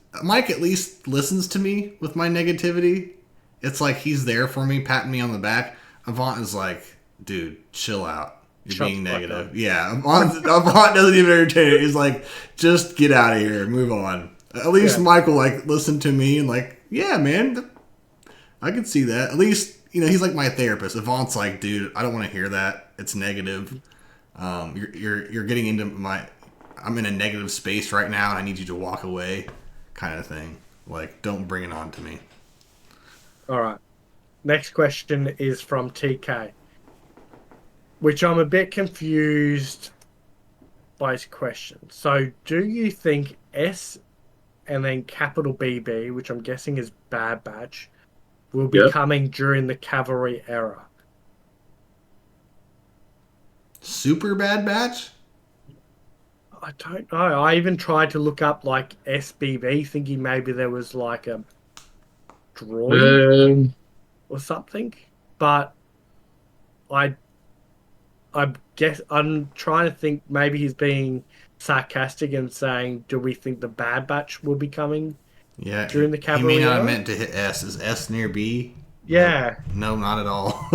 listens to me with my negativity. It's like he's there for me, patting me on the back. Avant is like, dude, chill out. You're being negative. Yeah, Avant doesn't even entertain it. He's like, just get out of here, move on. At least Michael like listen to me and like, yeah, man, I can see that. At least he's like my therapist. Avant's like, dude, I don't want to hear that. It's negative. You're getting into I'm in a negative space right now, and I need you to walk away, kind of thing. Like, don't bring it on to me. All right. Next question is from TK, which I'm a bit confused by his question. So, do you think S and then capital BB, which I'm guessing is Bad Batch, will be coming during the Cavalry era? Super Bad Batch? I don't know. I even tried to look up like SBB, thinking maybe there was like a drawing or something. But I guess I'm trying to think maybe he's being sarcastic and saying, do we think the Bad Batch will be coming during the Cavalry he may not era? have meant to hit S. Is S near B? Yeah. No, not at all.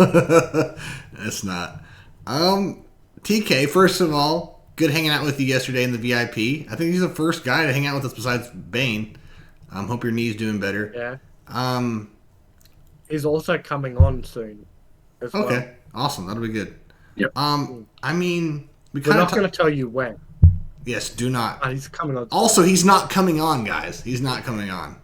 It's not. TK, first of all, good hanging out with you yesterday in the VIP. I think he's the first guy to hang out with us besides Bane. Hope your knee's doing better. Yeah. He's also coming on soon as well. Okay. Awesome. That'll be good. Yep. I mean, we're not going to tell you when. Yes, do not. He's coming on. Also, he's not coming on, guys. He's not coming on.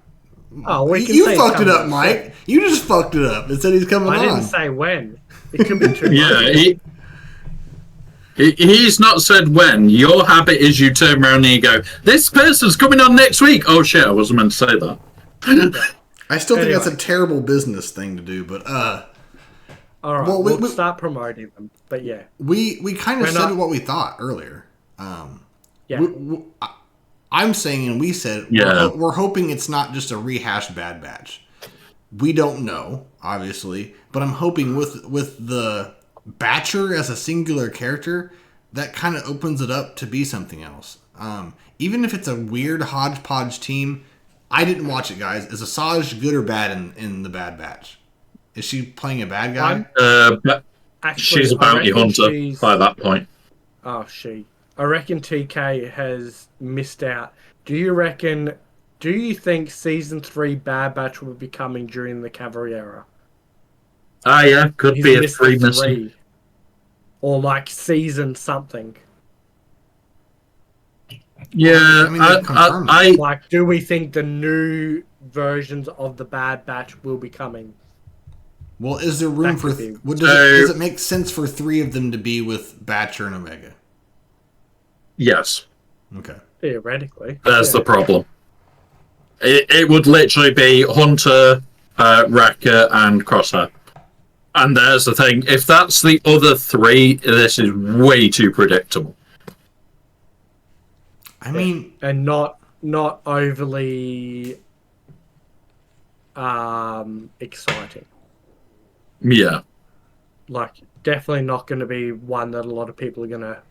Oh, you fucked it up, Mike. You just fucked it up. It said he's coming on. I didn't say when. It could be 2 months. He's not said when. Your habit is you turn around and you go, this person's coming on next week. Oh shit, I wasn't meant to say that. I still think that's a terrible business thing to do, but all right, we'll start promoting them. But yeah, we kind of said what we thought earlier. I'm saying, and we said, we're hoping it's not just a rehashed Bad Batch. We don't know, obviously, but I'm hoping with the Batcher as a singular character, that kind of opens it up to be something else. Even if it's a weird hodgepodge team, I didn't watch it, guys. Is Asajj good or bad in the Bad Batch? Is she playing a bad guy? She's a bounty hunter by that point. Oh, I reckon TK has missed out. Do you think season 3 Bad Batch will be coming during the Cavalry era? Yeah, could be a 3 missing. Or like season something. Yeah, like, do we think the new versions of the Bad Batch will be coming? Well, is there room for... does it make sense for 3 of them to be with Batcher and Omega? Yes. Okay. Theoretically. That's the problem. It would literally be Hunter, Wrecker, and Crosshair. And there's the thing. If that's the other 3, this is way too predictable. I mean... And not overly exciting. Yeah. Like, definitely not going to be one that a lot of people are going to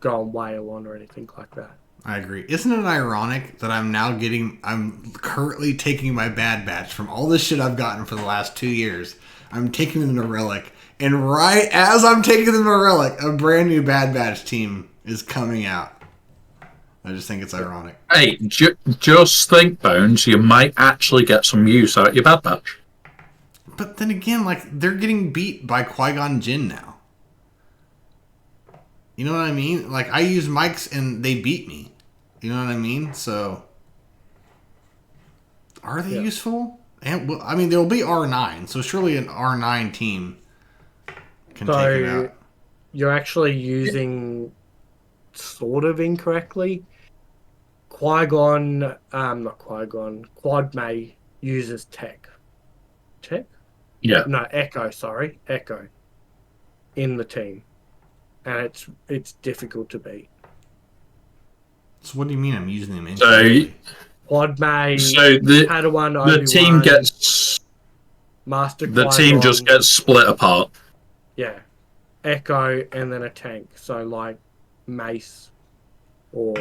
go and wail on or anything like that. I agree. Isn't it ironic that I'm currently taking my Bad Batch from all this shit I've gotten for the last 2 years. I'm taking them to Relic. And right as I'm taking them to Relic, a brand new Bad Batch team is coming out. I just think it's ironic. Hey, just think, Bones, you might actually get some use out of your Bad Batch. But then again, like, they're getting beat by Qui-Gon Jinn now. You know what I mean? Like, I use mics and they beat me. You know what I mean? So, are they useful? And well, I mean, there'll be R9, so surely an R9 team can take it out. You're actually using sort of incorrectly. Qui-Gon, not Qui-Gon, Quad May uses Tech. Tech? Yeah. No, Echo, sorry. Echo. In the team. and it's difficult to beat. So what do you mean I'm using them So, incorrectly? Quad May, so Padawan, the team Obi-Wan, gets Master the Qui-Gon, team just gets split apart. yeah, Echo, and then a tank. So like Mace or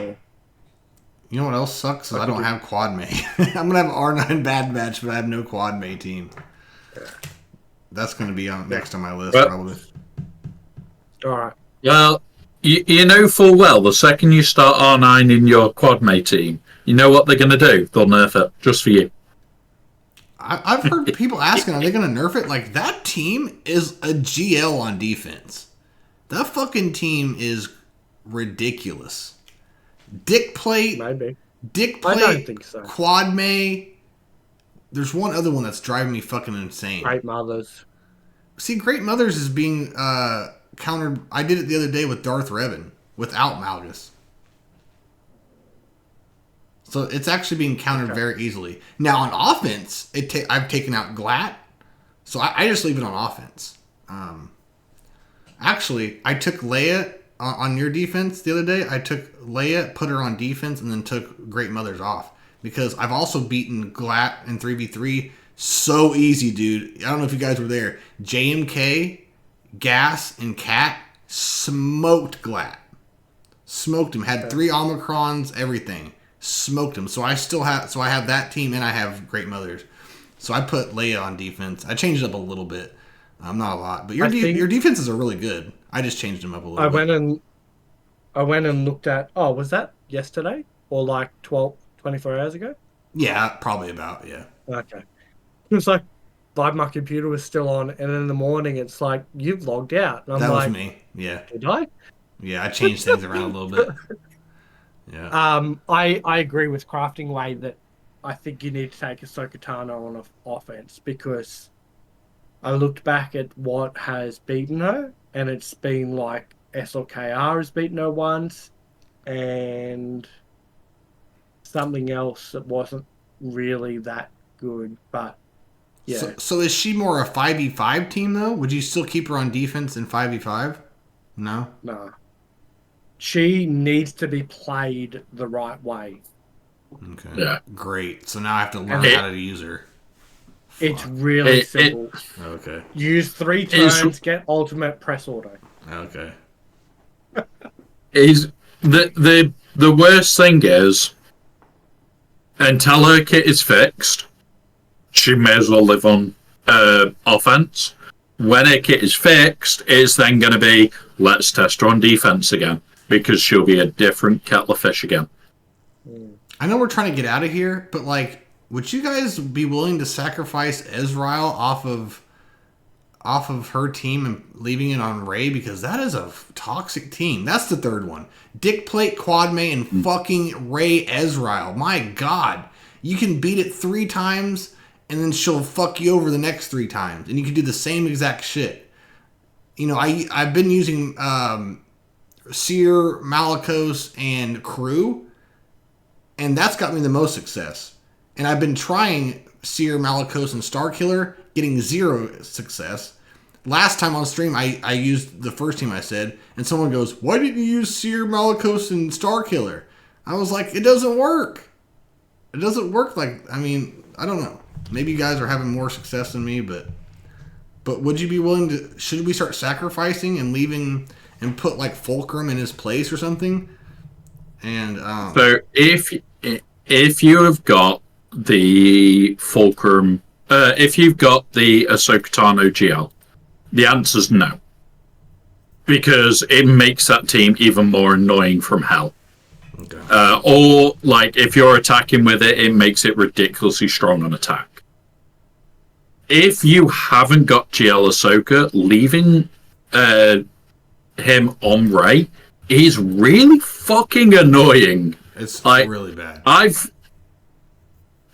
You know what else sucks? Is I could don't do- have Quad May. I'm gonna have R9 Bad Batch, but I have no Quad May team. That's gonna be on next on my list Well- probably. all right. Well, you know full well the second you start R9 in your quad mate team, you know what they're going to do? They'll nerf it just for you. I've heard people asking, are they gonna nerf it? Like, that team is a GL on defense. That fucking team is ridiculous. Dick plate, Maybe. Dick I plate, don't think so. Quad May. There's one other one that's driving me fucking insane. Great Mothers. See, Great Mothers is being countered. I did it the other day with Darth Revan without Malgus. So it's actually being countered very easily. Now on offense, I've taken out Glat, so I just leave it on offense. Actually, I took Leia on your defense the other day. I took Leia, put her on defense, and then took Great Mothers off. Because I've also beaten Glat in 3v3 so easy, dude. I don't know if you guys were there. JMK, Gas, and Cat smoked Glat. Smoked him. Had 3 Omicrons, everything. Smoked him. So I have that team, and I have Great Mothers. So I put Leia on defense. I changed it up a little bit. Not a lot. But your defenses are really good. I just changed them up a little bit. I went and looked at, was that yesterday? Or like 24 hours ago? Yeah, probably about, yeah. Okay. It was like, my computer was still on, and then in the morning it's like, you've logged out. And I'm That like, was me, yeah. Did I? Yeah, I changed things around a little bit. Yeah. I agree with Crafting Way that I think you need to take Ahsoka Tano on offense, because I looked back at what has beaten her, and it's been like SLKR has beaten her once, and something else that wasn't really that good, but yeah. So is she more a 5v5 team, though? Would you still keep her on defense in 5v5? No? No. She needs to be played the right way. Okay. Yeah. Great. So now I have to learn how to use her. It's really simple. Okay. Use 3 turns, get ultimate, press auto. Okay. Is the worst thing is, until her kit is fixed, she may as well live on offense. When her kit is fixed, it's then going to be, let's test her on defense again, because she'll be a different kettle of fish again. I know we're trying to get out of here, but like, would you guys be willing to sacrifice Ezreal off of her team and leaving it on Ray? Because that is a toxic team. That's the third one. Dick Plate, Quad May, and fucking Ray Ezreal. My God. You can beat it 3 times, and then she'll fuck you over the next 3 times. And you can do the same exact shit. You know, I've been using Seer, Malicos, and Crew, and that's got me the most success. And I've been trying Seer, Malicos, and Starkiller, getting 0 success. Last time on stream, I used the first team I said, and someone goes, "Why didn't you use Seer, Malicos, and Starkiller?" I was like, it doesn't work. It doesn't work like, I mean, I don't know. Maybe you guys are having more success than me, but would you be willing to, should we start sacrificing and leaving and put like Fulcrum in his place or something? And So if you have got the Fulcrum, if you've got the Ahsoka Tano GL, the answer's no, because it makes that team even more annoying from hell. Okay. Or like if you're attacking with it, it makes it ridiculously strong on attack. If you haven't got GL Ahsoka, leaving him on Ray is really fucking annoying. It's like, really bad.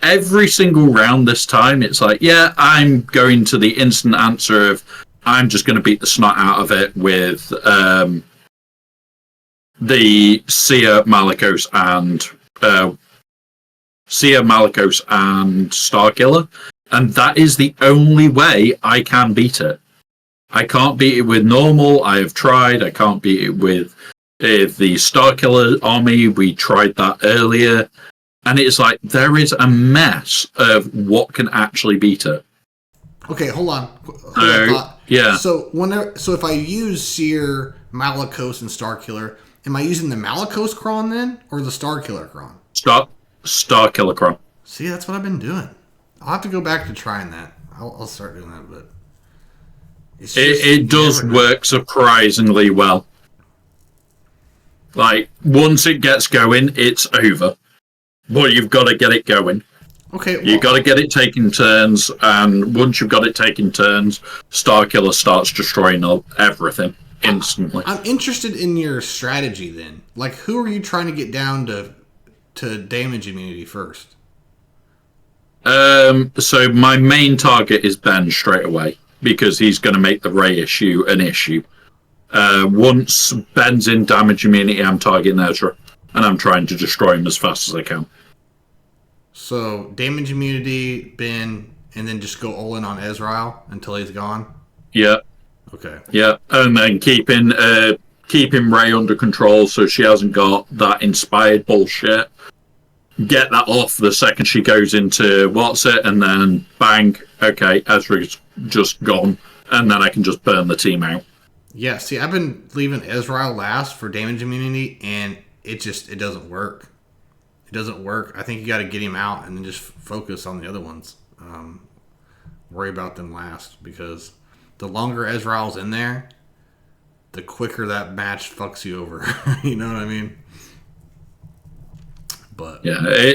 Every single round this time, it's like, yeah, I'm going to the instant answer of, I'm just going to beat the snot out of it with the Seer, Malicos, and Starkiller, and that is the only way I can beat it. I can't beat it with normal. I have tried. I can't beat it with the Starkiller army. We tried that earlier. And it's like, there is a mess of what can actually beat it. Okay, hold on. Yeah. So if I use Seer, Malicos, and Starkiller, am I using the Malicos cron then, or the Starkiller cron? Starkiller cron. See, that's what I've been doing. I'll have to go back to trying that. I'll start doing that, but it does work surprisingly well. Like, once it gets going, it's over. But you've got to get it going. Okay. You've got to get it taking turns, and once you've got it taking turns, Starkiller starts destroying everything instantly. I'm interested in your strategy then. Like, who are you trying to get down to damage immunity first? So my main target is Ben straight away, because he's going to make the Ray issue an issue. Once Ben's in damage immunity, I'm targeting Ezra, and I'm trying to destroy him as fast as I can. So, damage immunity, Ben, and then just go all in on Ezreal until he's gone? Yeah. Okay. Yeah, and then keeping Ray under control so she hasn't got that inspired bullshit. Get that off the second she goes into and then bang, okay, Ezra's just gone, and then I can just burn the team out. Yeah, see, I've been leaving Ezreal last for damage immunity, and it doesn't work. It doesn't work. I think you got to get him out and then just focus on the other ones. Worry about them last, because the longer Ezreal's in there, the quicker that match fucks you over. You know what I mean? But yeah,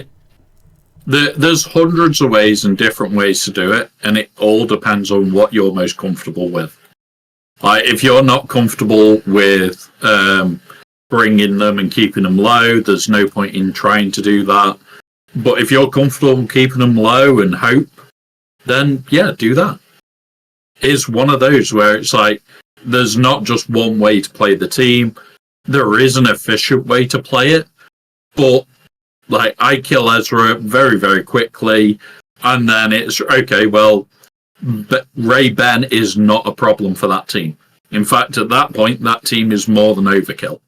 there's hundreds of ways and different ways to do it, and it all depends on what you're most comfortable with. Like, if you're not comfortable with bringing them and keeping them low, there's no point in trying to do that. But if you're comfortable keeping them low and hope, then yeah, do that. It's one of those where it's like, there's not just one way to play the team. There is an efficient way to play it, but like, I kill Ezra very, very quickly, and then it's okay, well, Ray Ben is not a problem for that team. In fact, at that point, that team is more than overkill.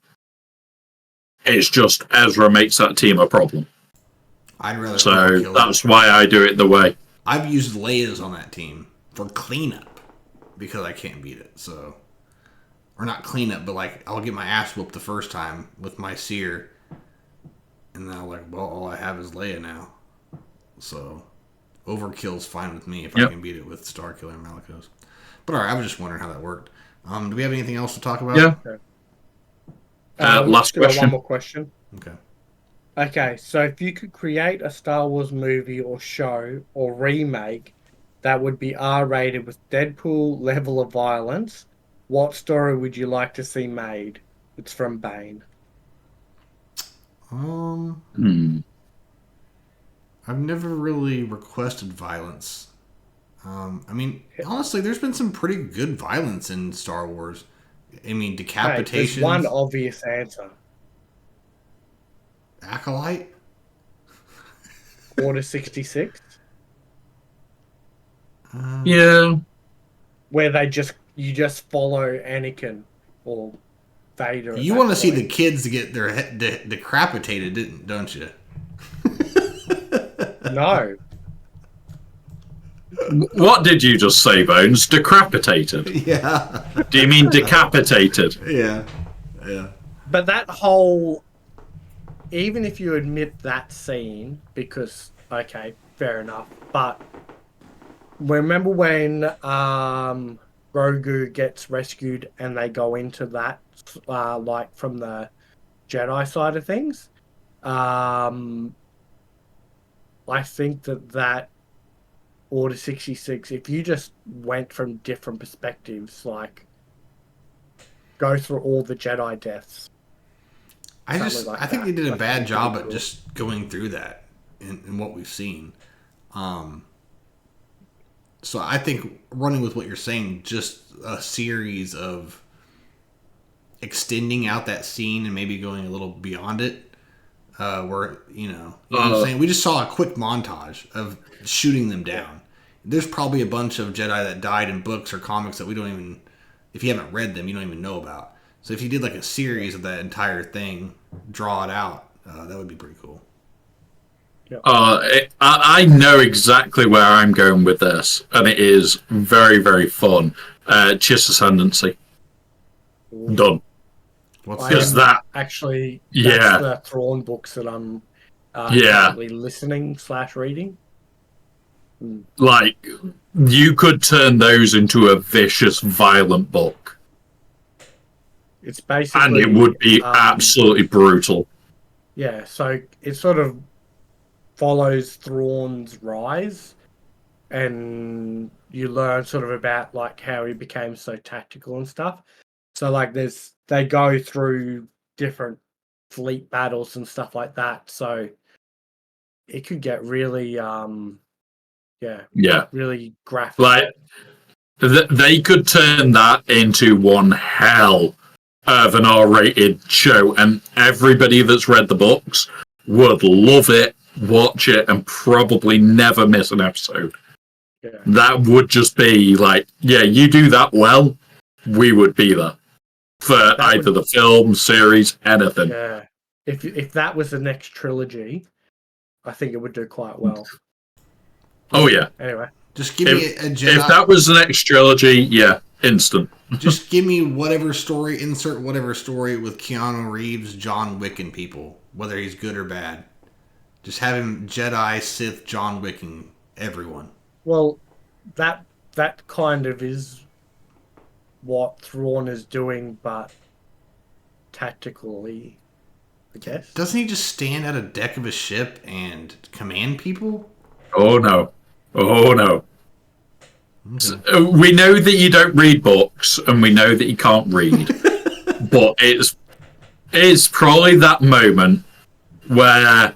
It's just Ezra makes that team a problem. I'd rather. So that's why I do it the way. I've used Leia's on that team for cleanup because I can't beat it. So, or not cleanup, but like, I'll get my ass whooped the first time with my Seer, and then I'm like, well, all I have is Leia now. So, overkill's fine with me if I can beat it with Starkiller and Malicos. But alright, I was just wondering how that worked. Do we have anything else to talk about? Yeah. Okay. Last question. One more question. Okay. Okay, so if you could create a Star Wars movie or show or remake that would be R-rated with Deadpool level of violence, what story would you like to see made? It's from Bane. I've never really requested violence. I mean, honestly, there's been some pretty good violence in Star Wars. I mean, decapitations. There's one obvious answer. Acolyte? Order 66? Yeah. Where you just follow Anakin or Vader. You want to see the kids get their head decapitated, don't you? No. What did you just say, Bones? Decapitated? Yeah. Do you mean decapitated? Yeah. Yeah. But that whole... Even if you admit that scene, because, okay, fair enough, but remember when Grogu gets rescued and they go into that, like, from the Jedi side of things? I think that Order 66, if you just went from different perspectives, like, go through all the Jedi deaths. I think they did a bad job at just going through that in what we've seen. So I think running with what you're saying, just a series of extending out that scene and maybe going a little beyond it, where you know what I'm saying. We just saw a quick montage of shooting them down. There's probably a bunch of Jedi that died in books or comics that we don't even if you haven't read them, you don't even know about. So if you did like a series of that entire thing, draw it out, that would be pretty cool. I know exactly where I'm going with this, and it is very, very fun. Chiss Ascendancy. Done. What's that? Actually, Yeah. that's the Thrawn books that I'm currently listening / reading. Like, you could turn those into a vicious, violent book. It's basically... And it would be absolutely brutal. Yeah, so it sort of follows Thrawn's rise, and you learn sort of about like how he became so tactical and stuff. So like they go through different fleet battles and stuff like that. So it could get really really graphic. Like they could turn that into one hell of an R-rated show, and everybody that's read the books would love it, watch it, and probably never miss an episode. Yeah. That would just be like, yeah, you do that well, we would be there for either the film, series, anything. Yeah. If that was the next trilogy, I think it would do quite well. Oh yeah. Anyway, just give me a Jedi. If that was the next trilogy, yeah, instant. Just give me whatever story, insert whatever story with Keanu Reeves, John Wick, and people, whether he's good or bad. Just have him Jedi, Sith, John Wicking everyone. Well, that kind of is what Thrawn is doing, but tactically, I guess. Doesn't he just stand at a deck of a ship and command people? Oh no. So, we know that you don't read books, and we know that you can't read, but it's probably that moment where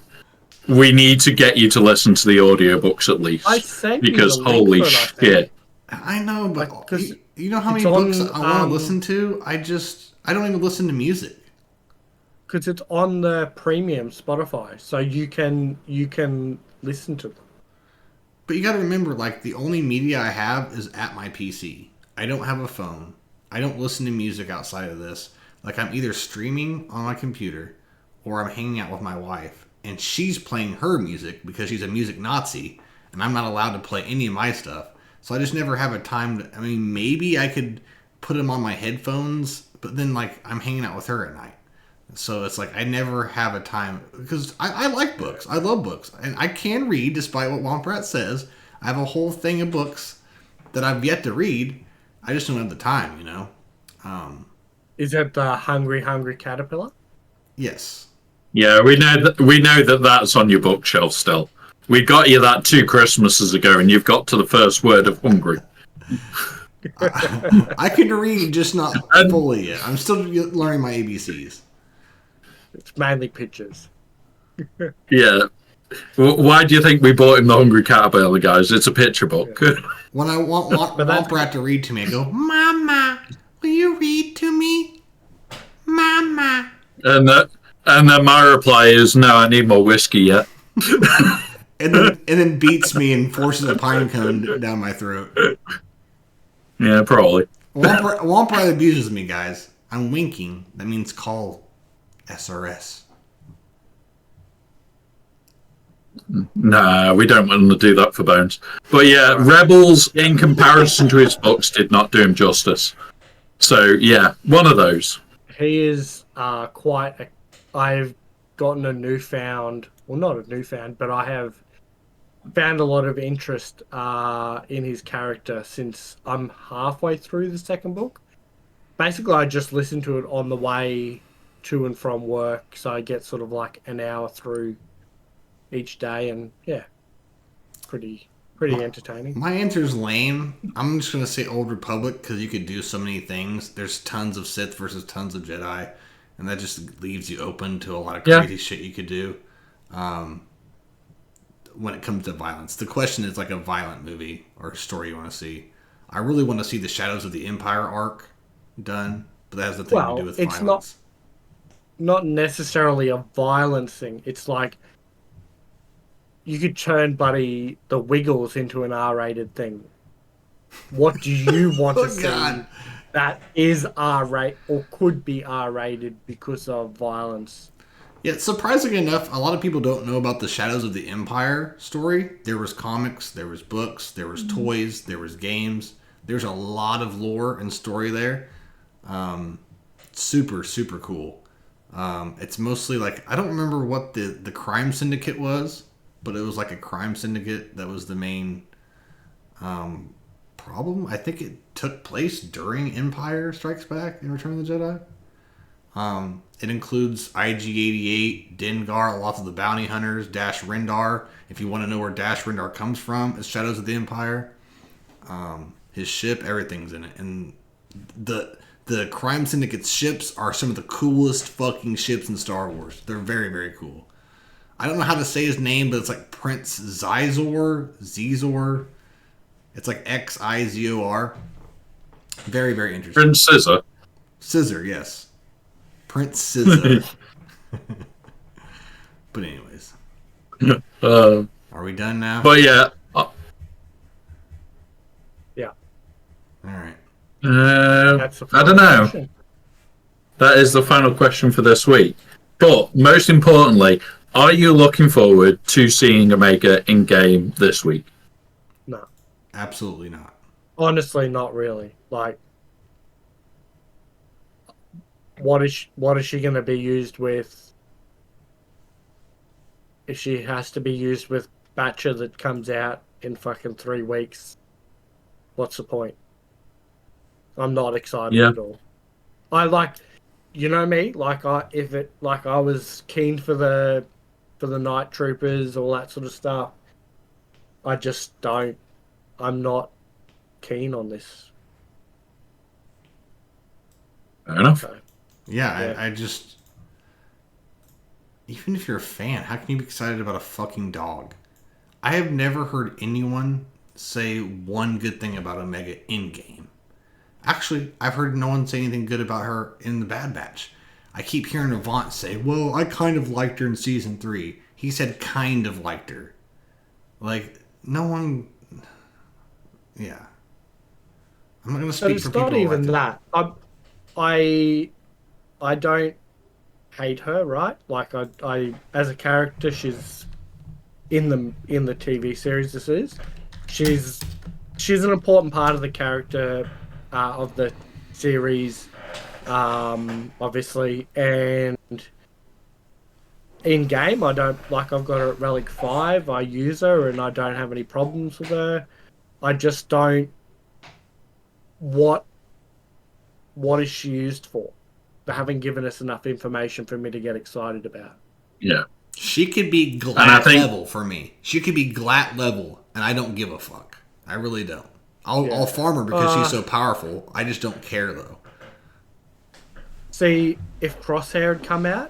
we need to get you to listen to the audiobooks at least. I sent because holy shit! I know, but you know how many on, books I want to listen to? I don't even listen to music because it's on the premium Spotify, so you can listen to them. But you got to remember, like, the only media I have is at my PC. I don't have a phone. I don't listen to music outside of this. Like, I'm either streaming on my computer or I'm hanging out with my wife. And she's playing her music because she's a music Nazi. And I'm not allowed to play any of my stuff. So I just never have a time to... I mean, maybe I could put them on my headphones. But then, like, I'm hanging out with her at night. So it's like I never have a time because I like books. I love books, and I can read despite what Womprat says. I have a whole thing of books that I've yet to read. I just don't have the time, you know. Is it the Hungry Caterpillar? Yes. Yeah, we know that that's on your bookshelf still. We got you that 2 Christmases ago, and you've got to the first word of hungry. I can read, just not fully yet. I'm still learning my ABCs. It's mainly pictures. Yeah. Well, why do you think we bought him the Hungry Caterpillar, guys? It's a picture book. Yeah. When I want Womprat to read to me, I go, Mama, will you read to me? Mama. And then my reply is, no, I need more whiskey yet. and then beats me and forces a pine cone down my throat. Yeah, probably. Womprat abuses me, guys. I'm winking. That means call SRS. Nah, we don't want to do that for Bones. But yeah, Rebels, in comparison to his books, did not do him justice. So yeah, one of those. He is I've gotten a newfound, well, not a newfound, but I have found a lot of interest in his character since I'm halfway through the second book. Basically, I just listen to it on the way to and from work, so I get sort of like an hour through each day, and yeah, pretty entertaining. My answer is lame. I'm just gonna say Old Republic because you could do so many things. There's tons of Sith versus tons of Jedi, and that just leaves you open to a lot of crazy shit you could do. When it comes to violence, the question is like a violent movie or story you want to see. I really want to see the Shadows of the Empire arc done, but that has nothing to do with violence. Not necessarily a violent thing. It's like you could turn Buddy the Wiggles into an R-rated thing. What do you want to see? that is R-rated or could be R-rated because of violence. Yeah, surprisingly enough, a lot of people don't know about the Shadows of the Empire story. There was comics, there was books, there was toys, there was games. There's a lot of lore and story there. Super, super cool. It's mostly like, I don't remember what the crime syndicate was, but it was like a crime syndicate that was the main problem. I think it took place during Empire Strikes Back in Return of the Jedi. It includes IG-88, Dengar, lots of the bounty hunters, Dash Rendar. If you want to know where Dash Rendar comes from, it's Shadows of the Empire. His ship, everything's in it. And the Crime Syndicate's ships are some of the coolest fucking ships in Star Wars. They're very, very cool. I don't know how to say his name, but it's like Prince Zizor. It's like Xizor. Very, very interesting. Prince Scissor. Scissor, yes. Prince Scissor. But anyways. Are we done now? But yeah. Yeah. Alright. I don't know. Question. That is the final question for this week. But most importantly, are you looking forward to seeing Omega in game this week? No. Absolutely not. Honestly, not really. Like, what is she going to be used with? If she has to be used with Batcher that comes out in fucking 3 weeks, what's the point? I'm not excited at all. I like, you know me, like I was keen for the Night Troopers, all that sort of stuff. I just don't. I'm not keen on this. Fair enough. So, Yeah. I just... Even if you're a fan, how can you be excited about a fucking dog? I have never heard anyone say one good thing about Omega in-game. Actually, I've heard no one say anything good about her in the Bad Batch. I keep hearing Avant say, well, I kind of liked her in Season 3. He said kind of liked her. Like, no one... Yeah. I'm not going to speak for people. It's not even like that. I don't hate her, right? Like I as a character, she's in the TV series. This is she's an important part of the character of the series, obviously, and in game, I don't like. I've got her at Relic 5. I use her, and I don't have any problems with her. I just don't. What is she used for? They haven't given us enough information for me to get excited about. Yeah. She could be GLAT level for me. She could be GLAT level, and I don't give a fuck. I really don't. I'll farm her because she's so powerful. I just don't care, though. See, if Crosshair had come out,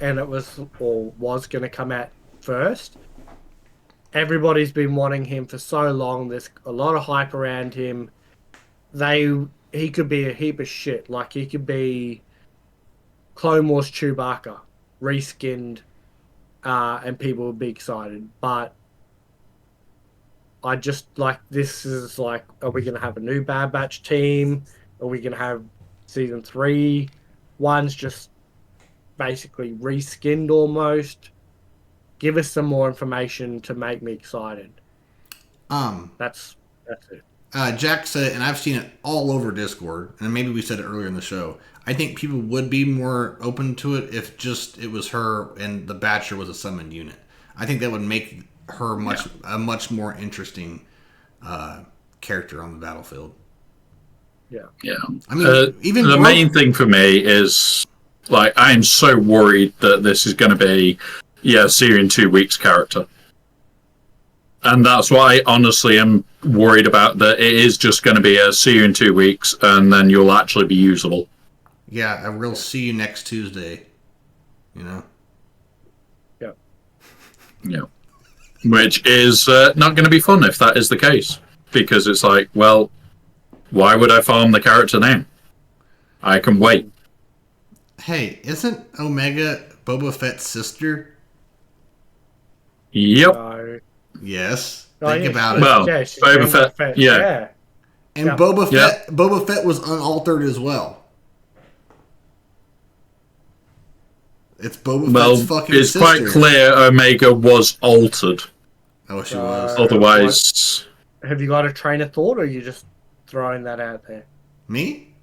and it was going to come out first, everybody's been wanting him for so long. There's a lot of hype around him. He could be a heap of shit. Like, he could be Clone Wars Chewbacca, reskinned, and people would be excited. But I just, like, this is like, are we going to have a new Bad Batch team? Are we going to have Season 3 ones just basically reskinned almost? Give us some more information to make me excited. That's it. Jack said, and I've seen it all over Discord, and maybe we said it earlier in the show. I think people would be more open to it if just it was her and the Batcher was a summoned unit. I think that would make her a much more interesting character on the battlefield. Yeah. Yeah. I mean, even the main thing for me is, like, I'm so worried that this is going to be, Syrian 2 weeks character. And that's why I honestly am worried about that it is just going to be a see you in 2 weeks and then you'll actually be usable. Yeah, I will see you next Tuesday. You know? Yeah. Yeah. Which is not going to be fun if that is the case. Because it's like, well, why would I farm the character now? I can wait. Hey, isn't Omega Boba Fett's sister? Yep. Yes. Oh, Think yeah, about it. Well, yeah, she's Boba Fett, yeah. And Yep. Boba Fett was unaltered as well. It's Boba Fett's fucking it's sister. quite clear Omega was altered. Oh, she was. Otherwise, Have you got a train of thought, or are you just throwing that out there? Me?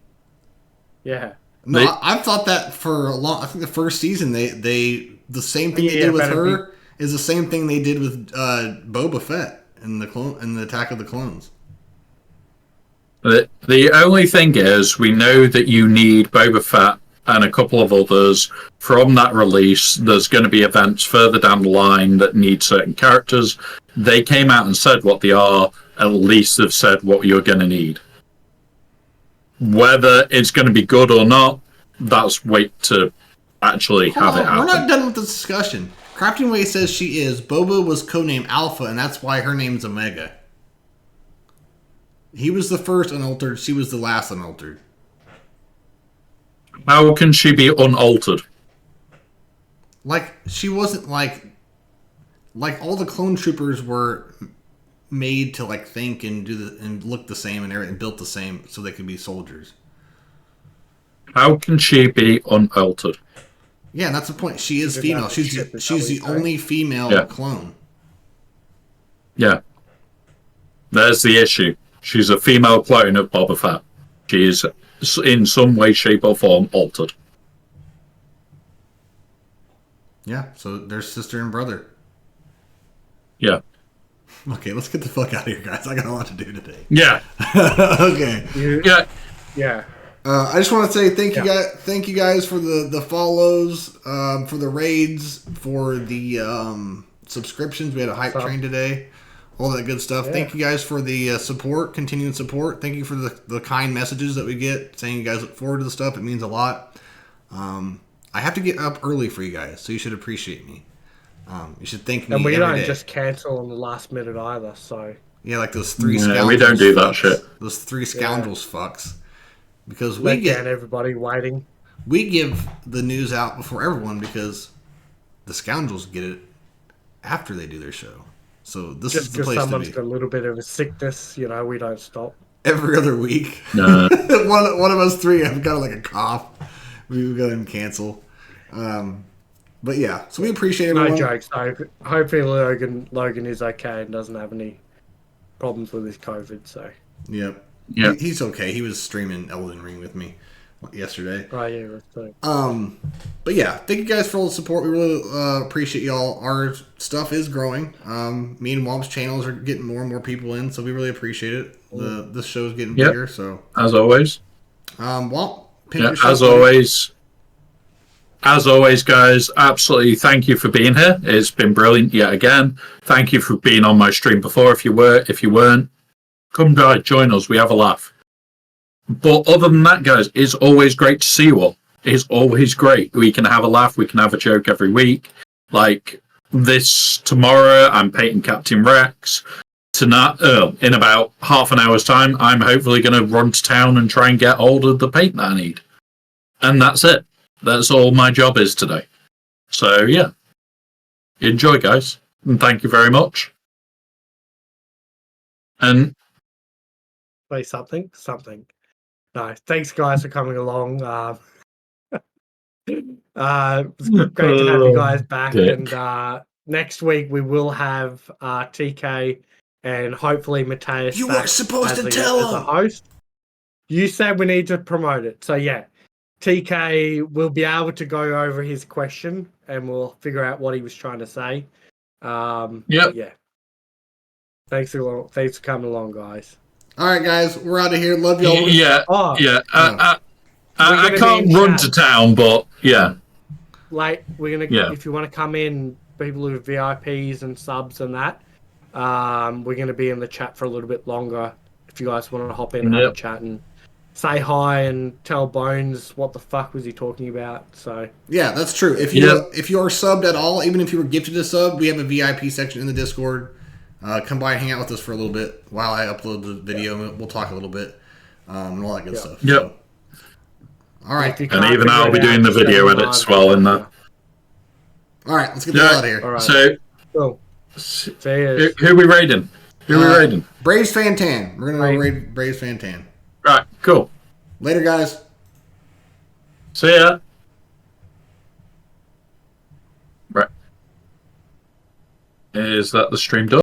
Yeah. No, I've thought that for a long. I think the first season they the same thing they did with her is the same thing they did with Boba Fett in the Attack of the Clones. the only thing is, we know that you need Boba Fett and a couple of others from that release. There's going to be events further down the line that need certain characters. They came out and said what they are. At least they've said what you're going to need. Whether it's going to be good or not, that's wait to actually have it happen. We're not done with this discussion. Crafting Way says she is. Boba was codenamed Alpha, and that's why her name's Omega. He was the first unaltered. She was the last unaltered. How can she be unaltered? Like, she wasn't like all the clone troopers were made to like think and and look the same and everything, built the same so they could be soldiers. How can she be unaltered? Yeah, and that's the point. She is female. She's the only female clone. Yeah. There's the issue. She's a female clone of Boba Fett. She is in some way, shape, or form altered. Yeah, so they're sister and brother. Yeah. Okay, let's get the fuck out of here, guys. I got a lot to do today. Yeah. Okay. Yeah. Yeah. I just want to say thank you guys for the follows, for the raids, for the subscriptions. We had a hype train today, all that good stuff. Yeah. Thank you guys for the support, continuing support. Thank you for the kind messages that we get saying you guys look forward to the stuff. It means a lot. I have to get up early for you guys, so you should appreciate me. You should thank me. And we every don't day. Just cancel on the last minute either. So yeah, like those three scoundrels. We don't do that shit. Those three scoundrels fucks. Because we get everybody waiting. We give the news out before everyone because the scoundrels get it after they do their show. So this is the place to be. Just because someone's got a little bit of a sickness, we don't stop. Every other week. No. one of us three have got like a cough. We go and cancel. But yeah, so we appreciate everyone. No jokes. So hopefully Logan is okay and doesn't have any problems with his COVID. So yep. Yeah, he's okay. He was streaming Elden Ring with me yesterday. Oh yeah, that's right. But yeah, thank you guys for all the support. We really appreciate y'all. Our stuff is growing. Me and Womp's channels are getting more and more people in, so we really appreciate it. This show's getting bigger. So as always, Womp. As always, guys, absolutely thank you for being here. It's been brilliant yet again. Thank you for being on my stream before. If you weren't. Come join us. We have a laugh. But other than that, guys, it's always great to see you all. It's always great. We can have a laugh. We can have a joke every week. Like this tomorrow, I'm painting Captain Rex. Tonight, in about half an hour's time, I'm hopefully going to run to town and try and get hold of the paint that I need. And that's it. That's all my job is today. So, yeah. Enjoy, guys. And thank you very much. And say something. No, thanks guys for coming along. It's great to have you guys back. And next week we will have TK and hopefully Mateus. You were supposed to tell him. As a host. You said we need to promote it, so yeah. TK will be able to go over his question and we'll figure out what he was trying to say. Yeah. Thanks for coming along, guys. All right, guys, we're out of here. Love y'all. Yeah. I can't run to town, but yeah. Like if you want to come in, people who are VIPs and subs and that, we're gonna be in the chat for a little bit longer. If you guys want to hop in and have a chat and say hi and tell Bones what the fuck was he talking about. So yeah, that's true. If you are subbed at all, even if you were gifted a sub, we have a VIP section in the Discord. Come by and hang out with us for a little bit while I upload the video, and we'll talk a little bit and all that good stuff. Yep. So, all right. And even I'll be doing the video edits as well in that. All right, let's get the hell out of here. All right. So, cool. who are we raiding? Who are we raiding? Braves Fantan. We're gonna Right. go raid Braves Fantan. Right, cool. Later, guys. See ya. Right. Is that the stream done?